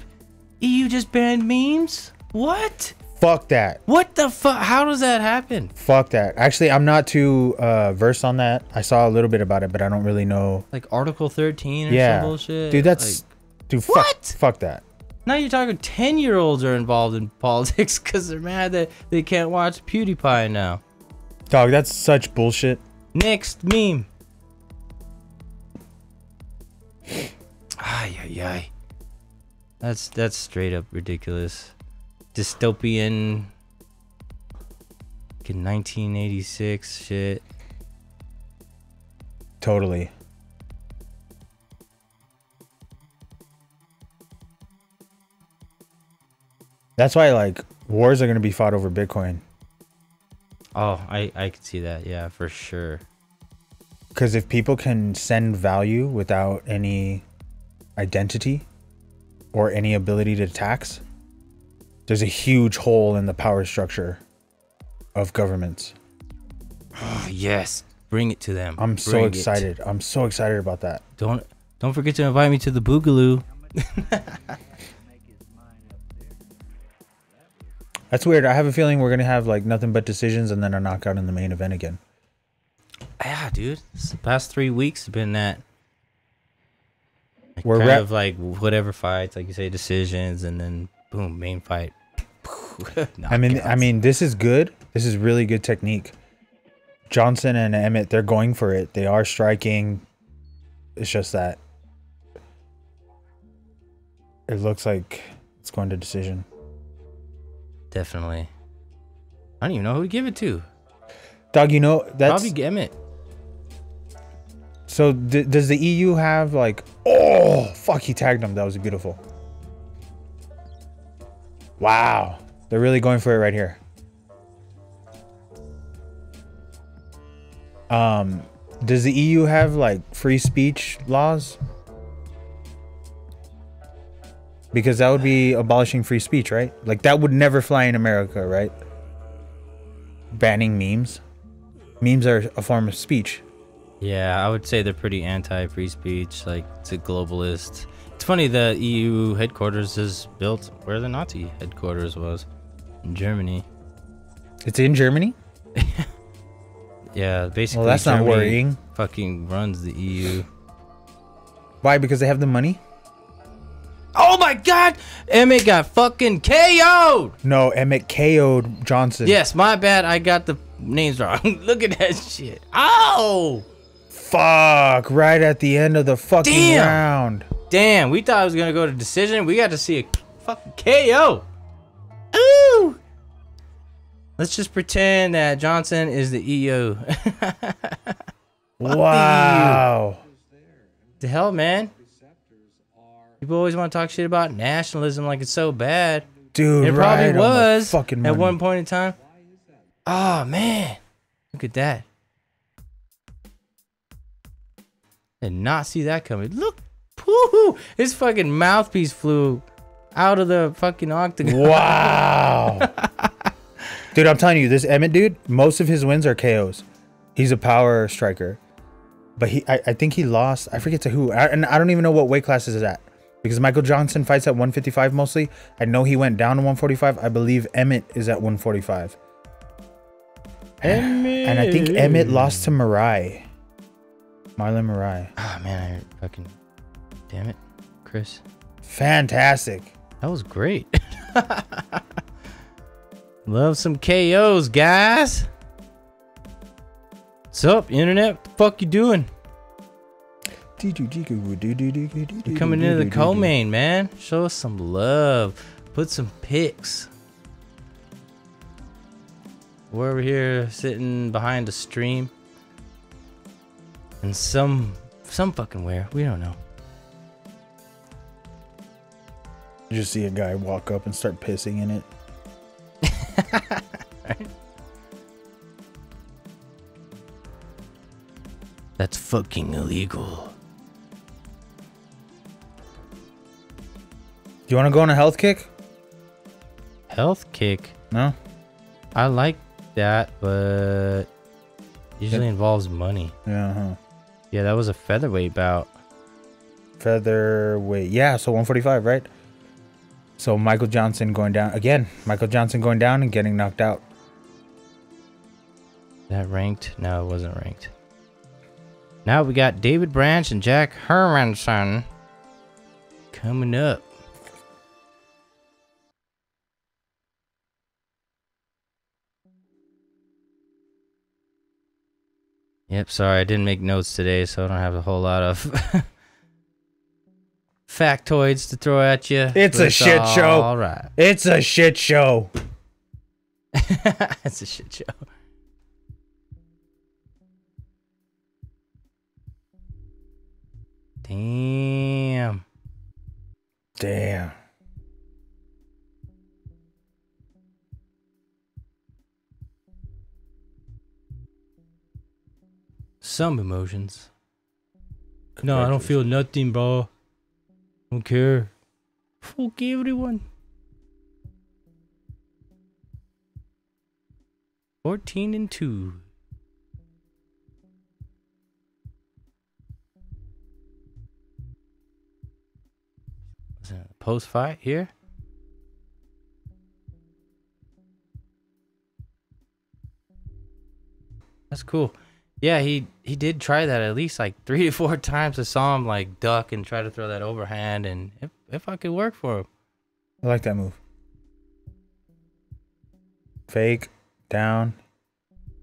[SPEAKER 11] EU just banned memes? What?
[SPEAKER 8] Fuck that.
[SPEAKER 11] What the fuck? How does that happen?
[SPEAKER 8] Fuck that. Actually, I'm not too versed on that. I saw a little bit about it, but I don't really know.
[SPEAKER 11] Like Article 13 or
[SPEAKER 8] Yeah.
[SPEAKER 11] some bullshit?
[SPEAKER 8] Dude, that's...
[SPEAKER 11] Like,
[SPEAKER 8] dude,
[SPEAKER 11] what?
[SPEAKER 8] Fuck that.
[SPEAKER 11] Now you're talking 10-year-olds are involved in politics because they're mad that they can't watch PewDiePie now.
[SPEAKER 8] Dog, that's such bullshit.
[SPEAKER 11] Next meme. Ay, ay, ay. That's straight up ridiculous. Dystopian 1986 shit.
[SPEAKER 8] Totally. That's why, like, wars are going to be fought over Bitcoin.
[SPEAKER 11] Oh, I could see that. Yeah, for sure.
[SPEAKER 8] Because if people can send value without any identity or any ability to tax, there's a huge hole in the power structure of governments.
[SPEAKER 11] Oh, yes. Bring it to them.
[SPEAKER 8] I'm so
[SPEAKER 11] Bring
[SPEAKER 8] excited. I'm so excited about that.
[SPEAKER 11] Don't forget to invite me to the Boogaloo.
[SPEAKER 8] That's weird. I have a feeling we're going to have like nothing but decisions and then a knockout in the main event again.
[SPEAKER 11] Yeah, dude. The past 3 weeks have been that. Like,
[SPEAKER 8] We're
[SPEAKER 11] kind of like whatever fights, like you say, decisions, and then boom, main fight.
[SPEAKER 8] I mean, this is good. This is really good technique. Johnson and Emmett, they're going for it. They are striking. It's just that it looks like it's going to decision.
[SPEAKER 11] Definitely. I don't even know who to give it to.
[SPEAKER 8] Dog, you know, that's...
[SPEAKER 11] Probably Emmett.
[SPEAKER 8] So, does the EU have, like... Oh, fuck, he tagged him. That was beautiful. Wow. They're really going for it right here. Does the EU have, like, free speech laws? Because that would be abolishing free speech, right? Like, that would never fly in America, right? Banning memes. Memes are a form of speech.
[SPEAKER 11] Yeah, I would say they're pretty anti-free speech. Like, it's a globalist. It's funny, the EU headquarters is built where the Nazi headquarters was. In Germany.
[SPEAKER 8] It's in Germany?
[SPEAKER 11] Yeah, basically.
[SPEAKER 8] Well, that's
[SPEAKER 11] Germany
[SPEAKER 8] not worrying.
[SPEAKER 11] Fucking runs the EU.
[SPEAKER 8] Why? Because they have the money?
[SPEAKER 11] Oh my god! Emmett got fucking KO'd!
[SPEAKER 8] No, Emmett KO'd Johnson.
[SPEAKER 11] Yes, my bad. I got the names wrong. Look at that shit. Oh!
[SPEAKER 8] Fuck. Right at the end of the fucking round.
[SPEAKER 11] Damn, we thought it was going to go to decision. We got to see a fucking KO. Ooh! Let's just pretend that Johnson is the EU.
[SPEAKER 8] Wow.
[SPEAKER 11] The hell, man? People always want to talk shit about nationalism like it's so bad.
[SPEAKER 8] Dude,
[SPEAKER 11] it probably
[SPEAKER 8] right
[SPEAKER 11] was
[SPEAKER 8] fucking
[SPEAKER 11] at one point in time. Oh, man. Look at that. Did not see that coming. Look. Woo-hoo. His fucking mouthpiece flew out of the fucking octagon.
[SPEAKER 8] Wow. Dude, I'm telling you, this Emmett dude, most of his wins are KOs. He's a power striker. But I think he lost. I forget to who. And I don't even know what weight class is it at. Because Michael Johnson fights at 155 mostly. I know he went down to 145. I believe Emmett is at 145.
[SPEAKER 11] Emmett.
[SPEAKER 8] And I think Emmett lost to Marlon Moraes.
[SPEAKER 11] Oh, man. I fucking... Damn it, Chris.
[SPEAKER 8] Fantastic.
[SPEAKER 11] That was great. Love some KOs, guys. What's up, internet? What the fuck you doing? You're coming into the co-main, man. Show us some love. Put some pics. We're over here sitting behind a stream. And some fucking where. We don't know.
[SPEAKER 8] You just see a guy walk up and start pissing in it.
[SPEAKER 11] Right? That's fucking illegal.
[SPEAKER 8] Do you want to go on a health kick?
[SPEAKER 11] Health kick?
[SPEAKER 8] No?
[SPEAKER 11] I like that, but usually involves money.
[SPEAKER 8] Yeah,
[SPEAKER 11] Yeah, that was a featherweight bout.
[SPEAKER 8] featherweight. Yeah, so 145, right? So Michael Johnson going down again. Michael Johnson going down and getting knocked out.
[SPEAKER 11] That ranked? No, it wasn't ranked. Now we got David Branch and Jack Hermanson coming up. Yep, sorry, I didn't make notes today, so I don't have a whole lot of factoids to throw at you.
[SPEAKER 8] It's a shit show.
[SPEAKER 11] All right.
[SPEAKER 8] It's a shit show.
[SPEAKER 11] It's a shit show. Damn.
[SPEAKER 8] Damn.
[SPEAKER 11] Some emotions. No, I don't feel nothing, bro. Don't care. Fuck everyone. 14-2. Is that a post fight here? That's cool. Yeah, he did try that at least like 3 to 4 times. I saw him like duck and try to throw that overhand, and if I could work for him.
[SPEAKER 8] I like that move. Fake, down.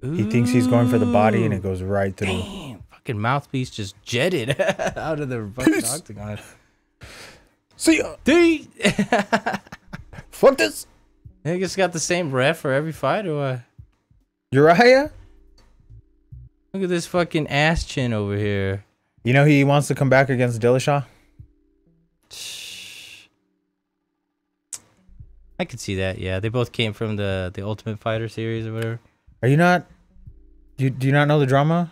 [SPEAKER 8] He thinks he's going for the body, and it goes right through.
[SPEAKER 11] Damn, fucking mouthpiece just jetted out of the fucking octagon.
[SPEAKER 8] See ya. Fuck this.
[SPEAKER 11] I think it's got the same ref for every fight, or what?
[SPEAKER 8] Uriah?
[SPEAKER 11] Look at this fucking ass chin over here.
[SPEAKER 8] You know he wants to come back against Dillashaw?
[SPEAKER 11] I could see that, yeah. They both came from the Ultimate Fighter series or whatever.
[SPEAKER 8] Are you not... Do you not know the drama?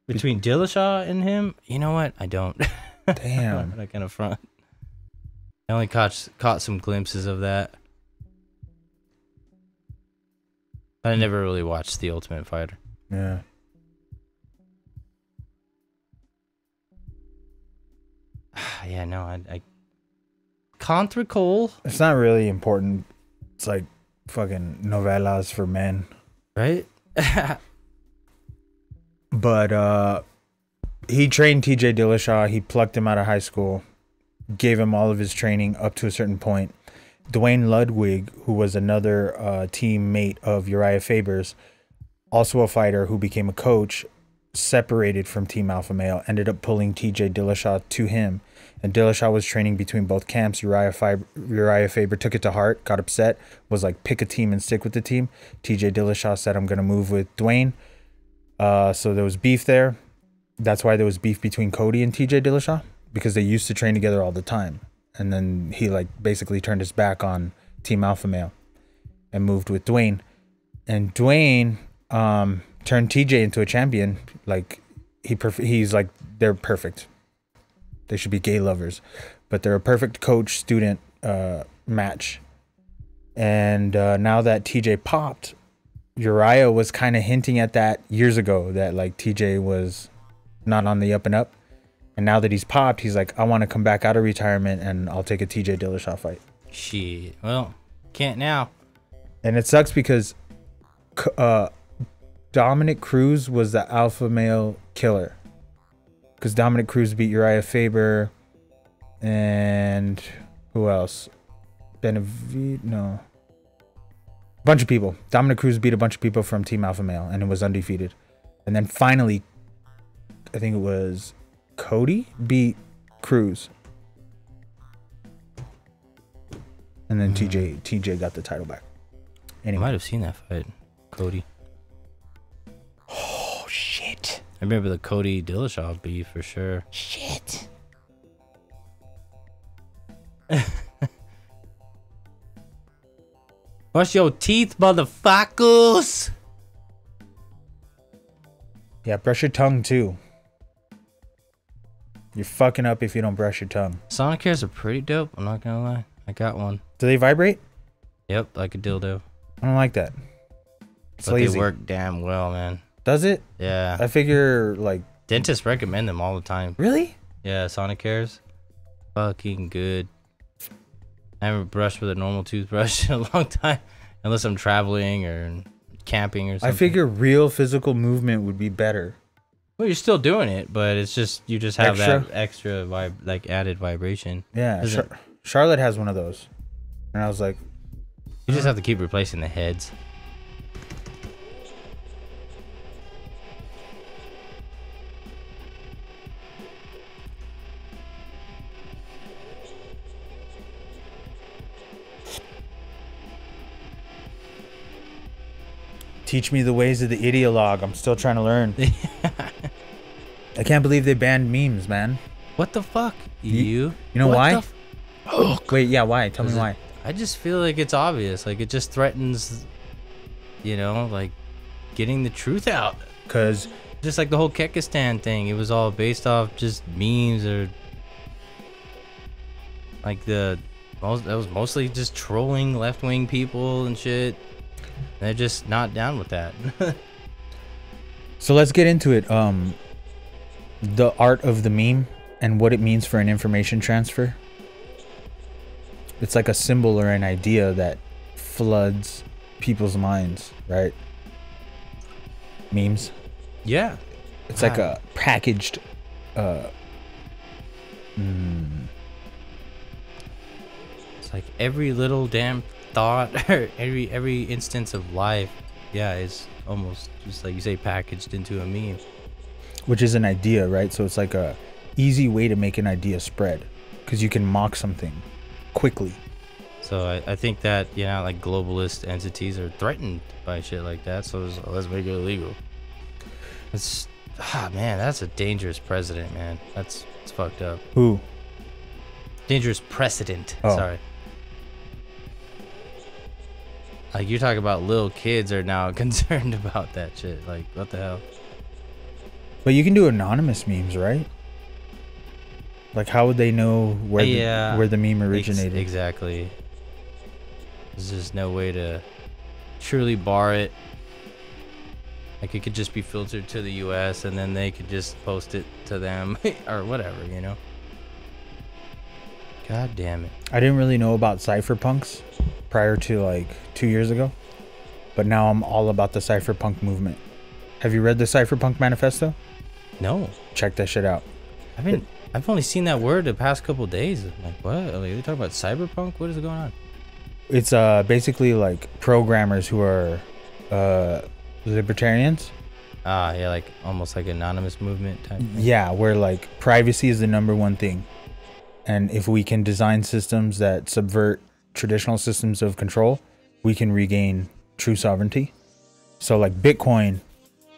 [SPEAKER 11] Between Dillashaw and him? You know what? I don't.
[SPEAKER 8] Damn.
[SPEAKER 11] That kind of front. I only caught some glimpses of that. I never really watched The Ultimate Fighter.
[SPEAKER 8] Yeah.
[SPEAKER 11] Yeah, no, I Contra Cole.
[SPEAKER 8] It's not really important. It's like fucking novellas for men.
[SPEAKER 11] Right?
[SPEAKER 8] But he trained TJ Dillashaw. He plucked him out of high school, gave him all of his training up to a certain point. Dwayne Ludwig, who was another teammate of Uriah Faber's, also a fighter who became a coach, separated from Team Alpha Male, ended up pulling TJ Dillashaw to him. And Dillashaw was training between both camps. Uriah Faber took it to heart, got upset, was like, pick a team and stick with the team. TJ Dillashaw said, I'm going to move with Dwayne. So there was beef there. That's why there was beef between Cody and TJ Dillashaw, because they used to train together all the time. And then he like basically turned his back on Team Alpha Male and moved with Dwayne. And Dwayne turned TJ into a champion. Like he's like, they're perfect. They should be gay lovers, but they're a perfect coach-student match. And now that TJ popped, Uriah was kind of hinting at that years ago, that like TJ was not on the up and up. And now that he's popped, he's like, I want to come back out of retirement and I'll take a TJ Dillashaw fight.
[SPEAKER 11] Shit. Well, can't now.
[SPEAKER 8] And it sucks because Dominic Cruz was the alpha male killer. Because Dominic Cruz beat Uriah Faber. And who else? Benavidez? No. A bunch of people. Dominic Cruz beat a bunch of people from Team Alpha Male. And it was undefeated. And then finally, I think it was Cody beat Cruz. And then TJ got the title back. Anyway.
[SPEAKER 11] I might have seen that fight. Cody.
[SPEAKER 8] Oh, shit.
[SPEAKER 11] I remember the Cody Dillashaw beef for sure.
[SPEAKER 8] Shit.
[SPEAKER 11] Brush your teeth, motherfuckers.
[SPEAKER 8] Yeah, brush your tongue too. You're fucking up if you don't brush your tongue.
[SPEAKER 11] Sonicares are pretty dope, I'm not gonna lie. I got one.
[SPEAKER 8] Do they vibrate?
[SPEAKER 11] Yep, like a dildo.
[SPEAKER 8] I don't like that. It's
[SPEAKER 11] but
[SPEAKER 8] lazy.
[SPEAKER 11] They work damn well, man.
[SPEAKER 8] Does it?
[SPEAKER 11] Yeah.
[SPEAKER 8] I figure like
[SPEAKER 11] dentists recommend them all the time.
[SPEAKER 8] Really?
[SPEAKER 11] Yeah, Sonicares. Fucking good. I haven't brushed with a normal toothbrush in a long time, unless I'm traveling or camping or something.
[SPEAKER 8] I figure real physical movement would be better.
[SPEAKER 11] Well, you're still doing it, but it's just you just have
[SPEAKER 8] Extra?
[SPEAKER 11] that extra like added vibration.
[SPEAKER 8] Yeah,
[SPEAKER 11] Doesn't-
[SPEAKER 8] Charlotte has one of those, and I was like,
[SPEAKER 11] you just have to keep replacing the heads.
[SPEAKER 8] teach me the ways of the ideologue. I'm still trying to learn. I can't believe they banned memes, man.
[SPEAKER 11] What the fuck? You
[SPEAKER 8] know
[SPEAKER 11] What
[SPEAKER 8] why?
[SPEAKER 11] the f-
[SPEAKER 8] Wait, yeah, why? Tell me why.
[SPEAKER 11] I just feel like it's obvious. Like it just threatens, like getting the truth out.
[SPEAKER 8] Cause
[SPEAKER 11] just like the whole Kekistan thing, it was all based off just memes or like that was mostly just trolling left-wing people and shit. They're just not down with that.
[SPEAKER 8] So let's get into it. The art of the meme and what it means for an information transfer. It's like a symbol or an idea that floods people's minds, right? Memes.
[SPEAKER 11] Yeah.
[SPEAKER 8] It's like a packaged
[SPEAKER 11] It's like every little damn thought or every instance of life, yeah, is almost just like you say packaged into a meme.
[SPEAKER 8] which is an idea, right? So it's like a easy way to make an idea spread because you can mock something quickly.
[SPEAKER 11] So I think that, like globalist entities are threatened by shit like that. So let's make it illegal. It's, man, that's a dangerous president, man. It's fucked up.
[SPEAKER 8] Who?
[SPEAKER 11] Dangerous precedent.
[SPEAKER 8] Oh.
[SPEAKER 11] Sorry. Like you're talking about little kids are now concerned about that shit. Like what the hell?
[SPEAKER 8] But you can do anonymous memes, right? Like how would they know where the meme originated?
[SPEAKER 11] Exactly. There's just no way to truly bar it. Like it could just be filtered to the US and then they could just post it to them or whatever, God damn it.
[SPEAKER 8] I didn't really know about cypherpunks prior to like 2 years ago, but now I'm all about the cypherpunk movement. Have you read the Cypherpunk Manifesto?
[SPEAKER 11] No.
[SPEAKER 8] Check that shit out.
[SPEAKER 11] I've only seen that word the past couple days. I'm like, what? Are you talking about cyberpunk? What is going on?
[SPEAKER 8] It's basically like programmers who are libertarians.
[SPEAKER 11] Yeah, like almost like anonymous movement type thing.
[SPEAKER 8] Yeah, where like privacy is the #1 thing. And if we can design systems that subvert traditional systems of control, we can regain true sovereignty. So like Bitcoin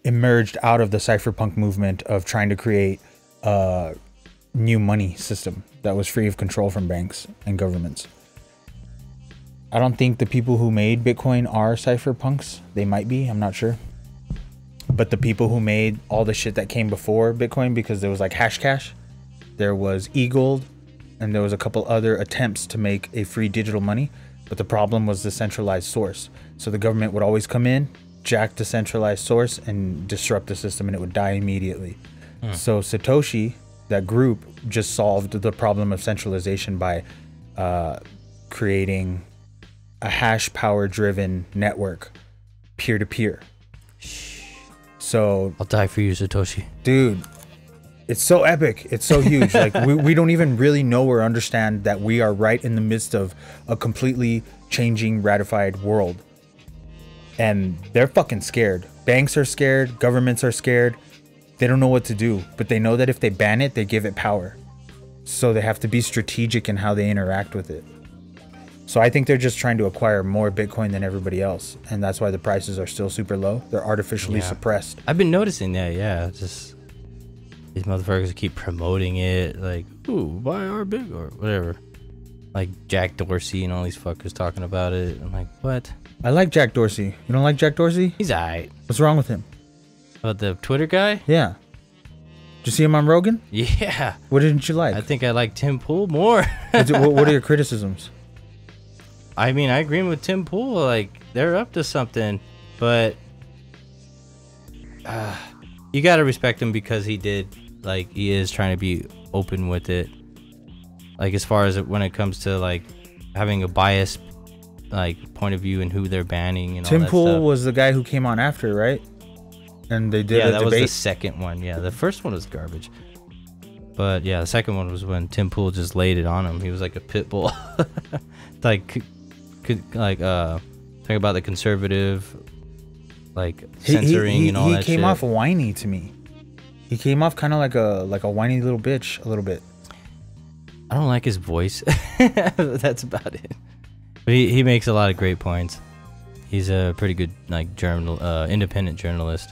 [SPEAKER 8] emerged out of the cypherpunk movement of trying to create a new money system that was free of control from banks and governments. I don't think the people who made Bitcoin are cypherpunks. They might be, I'm not sure. But the people who made all the shit that came before Bitcoin, because there was like Hashcash, there was eGold, and there was a couple other attempts to make a free digital money. But the problem was the centralized source. So the government would always come in, jack the centralized source, and disrupt the system, and it would die immediately. So Satoshi, that group, just solved the problem of centralization by creating a hash power driven network, peer-to-peer. So
[SPEAKER 11] I'll die for you, Satoshi.
[SPEAKER 8] Dude, it's so epic. It's so huge. Like we don't even really know or understand that we are right in the midst of a completely changing, ratified world. And they're fucking scared. Banks are scared. Governments are scared. They don't know what to do, but they know that if they ban it, they give it power. So they have to be strategic in how they interact with it. So I think they're just trying to acquire more Bitcoin than everybody else. And that's why the prices are still super low. They're artificially suppressed.
[SPEAKER 11] I've been noticing that, yeah. Just these motherfuckers keep promoting it, like, ooh, buy our big or whatever. Like Jack Dorsey and all these fuckers talking about it. I'm like, what?
[SPEAKER 8] I like Jack Dorsey. You don't like Jack Dorsey?
[SPEAKER 11] He's alright.
[SPEAKER 8] What's wrong with him?
[SPEAKER 11] About the Twitter guy?
[SPEAKER 8] Yeah. Did you see him on Rogan?
[SPEAKER 11] Yeah.
[SPEAKER 8] What didn't you like?
[SPEAKER 11] I think I like Tim Pool more.
[SPEAKER 8] What are your criticisms?
[SPEAKER 11] I mean, I agree with Tim Pool. Like, they're up to something, but you gotta respect him because he is trying to be open with it. Like as far as when it comes to like having a biased like point of view and who they're banning and all
[SPEAKER 8] Tim
[SPEAKER 11] that
[SPEAKER 8] Pool
[SPEAKER 11] stuff.
[SPEAKER 8] was the guy who came on after, right? And they did a
[SPEAKER 11] that
[SPEAKER 8] debate.
[SPEAKER 11] was the second one. Yeah, the first one was garbage. But yeah, the second one was when Tim Pool just laid it on him. He was like a pit bull. Like talking about the conservative like censoring and all that shit.
[SPEAKER 8] He came off whiny to me. He came off kind of like a whiny little bitch a little bit.
[SPEAKER 11] I don't like his voice. That's about it. But he makes a lot of great points. He's a pretty good like independent journalist.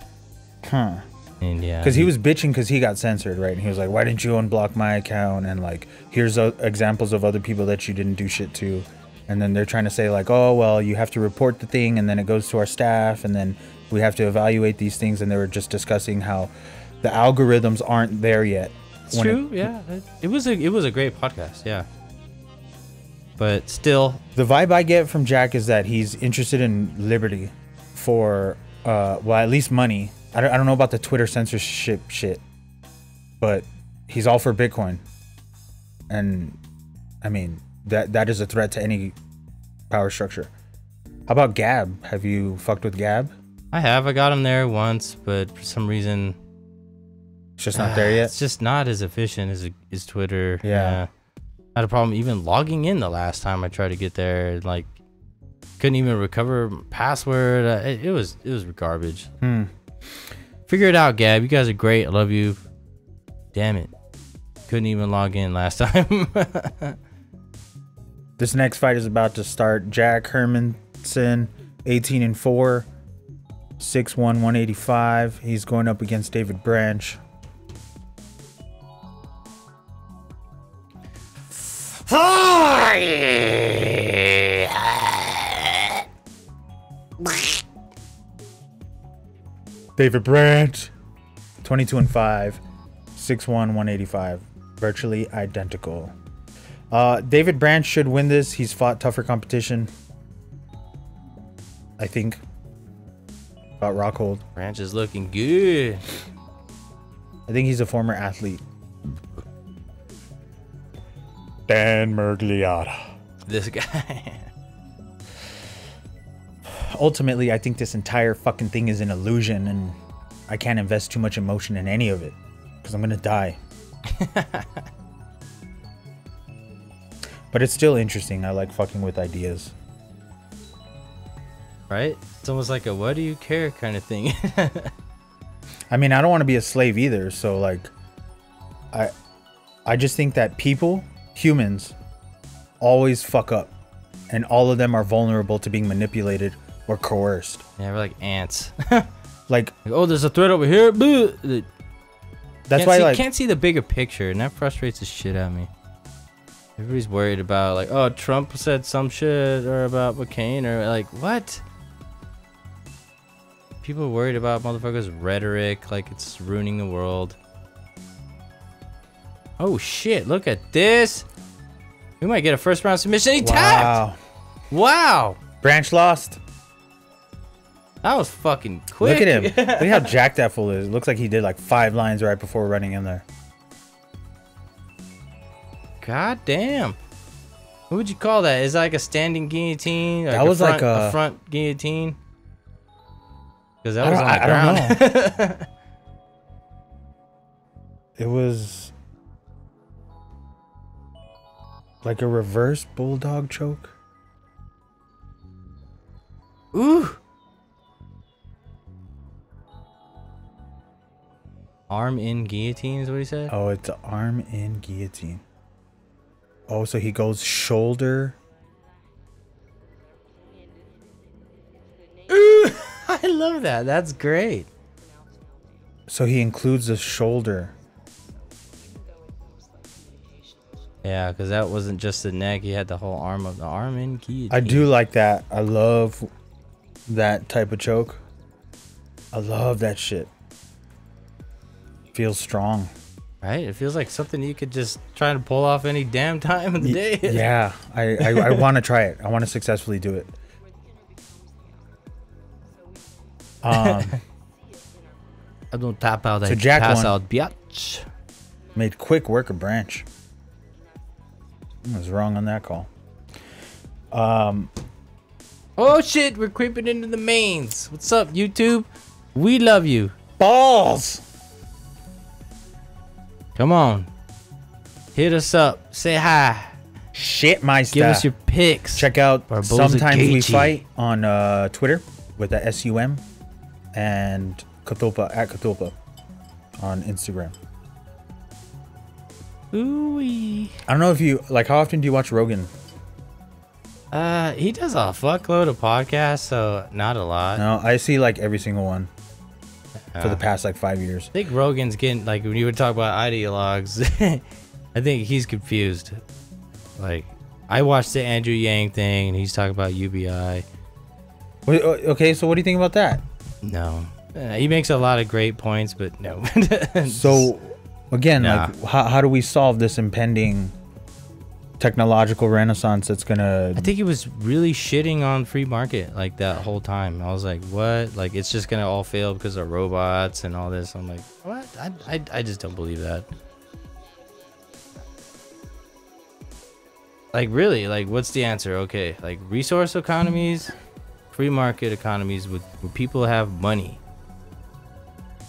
[SPEAKER 8] Huh.
[SPEAKER 11] And yeah,
[SPEAKER 8] because he was bitching because he got censored, right? And he was like, "Why didn't you unblock my account?" And like, here's examples of other people that you didn't do shit to. And then they're trying to say like, "Oh well, you have to report the thing, and then it goes to our staff, and then we have to evaluate these things." And they were just discussing how the algorithms aren't there yet.
[SPEAKER 11] It's true. Yeah, it was a great podcast. Yeah. But still,
[SPEAKER 8] the vibe I get from Jack is that he's interested in liberty for, well, at least money. I don't know about the Twitter censorship shit, but he's all for Bitcoin. And I mean, that is a threat to any power structure. How about Gab? Have you fucked with Gab?
[SPEAKER 11] I have. I got him there once, but for some reason,
[SPEAKER 8] it's just not there yet.
[SPEAKER 11] It's just not as efficient as Twitter.
[SPEAKER 8] Yeah.
[SPEAKER 11] I had a problem even logging in the last time I tried to get there. Like, couldn't even recover password. It was garbage. Figure it out, Gab. You guys are great. I love you. Damn it. Couldn't even log in last time.
[SPEAKER 8] This next fight is about to start. Jack Hermanson, 18-4, 6'1", 185. He's going up against David Branch. David Branch, 22-5, 6'1", 185. Virtually identical. David Branch should win this. He's fought tougher competition, I think. About Rockhold.
[SPEAKER 11] Branch is looking good.
[SPEAKER 8] I think he's a former athlete. Dan Mergliotta.
[SPEAKER 11] This guy.
[SPEAKER 8] Ultimately, I think this entire fucking thing is an illusion, and I can't invest too much emotion in any of it because I'm gonna die. But it's still interesting. I like fucking with ideas.
[SPEAKER 11] Right? It's almost like a what do you care kind of thing.
[SPEAKER 8] I mean, I don't want to be a slave either, so like I just think that humans always fuck up, and all of them are vulnerable to being manipulated or coerced.
[SPEAKER 11] Yeah, we're like ants.
[SPEAKER 8] like,
[SPEAKER 11] oh, there's a threat over here.
[SPEAKER 8] That's why
[SPEAKER 11] I can't see the bigger picture, and that frustrates the shit out of me. Everybody's worried about like, oh, Trump said some shit or about McCain or like what? People are worried about motherfuckers' rhetoric, like it's ruining the world. Oh shit! Look at this. We might get a first round submission. He tapped. Wow.
[SPEAKER 8] Branch lost.
[SPEAKER 11] That was fucking quick.
[SPEAKER 8] Look at him. Look at how jacked that fool is. It looks like he did like 5 lines right before running in there.
[SPEAKER 11] God damn. What would you call that? Is that like a standing guillotine? Like
[SPEAKER 8] that was like
[SPEAKER 11] a front guillotine. Because that was on the ground.
[SPEAKER 8] I don't know. It was like a reverse bulldog choke.
[SPEAKER 11] Ooh. Arm in guillotine is what he said?
[SPEAKER 8] Oh, it's an arm in guillotine. Oh, so he goes shoulder.
[SPEAKER 11] Ooh, I love that. That's great.
[SPEAKER 8] So he includes the shoulder.
[SPEAKER 11] Yeah, because that wasn't just the neck. He had the whole arm of the arm in guillotine.
[SPEAKER 8] I do like that. I love that type of choke. I love that shit. Feels strong.
[SPEAKER 11] Right? It feels like something you could just try to pull off any damn time of the day.
[SPEAKER 8] Yeah, I want to try it. I want to successfully do it.
[SPEAKER 11] I don't tap out.
[SPEAKER 8] So Jack
[SPEAKER 11] pass
[SPEAKER 8] won.
[SPEAKER 11] out, biatch.
[SPEAKER 8] Made quick work of Branch. I was wrong on that call.
[SPEAKER 11] Oh shit, we're creeping into the mains. What's up, YouTube? We love you.
[SPEAKER 8] Balls!
[SPEAKER 11] Come on. Hit us up. Say hi.
[SPEAKER 8] Shit, my stuff.
[SPEAKER 11] Give us your picks.
[SPEAKER 8] Check out
[SPEAKER 11] Barboza
[SPEAKER 8] Sometimes We
[SPEAKER 11] Gaethje.
[SPEAKER 8] Fight on Twitter with the SUM and Katulpa at Katulpa on Instagram.
[SPEAKER 11] Ooh-wee.
[SPEAKER 8] I don't know if you like. How often do you watch Rogan?
[SPEAKER 11] He does a fuckload of podcasts, so not a lot.
[SPEAKER 8] No, I see like every single one for the past like 5 years.
[SPEAKER 11] I think Rogan's getting, like, when you would talk about ideologues, I think he's confused. Like, I watched the Andrew Yang thing, and he's talking about UBI.
[SPEAKER 8] Wait, okay, so what do you think about that?
[SPEAKER 11] No. He makes a lot of great points, but no.
[SPEAKER 8] So, again,
[SPEAKER 11] Nah.
[SPEAKER 8] like, how do we solve this impending technological renaissance that's gonna...
[SPEAKER 11] I think he was really shitting on free market, like, that whole time. I was like, what? Like, it's just gonna all fail because of robots and all this. I'm like, what? I just don't believe that. Like, really? Like, what's the answer? Okay, like, resource economies, free market economies where people have money.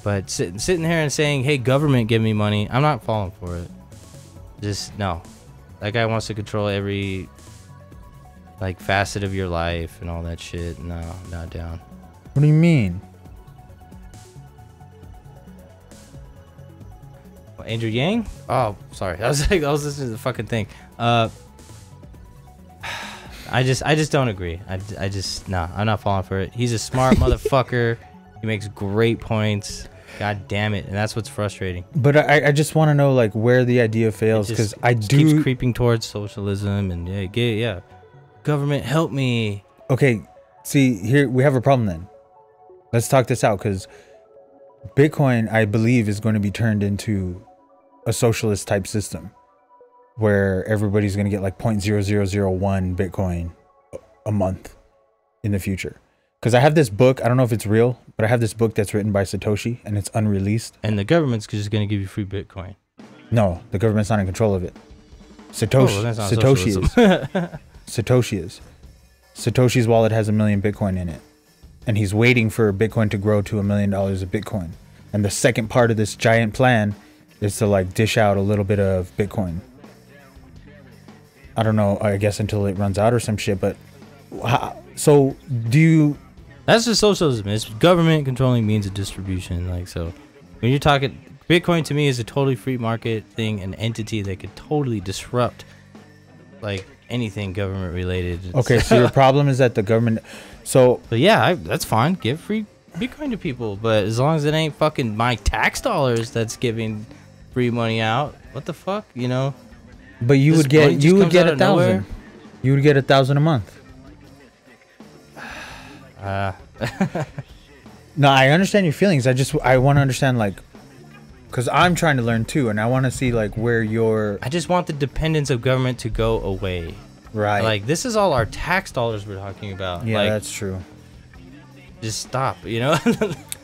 [SPEAKER 11] But sitting here and saying, hey, government, give me money, I'm not falling for it. Just, no. That guy wants to control every, like, facet of your life and all that shit. No, not down.
[SPEAKER 8] What do you mean?
[SPEAKER 11] Andrew Yang? Oh, sorry. I was listening to the fucking thing. I just don't agree. I'm not falling for it. He's a smart motherfucker. He makes great points. God damn it. And that's what's frustrating.
[SPEAKER 8] But I just want to know, like, where the idea fails, because I do...
[SPEAKER 11] keeps creeping towards socialism and yeah. Government, help me.
[SPEAKER 8] Okay, see, here we have a problem then. Let's talk this out, because Bitcoin, I believe, is going to be turned into a socialist type system where everybody's going to get like 0.0001 Bitcoin a month in the future. Because I have this book, I don't know if it's real, but I have this book that's written by Satoshi and it's unreleased.
[SPEAKER 11] And the government's just going to give you free Bitcoin.
[SPEAKER 8] No, the government's not in control of it. Satoshi is. Satoshi's wallet has 1 million Bitcoin in it. And he's waiting for Bitcoin to grow to $1 million of Bitcoin. And the second part of this giant plan is to like dish out a little bit of Bitcoin. I don't know, I guess until it runs out or some shit, but so do you...
[SPEAKER 11] That's just socialism. It's government controlling means of distribution. Like, so when you're talking, Bitcoin to me is a totally free market thing, an entity that could totally disrupt like anything government related.
[SPEAKER 8] Okay, so your problem is that the government... So...
[SPEAKER 11] But yeah, that's fine. Give free Bitcoin to people, but as long as it ain't fucking my tax dollars that's giving free money out, what the fuck, you know?
[SPEAKER 8] But you would get 1,000. You would get 1,000 a month. No, I understand your feelings. I want to understand, like, because I'm trying to learn too, and I want to see like where your...
[SPEAKER 11] I just want the dependence of government to go away.
[SPEAKER 8] Right.
[SPEAKER 11] Like, this is all our tax dollars we're talking about.
[SPEAKER 8] Yeah,
[SPEAKER 11] like,
[SPEAKER 8] that's true.
[SPEAKER 11] Just stop, you know?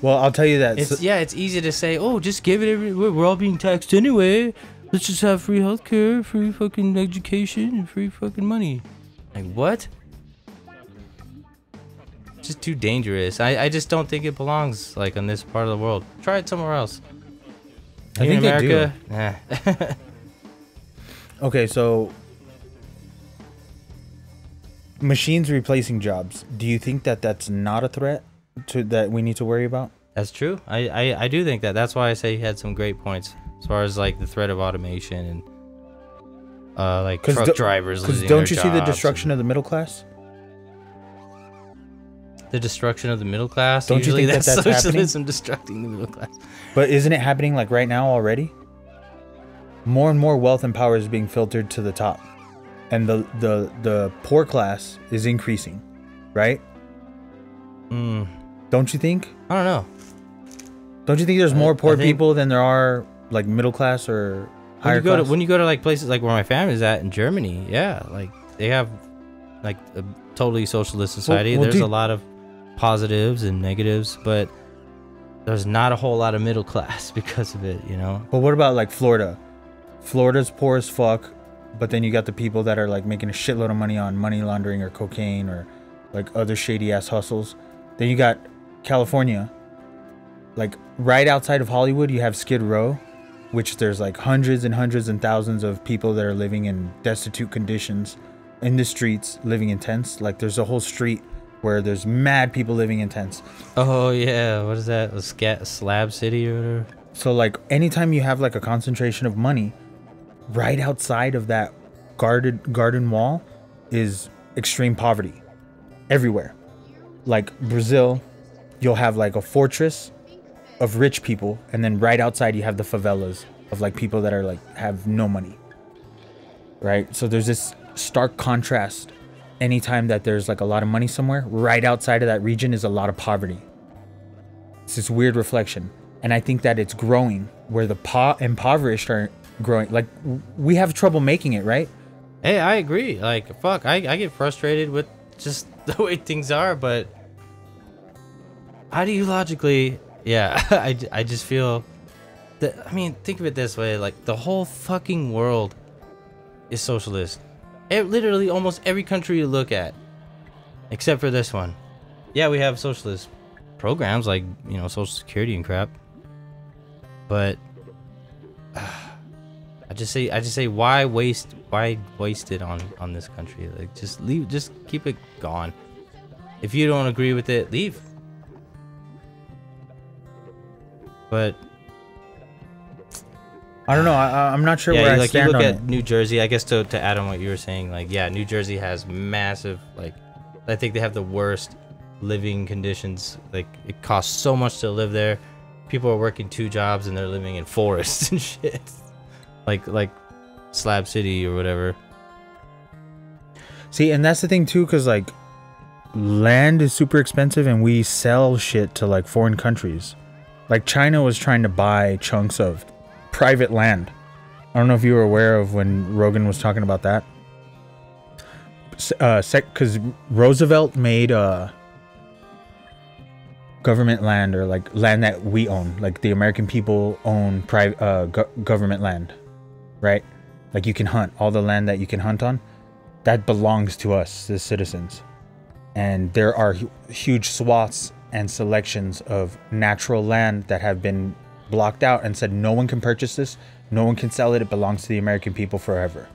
[SPEAKER 8] Well, I'll tell you that.
[SPEAKER 11] It's easy to say, oh, just give it everywhere. We're all being taxed anyway. Let's just have free healthcare, free fucking education, and free fucking money. Like, what? It's just too dangerous. I just don't think it belongs, like, in this part of the world. Try it somewhere else.
[SPEAKER 8] I think
[SPEAKER 11] America,
[SPEAKER 8] they do. Okay, so... machines replacing jobs. Do you think that that's not a threat that we need to worry about?
[SPEAKER 11] That's true. I do think that. That's why I say he had some great points as far as like the threat of automation and like truck drivers losing their
[SPEAKER 8] don't you see the destruction of the middle class?
[SPEAKER 11] The destruction of the middle class?
[SPEAKER 8] Don't
[SPEAKER 11] Usually
[SPEAKER 8] you think that's
[SPEAKER 11] socialism
[SPEAKER 8] happening?
[SPEAKER 11] destructing the middle class.
[SPEAKER 8] But isn't it happening like right now already? More and more wealth and power is being filtered to the top. And the poor class is increasing, right? Don't you think?
[SPEAKER 11] I don't know.
[SPEAKER 8] Don't you think there's more poor people than there are like middle class or higher class?
[SPEAKER 11] When you go to like places like where my family's at in Germany, yeah, like they have like a totally socialist society. There's a lot of positives and negatives, but there's not a whole lot of middle class because of it, you know?
[SPEAKER 8] But what about like Florida? Florida's poor as fuck, but then you got the people that are like making a shitload of money on money laundering or cocaine or like other shady ass hustles. Then you got California. Like right outside of Hollywood, you have Skid Row, which there's like hundreds and hundreds and thousands of people that are living in destitute conditions in the streets, living in tents. Like there's a whole street where there's mad people living in tents.
[SPEAKER 11] Oh yeah, what is that? Slab City or whatever.
[SPEAKER 8] So like anytime you have like a concentration of money, right outside of that garden wall is extreme poverty everywhere. Like Brazil, you'll have like a fortress of rich people, and then right outside you have the favelas of like people that are like have no money, right? So there's this stark contrast. Anytime that there's like a lot of money somewhere, right outside of that region is a lot of poverty. It's this weird reflection, and I think that it's growing where the impoverished are growing. Like we have trouble making it, right?
[SPEAKER 11] Hey, I agree. Like fuck, I get frustrated with just the way things are, but ideologically, yeah, I just feel that, I mean, think of it this way, like the whole fucking world is socialist. Literally almost every country you look at, except for this one. Yeah, we have socialist programs like, you know, Social Security and crap. But I just say why waste it on this country? Like just keep it gone. If you don't agree with it, leave. But
[SPEAKER 8] I don't know. I'm not sure where I stand
[SPEAKER 11] you look
[SPEAKER 8] on
[SPEAKER 11] at
[SPEAKER 8] it.
[SPEAKER 11] New Jersey, I guess to add on what you were saying, like yeah, New Jersey has massive, like I think they have the worst living conditions. Like it costs so much to live there. People are working 2 jobs and they're living in forests and shit. Like Slab City or whatever.
[SPEAKER 8] See, and that's the thing too, because like land is super expensive and we sell shit to like foreign countries. Like China was trying to buy chunks of private land. I don't know if you were aware of when Rogan was talking about that. Because Roosevelt made government land, or like land that we own, like the American people own private government land, right? Like you can hunt, all the land that you can hunt on, that belongs to us, the citizens. And there are huge swaths and selections of natural land that have been blocked out and said no one can purchase this, no one can sell it, it belongs to the American people forever.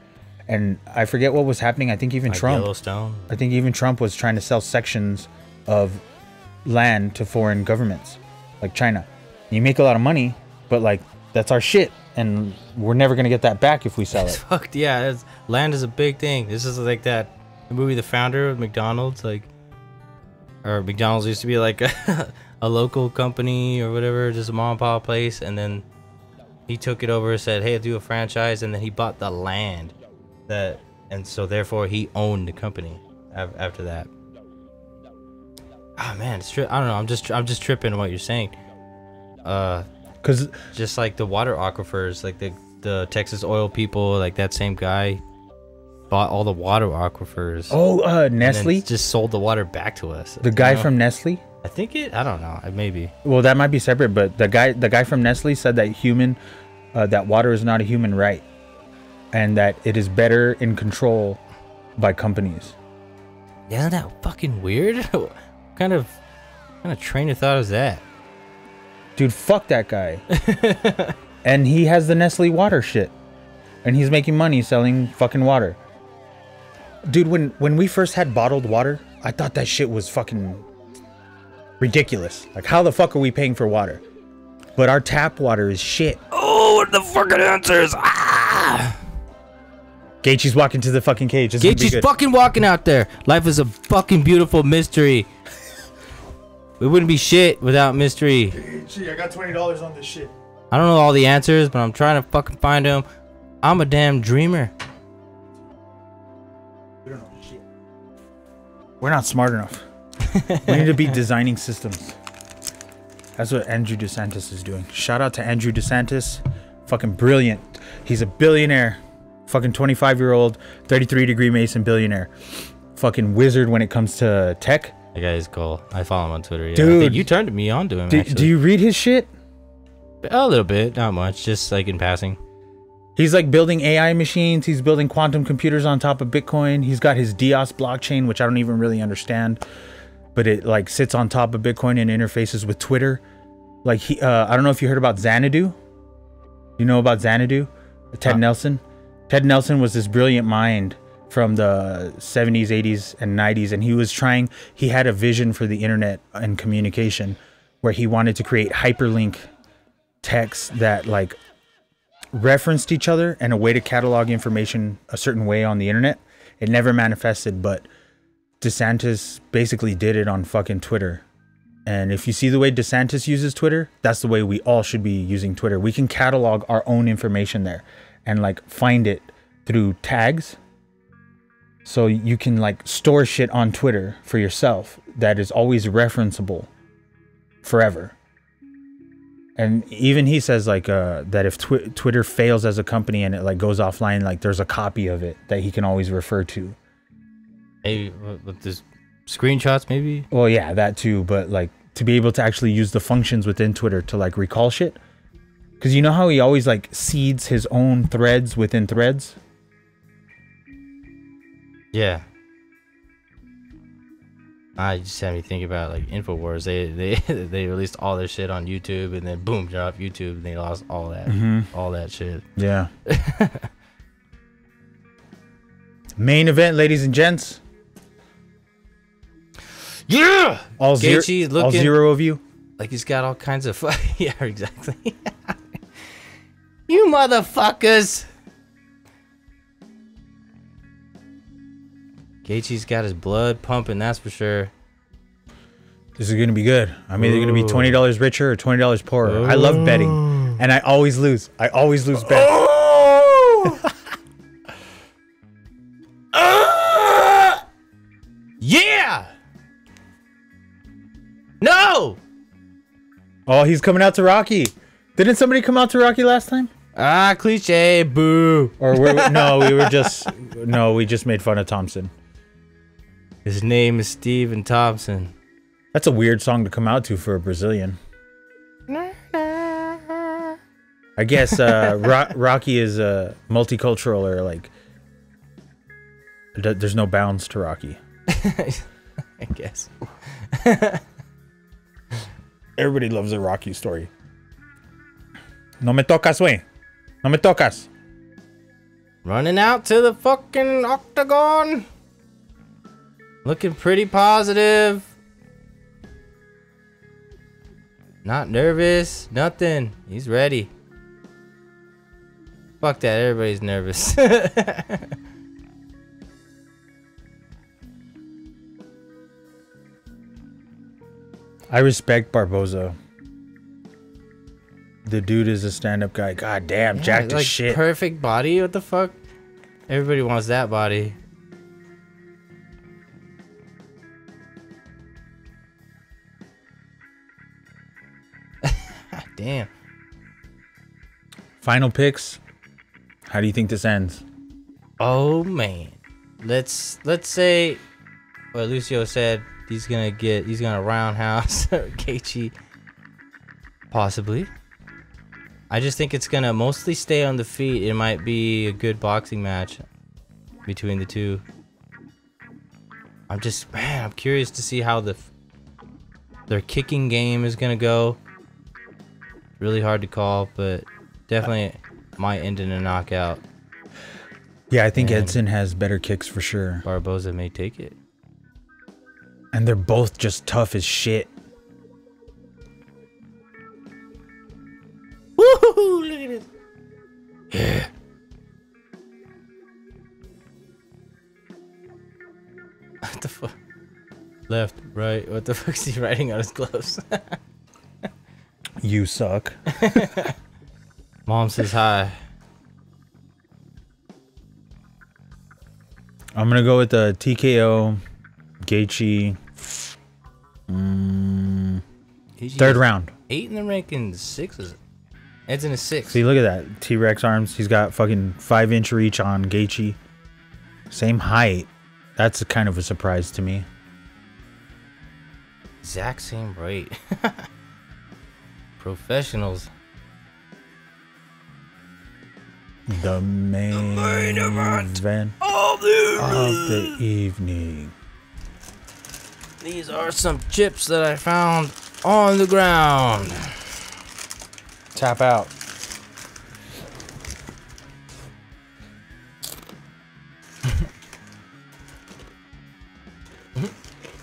[SPEAKER 8] And I forget what was happening. I think even
[SPEAKER 11] like
[SPEAKER 8] Trump,
[SPEAKER 11] Yellowstone.
[SPEAKER 8] I think even Trump was trying to sell sections of land to foreign governments like China. You make a lot of money, but like that's our shit and we're never gonna get that back if we sell it.
[SPEAKER 11] Fucked, yeah, land is a big thing. This is like the movie The Founder of McDonald's, like, or McDonald's used to be like a local company or whatever, just a mom and pop place, and then he took it over and said, hey, I'll do a franchise, and then he bought the land and so therefore he owned the company after that. Oh man, I don't know, I'm just tripping on what you're saying.
[SPEAKER 8] Cause
[SPEAKER 11] just like the water aquifers, like the Texas oil people, like that same guy bought all the water aquifers.
[SPEAKER 8] Oh, Nestle
[SPEAKER 11] just sold the water back to us.
[SPEAKER 8] The guy from Nestle?
[SPEAKER 11] I think I don't know, maybe.
[SPEAKER 8] Well, that might be separate, but the guy from Nestle said that that water is not a human right, and that it is better in control by companies.
[SPEAKER 11] Isn't that fucking weird? What kind of train of thought is that?
[SPEAKER 8] Dude, fuck that guy. And he has the Nestle water shit, and he's making money selling fucking water. Dude, when we first had bottled water, I thought that shit was fucking ridiculous. Like, how the fuck are we paying for water? But our tap water is shit.
[SPEAKER 11] Oh, what are the fucking answers? Ah!
[SPEAKER 8] Gaethje's walking to the fucking cage.
[SPEAKER 11] Gaethje's fucking walking out there. Life is a fucking beautiful mystery. We wouldn't be shit without mystery.
[SPEAKER 8] Gee, I got $20 on this shit.
[SPEAKER 11] I don't know all the answers, but I'm trying to fucking find them. I'm a damn dreamer.
[SPEAKER 8] We don't know shit. We're not smart enough. We need to be designing systems. That's what Andrew DeSantis is doing. Shout out to Andrew DeSantis. Fucking brilliant. He's a billionaire. Fucking 25-year-old, 33-degree Mason billionaire. Fucking wizard when it comes to tech.
[SPEAKER 11] That guy is cool. I follow him on Twitter. Yeah.
[SPEAKER 8] Dude,
[SPEAKER 11] I think you turned me on to him.
[SPEAKER 8] Do you read his shit?
[SPEAKER 11] A little bit, not much, just like in passing.
[SPEAKER 8] He's like building AI machines. He's building quantum computers on top of Bitcoin. He's got his diaz blockchain, which I don't even really understand, but it like sits on top of Bitcoin and interfaces with Twitter. Like he, I don't know if you heard about Xanadu. You know about Xanadu? Ted Nelson. Ted Nelson was this brilliant mind from the 70s, 80s, and 90s, and he had a vision for the internet and communication where he wanted to create hyperlink texts that like referenced each other and a way to catalog information a certain way on the internet. It never manifested, but DeSantis basically did it on fucking Twitter. And if you see the way DeSantis uses Twitter, that's the way we all should be using Twitter. We can catalog our own information there and like find it through tags. So you can like store shit on Twitter for yourself that is always referenceable forever. And even he says like that if Twitter fails as a company and it like goes offline, like there's a copy of it that he can always refer to.
[SPEAKER 11] Hey, with this screenshots maybe?
[SPEAKER 8] Well, yeah, that too. But like to be able to actually use the functions within Twitter to like recall shit. Because you know how he always like seeds his own threads within threads?
[SPEAKER 11] Yeah. I just had me think about like InfoWars. They released all their shit on YouTube and then boom, they're off YouTube and they lost all that shit.
[SPEAKER 8] Yeah. Main event, ladies and gents.
[SPEAKER 11] Yeah.
[SPEAKER 8] All zero of you.
[SPEAKER 11] Like he's got all kinds of yeah, exactly. You motherfuckers. Gaethje's got his blood pumping, that's for sure.
[SPEAKER 8] This is gonna be good. I'm either gonna be $20 richer or $20 poorer. I love betting, and I always lose. I always lose bets.
[SPEAKER 11] Yeah. No.
[SPEAKER 8] Oh, he's coming out to Rocky. Didn't somebody come out to Rocky last time?
[SPEAKER 11] Ah, cliche. Boo.
[SPEAKER 8] Or we just made fun of Thompson.
[SPEAKER 11] His name is Steven Thompson.
[SPEAKER 8] That's a weird song to come out to for a Brazilian. I guess Rocky is multicultural, or like there's no bounds to Rocky.
[SPEAKER 11] I guess.
[SPEAKER 8] Everybody loves a Rocky story. No me tocas, wey. No me tocas.
[SPEAKER 11] Running out to the fucking octagon. Looking pretty positive. Not nervous. Nothing. He's ready. Fuck that. Everybody's nervous.
[SPEAKER 8] I respect Barboza. The dude is a stand-up guy. God damn,
[SPEAKER 11] Yeah,
[SPEAKER 8] jacked as
[SPEAKER 11] like
[SPEAKER 8] shit.
[SPEAKER 11] Perfect body. What the fuck? Everybody wants that body. Damn.
[SPEAKER 8] Final picks. How do you think this ends?
[SPEAKER 11] Oh man. Let's say what Lucio said. He's gonna roundhouse Gaethje. Possibly. I just think it's gonna mostly stay on the feet. It might be a good boxing match between the two. I'm curious to see how their kicking game is gonna go. Really hard to call, but definitely might end in a knockout.
[SPEAKER 8] Yeah, I think Edson has better kicks for sure.
[SPEAKER 11] Barboza may take it.
[SPEAKER 8] And they're both just tough as shit.
[SPEAKER 11] Woohoo! Look at this. Yeah. What the fuck? Left, right. What the fuck is he writing on his gloves?
[SPEAKER 8] You suck.
[SPEAKER 11] Mom says hi.
[SPEAKER 8] I'm gonna go with the TKO, Gaethje. Third round.
[SPEAKER 11] 8 in the rankings. 6 is. Ed's in a 6.
[SPEAKER 8] See, look at that. T-Rex arms. He's got fucking 5-inch reach on Gaethje. Same height. That's kind of a surprise to me.
[SPEAKER 11] Exact same weight. Professionals.
[SPEAKER 8] The main event of the evening.
[SPEAKER 11] These are some chips that I found on the ground.
[SPEAKER 8] Tap out.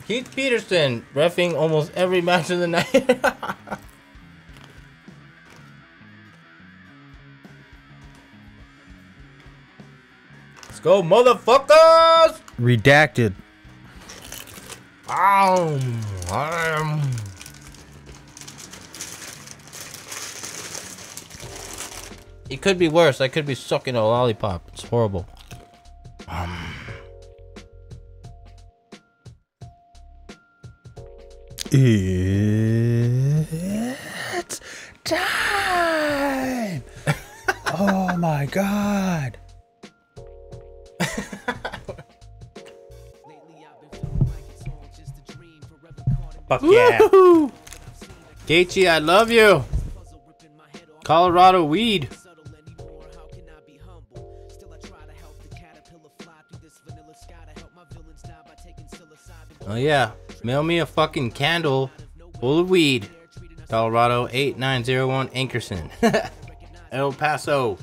[SPEAKER 11] Keith Peterson reffing almost every match of the night. Let's go, motherfuckers!
[SPEAKER 8] Redacted.
[SPEAKER 11] It could be worse. I could be sucking a lollipop. It's horrible.
[SPEAKER 8] It's time! Oh my god. Fuck yeah.
[SPEAKER 11] Woo-hoo! Gaethje, I love you. Colorado weed. Oh yeah, mail me a fucking candle full of weed. Colorado 8901 Ankerson. El Paso.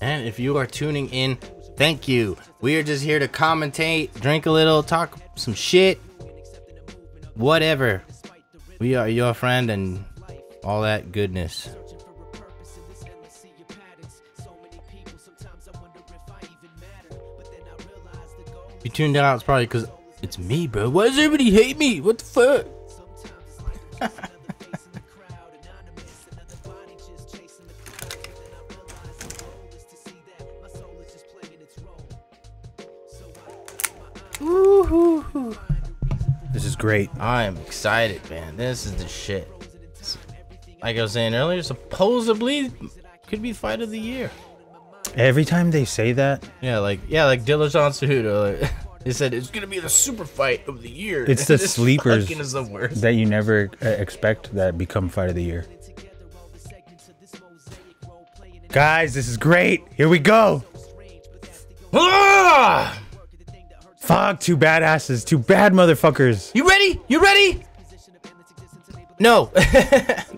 [SPEAKER 11] And if you are tuning in, thank you. We are just here to commentate, drink a little, talk some shit, whatever. We are your friend and all that goodness. If you tuned out, it's probably because it's me, bro. Why does everybody hate me? What the fuck? Woo-hoo-hoo.
[SPEAKER 8] This is great.
[SPEAKER 11] I am excited, man. This is the shit. Like I was saying earlier, supposedly could be fight of the year.
[SPEAKER 8] Every time they say that,
[SPEAKER 11] like Dillashaw Cejudo, like, they said it's gonna be the super fight of the year.
[SPEAKER 8] it's the
[SPEAKER 11] This
[SPEAKER 8] sleepers
[SPEAKER 11] fucking is the worst.
[SPEAKER 8] that you never expect that become fight of the year. Guys, this is great. Here we go.
[SPEAKER 11] Ah!
[SPEAKER 8] Fuck, two badasses, two bad motherfuckers.
[SPEAKER 11] You ready? You ready? No.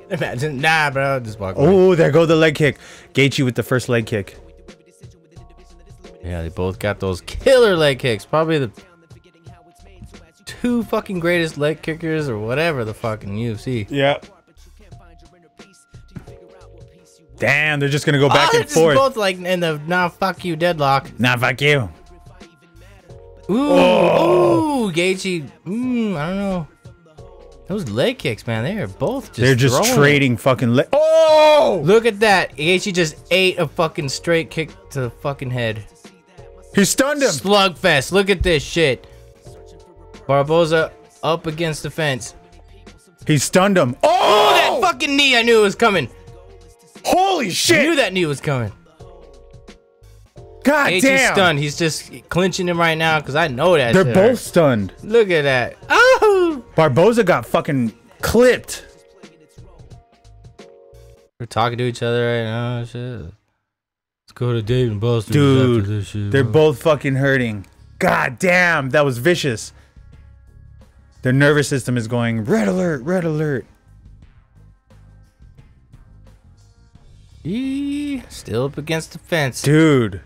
[SPEAKER 11] Imagine, nah, bro. Just walk away.
[SPEAKER 8] Oh, there go the leg kick. Gaethje with the first leg kick.
[SPEAKER 11] Yeah, they both got those killer leg kicks. Probably the two fucking greatest leg kickers or whatever the fucking UFC.
[SPEAKER 8] Yeah. Damn, they're just gonna go back and forth.
[SPEAKER 11] Both like in the nah fuck you deadlock.
[SPEAKER 8] Nah, fuck you.
[SPEAKER 11] Ooh, Gaethje. I don't know. Those leg kicks, man, they are both just.
[SPEAKER 8] They're just trading fucking leg. Oh!
[SPEAKER 11] Look at that. Gaethje just ate a fucking straight kick to the fucking head.
[SPEAKER 8] He stunned him.
[SPEAKER 11] Slugfest. Look at this shit. Barboza up against the fence.
[SPEAKER 8] He stunned him.
[SPEAKER 11] Oh, that fucking knee. I knew it was coming.
[SPEAKER 8] Holy shit.
[SPEAKER 11] I knew that knee was coming.
[SPEAKER 8] God
[SPEAKER 11] Gaethje's
[SPEAKER 8] damn.
[SPEAKER 11] stunned. He's just clinching him right now because I know that
[SPEAKER 8] They're
[SPEAKER 11] shit
[SPEAKER 8] both
[SPEAKER 11] hurt.
[SPEAKER 8] stunned.
[SPEAKER 11] Look at that. Oh!
[SPEAKER 8] Barboza got fucking clipped.
[SPEAKER 11] We're talking to each other right now. Shit. Let's go to Dave and Buster's
[SPEAKER 8] Dude,
[SPEAKER 11] after this shit,
[SPEAKER 8] they're
[SPEAKER 11] bro.
[SPEAKER 8] both fucking hurting. God damn, that was vicious. Their nervous system is going red alert, red alert.
[SPEAKER 11] Still up against the fence.
[SPEAKER 8] Dude.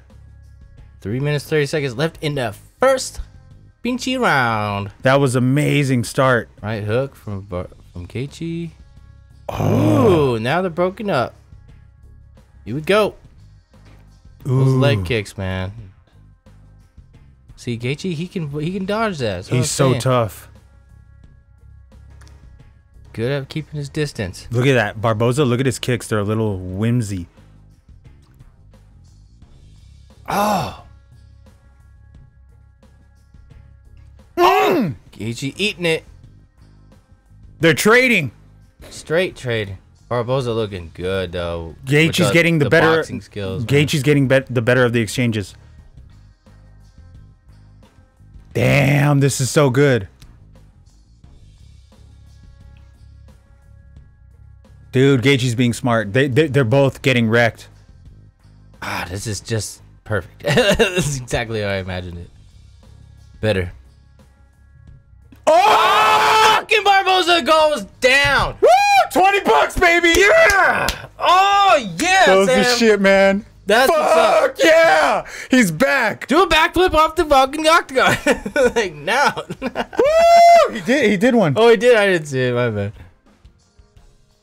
[SPEAKER 11] 3 minutes, 30 seconds left in the first pinchy round.
[SPEAKER 8] That was amazing start.
[SPEAKER 11] Right hook from Gaethje. Ooh, now they're broken up. Here we go. Those leg kicks, man. See, Gaethje, he can dodge that. That's what
[SPEAKER 8] He's
[SPEAKER 11] I'm
[SPEAKER 8] so
[SPEAKER 11] saying.
[SPEAKER 8] tough.
[SPEAKER 11] Good at keeping his distance.
[SPEAKER 8] Look at that. Barboza, look at his kicks. They're a little whimsy.
[SPEAKER 11] Oh. Gaethje eating it.
[SPEAKER 8] They're trading.
[SPEAKER 11] Straight trade. Barboza looking good though.
[SPEAKER 8] Gaethje's getting the better
[SPEAKER 11] boxing skills.
[SPEAKER 8] Gaethje's getting the better of the exchanges. Damn, this is so good. Dude, Gaethje's being smart. They're both getting wrecked.
[SPEAKER 11] Ah, this is just perfect. This is exactly how I imagined it. Better.
[SPEAKER 8] Oh!
[SPEAKER 11] Fucking Barboza goes down.
[SPEAKER 8] Woo! $20, baby.
[SPEAKER 11] Yeah. Oh yeah.
[SPEAKER 8] That was the
[SPEAKER 11] Sam.
[SPEAKER 8] shit, man.
[SPEAKER 11] That's what's up.
[SPEAKER 8] Fuck yeah! He's back.
[SPEAKER 11] Do a backflip off the fucking octagon. Like now.
[SPEAKER 8] Woo! He did one.
[SPEAKER 11] Oh, he did. I didn't see it. My bad.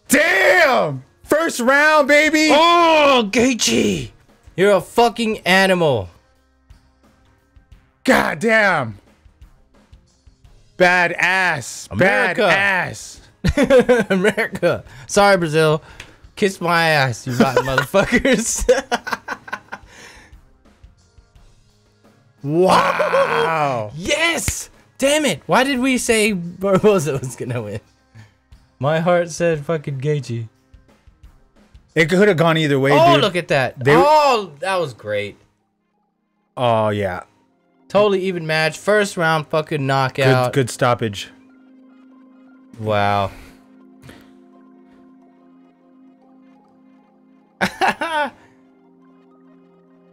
[SPEAKER 8] Damn! First round, baby.
[SPEAKER 11] Oh, Gaethje, you're a fucking animal.
[SPEAKER 8] God damn. Badass.
[SPEAKER 11] America.
[SPEAKER 8] Badass.
[SPEAKER 11] America. Sorry, Brazil. Kiss my ass, you rotten motherfuckers.
[SPEAKER 8] Wow.
[SPEAKER 11] Yes. Damn it. Why did we say Barboza was gonna win? My heart said fucking Gaethje.
[SPEAKER 8] It could have gone either way,
[SPEAKER 11] Oh,
[SPEAKER 8] dude.
[SPEAKER 11] look at that. Oh, that was great.
[SPEAKER 8] Oh, yeah.
[SPEAKER 11] Totally even match. First round fucking knockout.
[SPEAKER 8] Good stoppage.
[SPEAKER 11] Wow.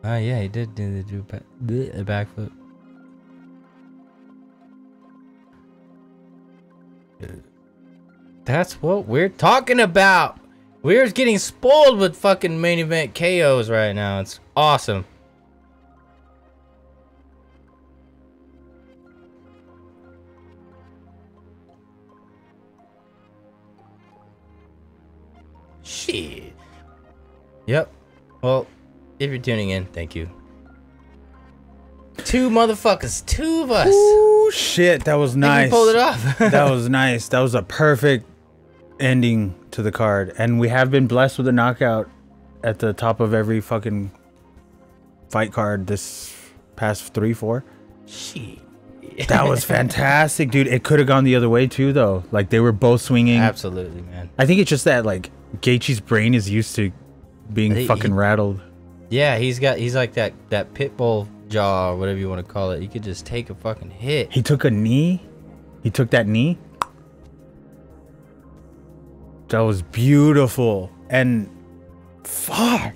[SPEAKER 11] Oh yeah, he did do the backflip. That's what we're talking about. We're getting spoiled with fucking main event KOs right now. It's awesome. Shit. Yep. Well, if you're tuning in, thank you. Two motherfuckers. Two of us.
[SPEAKER 8] Ooh, shit. That was nice.
[SPEAKER 11] We pulled it off.
[SPEAKER 8] That was nice. That was a perfect ending to the card. And we have been blessed with a knockout at the top of every fucking fight card this past 3-4.
[SPEAKER 11] Shit.
[SPEAKER 8] That was fantastic, dude. It could have gone the other way too, though. Like, they were both swinging.
[SPEAKER 11] Absolutely, man.
[SPEAKER 8] I think it's just that, like, Gaethje's brain is used to being fucking rattled.
[SPEAKER 11] Yeah, he's like that pit bull jaw or whatever you want to call it. You could just take a fucking hit.
[SPEAKER 8] He took a knee. He took that knee. That was beautiful. And fuck.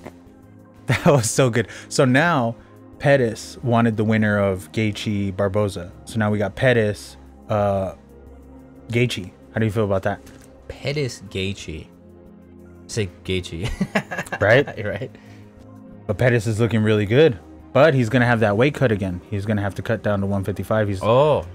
[SPEAKER 8] That was so good. So now Pettis wanted the winner of Gaethje Barboza. So now we got Pettis, Gaethje. How do you feel about that?
[SPEAKER 11] Pettis Gaethje. Say Gaethje.
[SPEAKER 8] Right?
[SPEAKER 11] Right.
[SPEAKER 8] But Pettis is looking really good. But he's going to have that weight cut again. He's going to have to cut down to 155. He's
[SPEAKER 11] Oh.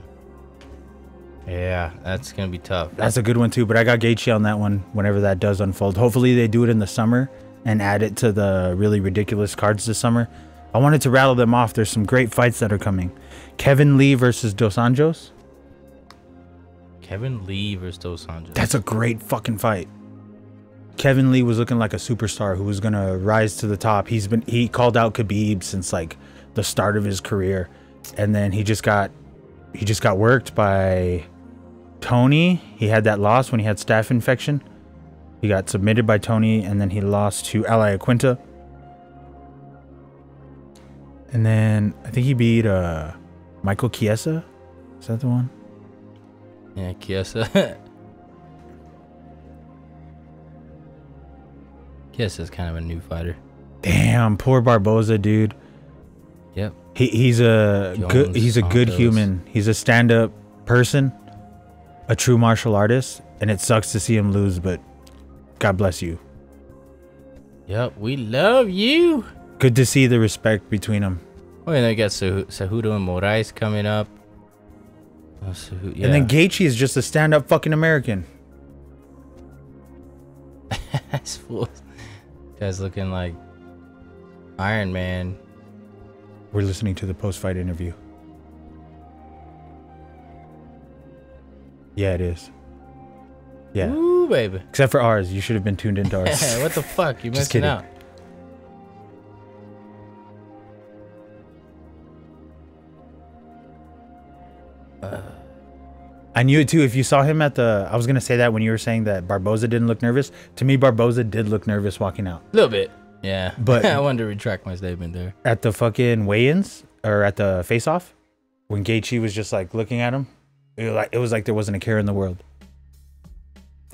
[SPEAKER 11] Yeah, that's going to be tough.
[SPEAKER 8] That's a good one too, but I got Gaethje on that one whenever that does unfold. Hopefully they do it in the summer and add it to the really ridiculous cards this summer. I wanted to rattle them off. There's some great fights that are coming. Kevin Lee versus Dos Anjos.
[SPEAKER 11] Kevin Lee versus Dos Anjos.
[SPEAKER 8] That's a great fucking fight. Kevin Lee was looking like a superstar who was going to rise to the top. He called out Khabib since like the start of his career. And then he just got worked by Tony. He had that loss when he had staph infection. He got submitted by Tony, and then he lost to Ali Aquinta. And then I think he beat Michael Chiesa. Is that the one?
[SPEAKER 11] Yeah, Chiesa. Chiesa's kind of a new fighter.
[SPEAKER 8] Damn, poor Barboza, dude.
[SPEAKER 11] Yep.
[SPEAKER 8] He's a good human. He's a stand-up person, a true martial artist, and it sucks to see him lose, but God bless you.
[SPEAKER 11] Yep, we love you.
[SPEAKER 8] Good to see the respect between them.
[SPEAKER 11] Oh, and then we got Cejudo and Moraes coming up. Oh, yeah.
[SPEAKER 8] And then Gaethje is just a stand-up fucking American.
[SPEAKER 11] This fool. Guy's looking like Iron Man.
[SPEAKER 8] We're listening to the post-fight interview. Yeah, it is. Yeah.
[SPEAKER 11] Ooh, baby.
[SPEAKER 8] Except for ours. You should have been tuned into ours.
[SPEAKER 11] What the fuck? You
[SPEAKER 8] Just
[SPEAKER 11] missing
[SPEAKER 8] kidding.
[SPEAKER 11] out.
[SPEAKER 8] I knew it too. If you saw him at the... I was going to say that when you were saying that Barboza didn't look nervous. To me, Barboza did look nervous walking out.
[SPEAKER 11] A little bit. Yeah.
[SPEAKER 8] But
[SPEAKER 11] I wanted to retract my statement there.
[SPEAKER 8] At the fucking weigh-ins, or at the face-off, when Gaethje was just like looking at him, it was like there wasn't a care in the world.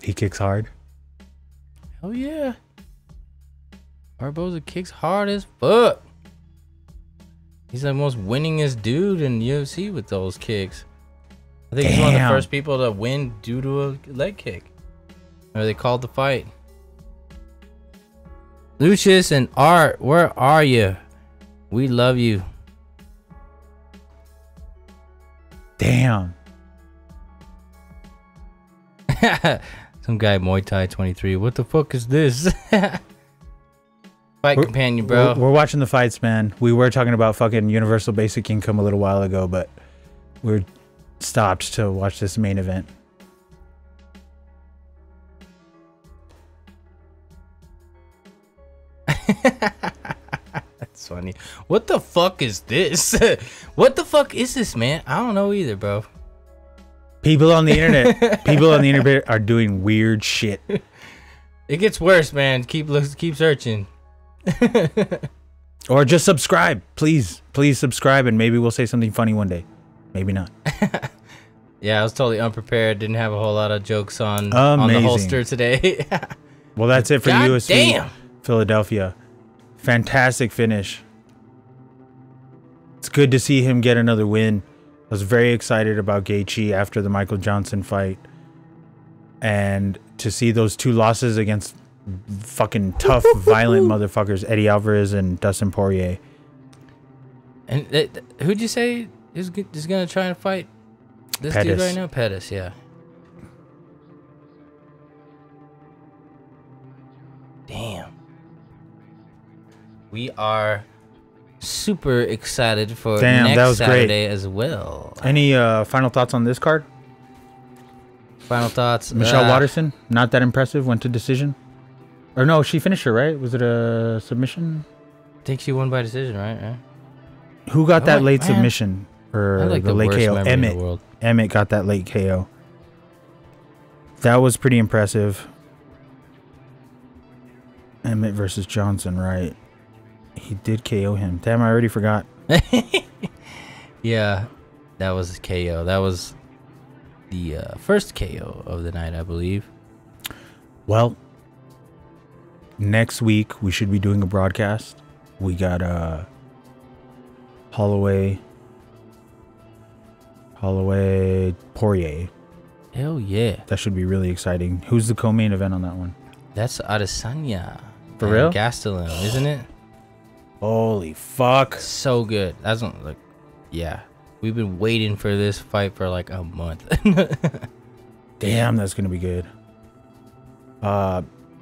[SPEAKER 8] He kicks hard.
[SPEAKER 11] Hell yeah. Barboza kicks hard as fuck. He's the most winningest dude in UFC with those kicks. I think he's one of the first people to win due to a leg kick. Or they called the fight. Lucius and Art, where are you? We love you.
[SPEAKER 8] Damn.
[SPEAKER 11] Some guy Muay Thai 23. What the fuck is this? Fight companion, bro.
[SPEAKER 8] We're watching the fights, man. We were talking about fucking universal basic income a little while ago, but we're stopped to watch this main event.
[SPEAKER 11] That's funny. What the fuck is this? What the fuck is this, man? I don't know either, bro.
[SPEAKER 8] People on the internet are doing weird shit.
[SPEAKER 11] It gets worse, man. Keep searching.
[SPEAKER 8] Or just subscribe. Please subscribe, and maybe we'll say something funny one day. Maybe not.
[SPEAKER 11] Yeah, I was totally unprepared. Didn't have a whole lot of jokes on the holster today.
[SPEAKER 8] Well, that's it for
[SPEAKER 11] God
[SPEAKER 8] UFC
[SPEAKER 11] damn.
[SPEAKER 8] Philadelphia. Fantastic finish. It's good to see him get another win. I was very excited about Gaethje after the Michael Johnson fight. And to see those two losses against fucking tough, violent motherfuckers, Eddie Alvarez and Dustin Poirier.
[SPEAKER 11] And who'd you say is going to try and fight this
[SPEAKER 8] Pettis.
[SPEAKER 11] dude right now? Pettis, yeah. Damn. We are super excited for next Saturday as well.
[SPEAKER 8] Any final thoughts on this card?
[SPEAKER 11] Final thoughts?
[SPEAKER 8] Michelle Watterson, not that impressive, went to decision. Or no, she finished her, right? Was it a submission?
[SPEAKER 11] I think she won by decision, right?
[SPEAKER 8] Who got that late submission? Or
[SPEAKER 11] like
[SPEAKER 8] the late KO? Emmett got that late KO. That was pretty impressive. Emmett versus Johnson, right? He did KO him. Damn, I already forgot.
[SPEAKER 11] Yeah, that was KO. That was the first KO of the night, I believe.
[SPEAKER 8] Well, next week we should be doing a broadcast. We got Holloway, Poirier.
[SPEAKER 11] Hell yeah.
[SPEAKER 8] That should be really exciting. Who's the co-main event on that one?
[SPEAKER 11] That's Adesanya.
[SPEAKER 8] For real?
[SPEAKER 11] Gastelum, isn't it?
[SPEAKER 8] Holy fuck.
[SPEAKER 11] So good. That's like, yeah. We've been waiting for this fight for like a month.
[SPEAKER 8] Damn, that's going to be good.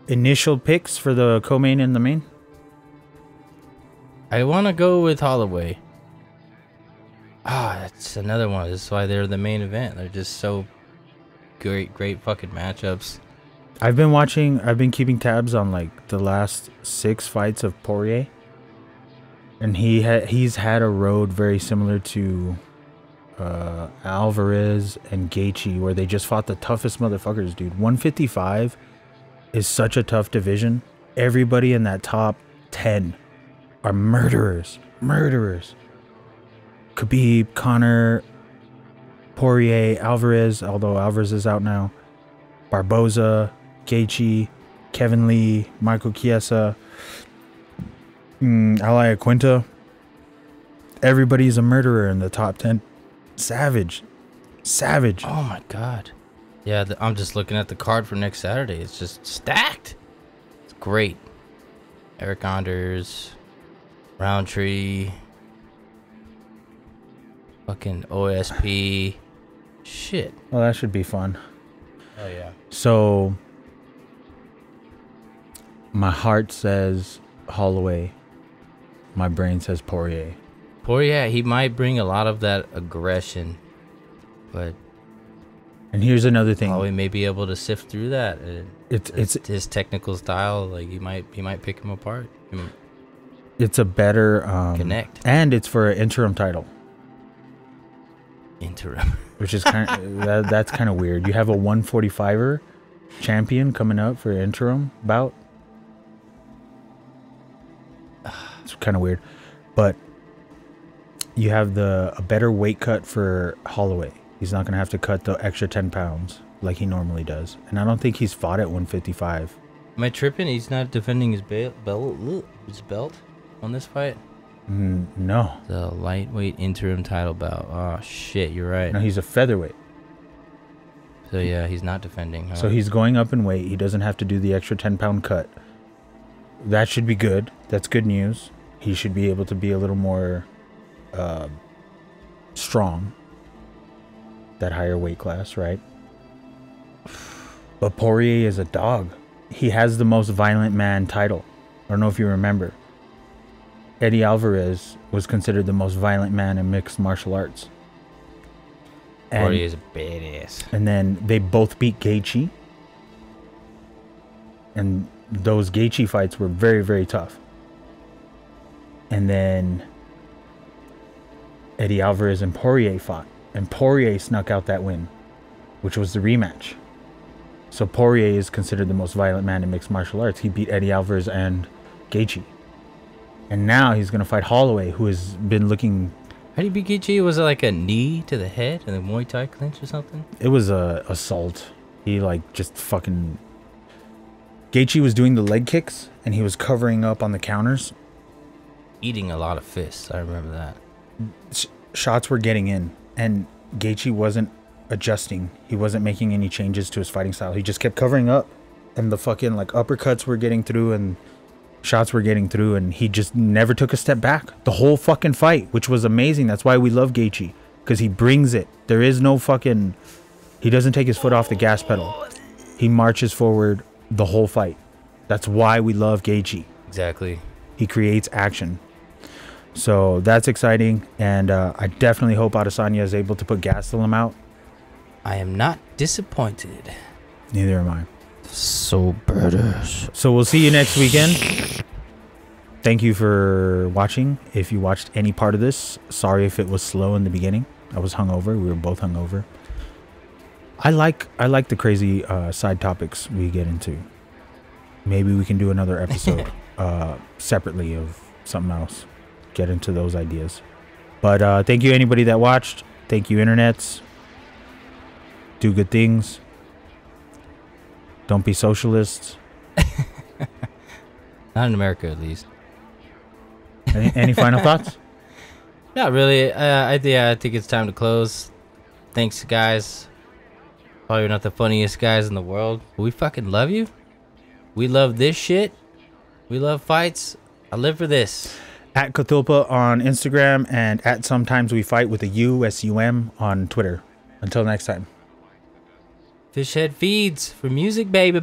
[SPEAKER 8] Initial picks for the co-main and the main?
[SPEAKER 11] I want to go with Holloway. That's another one. That's why they're the main event. They're just so great fucking matchups.
[SPEAKER 8] I've been keeping tabs on like the last 6 fights of Poirier. And he's had a road very similar to Alvarez and Gaethje, where they just fought the toughest motherfuckers, dude. 155 is such a tough division. Everybody in that top 10 are murderers. Khabib, Conor, Poirier, Alvarez, although Alvarez is out now, Barboza, Gaethje, Kevin Lee, Michael Chiesa, Ally Quinta. Everybody's a murderer in the top 10. Savage.
[SPEAKER 11] Oh my god. Yeah, I'm just looking at the card for next Saturday. It's just stacked. It's great. Eric Anders, Roundtree, fucking OSP. Shit.
[SPEAKER 8] Well, that should be fun.
[SPEAKER 11] Oh yeah.
[SPEAKER 8] So my heart says Holloway. My brain says Poirier.
[SPEAKER 11] He might bring a lot of that aggression, but
[SPEAKER 8] and here's another thing.
[SPEAKER 11] Holloway may be able to sift through that.
[SPEAKER 8] It's
[SPEAKER 11] his technical style. Like he might pick him apart.
[SPEAKER 8] It's a better
[SPEAKER 11] connect,
[SPEAKER 8] and it's for an interim title. Which is kind of that's kind of weird. You have a 145er champion coming up for an interim bout. It's kind of weird, but you have a better weight cut for Holloway. He's not gonna have to cut the extra 10 pounds like he normally does, and I don't think he's fought at 155
[SPEAKER 11] Am I tripping? He's not defending his belt on this fight?
[SPEAKER 8] No.
[SPEAKER 11] The lightweight interim title bout. Oh, shit, you're right.
[SPEAKER 8] No, he's a featherweight.
[SPEAKER 11] So, yeah, he's not defending. Huh?
[SPEAKER 8] So he's going up in weight. He doesn't have to do the extra 10-pound cut. That should be good. That's good news. He should be able to be a little more strong. That higher weight class, right? But Poirier is a dog. He has the most violent man title. I don't know if you remember. Eddie Alvarez was considered the most violent man in mixed martial arts.
[SPEAKER 11] Poirier is a badass.
[SPEAKER 8] And then they both beat Gaethje. And those Gaethje fights were very, very tough. And then Eddie Alvarez and Poirier fought. And Poirier snuck out that win, which was the rematch. So Poirier is considered the most violent man in mixed martial arts. He beat Eddie Alvarez and Gaethje. And now he's going to fight Holloway, who has been looking...
[SPEAKER 11] How do you beat Gaethje? Was it like a knee to the head and a Muay Thai clinch or something?
[SPEAKER 8] It was a assault. He like just fucking... Gaethje was doing the leg kicks and he was covering up on the counters.
[SPEAKER 11] Eating a lot of fists. I remember that.
[SPEAKER 8] Shots were getting in and Gaethje wasn't adjusting. He wasn't making any changes to his fighting style. He just kept covering up and the fucking like uppercuts were getting through and shots were getting through and he just never took a step back the whole fucking fight, which was amazing. That's why we love Gaethje, because he brings it. There is no fucking... He doesn't take his foot off the gas pedal. He marches forward the whole fight. That's why we love Gaethje.
[SPEAKER 11] Exactly.
[SPEAKER 8] He creates action. So that's exciting, and I definitely hope Adesanya is able to put Gastelum out.
[SPEAKER 11] I am not disappointed.
[SPEAKER 8] Neither am I.
[SPEAKER 11] So badass.
[SPEAKER 8] So we'll see you next weekend. Thank you for watching. If you watched any part of this, sorry if it was slow in the beginning. I was hungover. We were both hungover. I like the crazy side topics we get into. Maybe we can do another episode separately of something else. Get into those ideas. But thank you anybody that watched. Thank you internets. Do good things. Don't be socialists.
[SPEAKER 11] Not in America, at least.
[SPEAKER 8] Any final thoughts?
[SPEAKER 11] Not really. I think it's time to close. Thanks, guys. Probably not the funniest guys in the world, but we fucking love you. We love this shit. We love fights. I live for this.
[SPEAKER 8] At Cthulpa on Instagram and at Sometimes We Fight with a U, S-U-M on Twitter. Until next time.
[SPEAKER 11] Fishhead feeds for music, baby.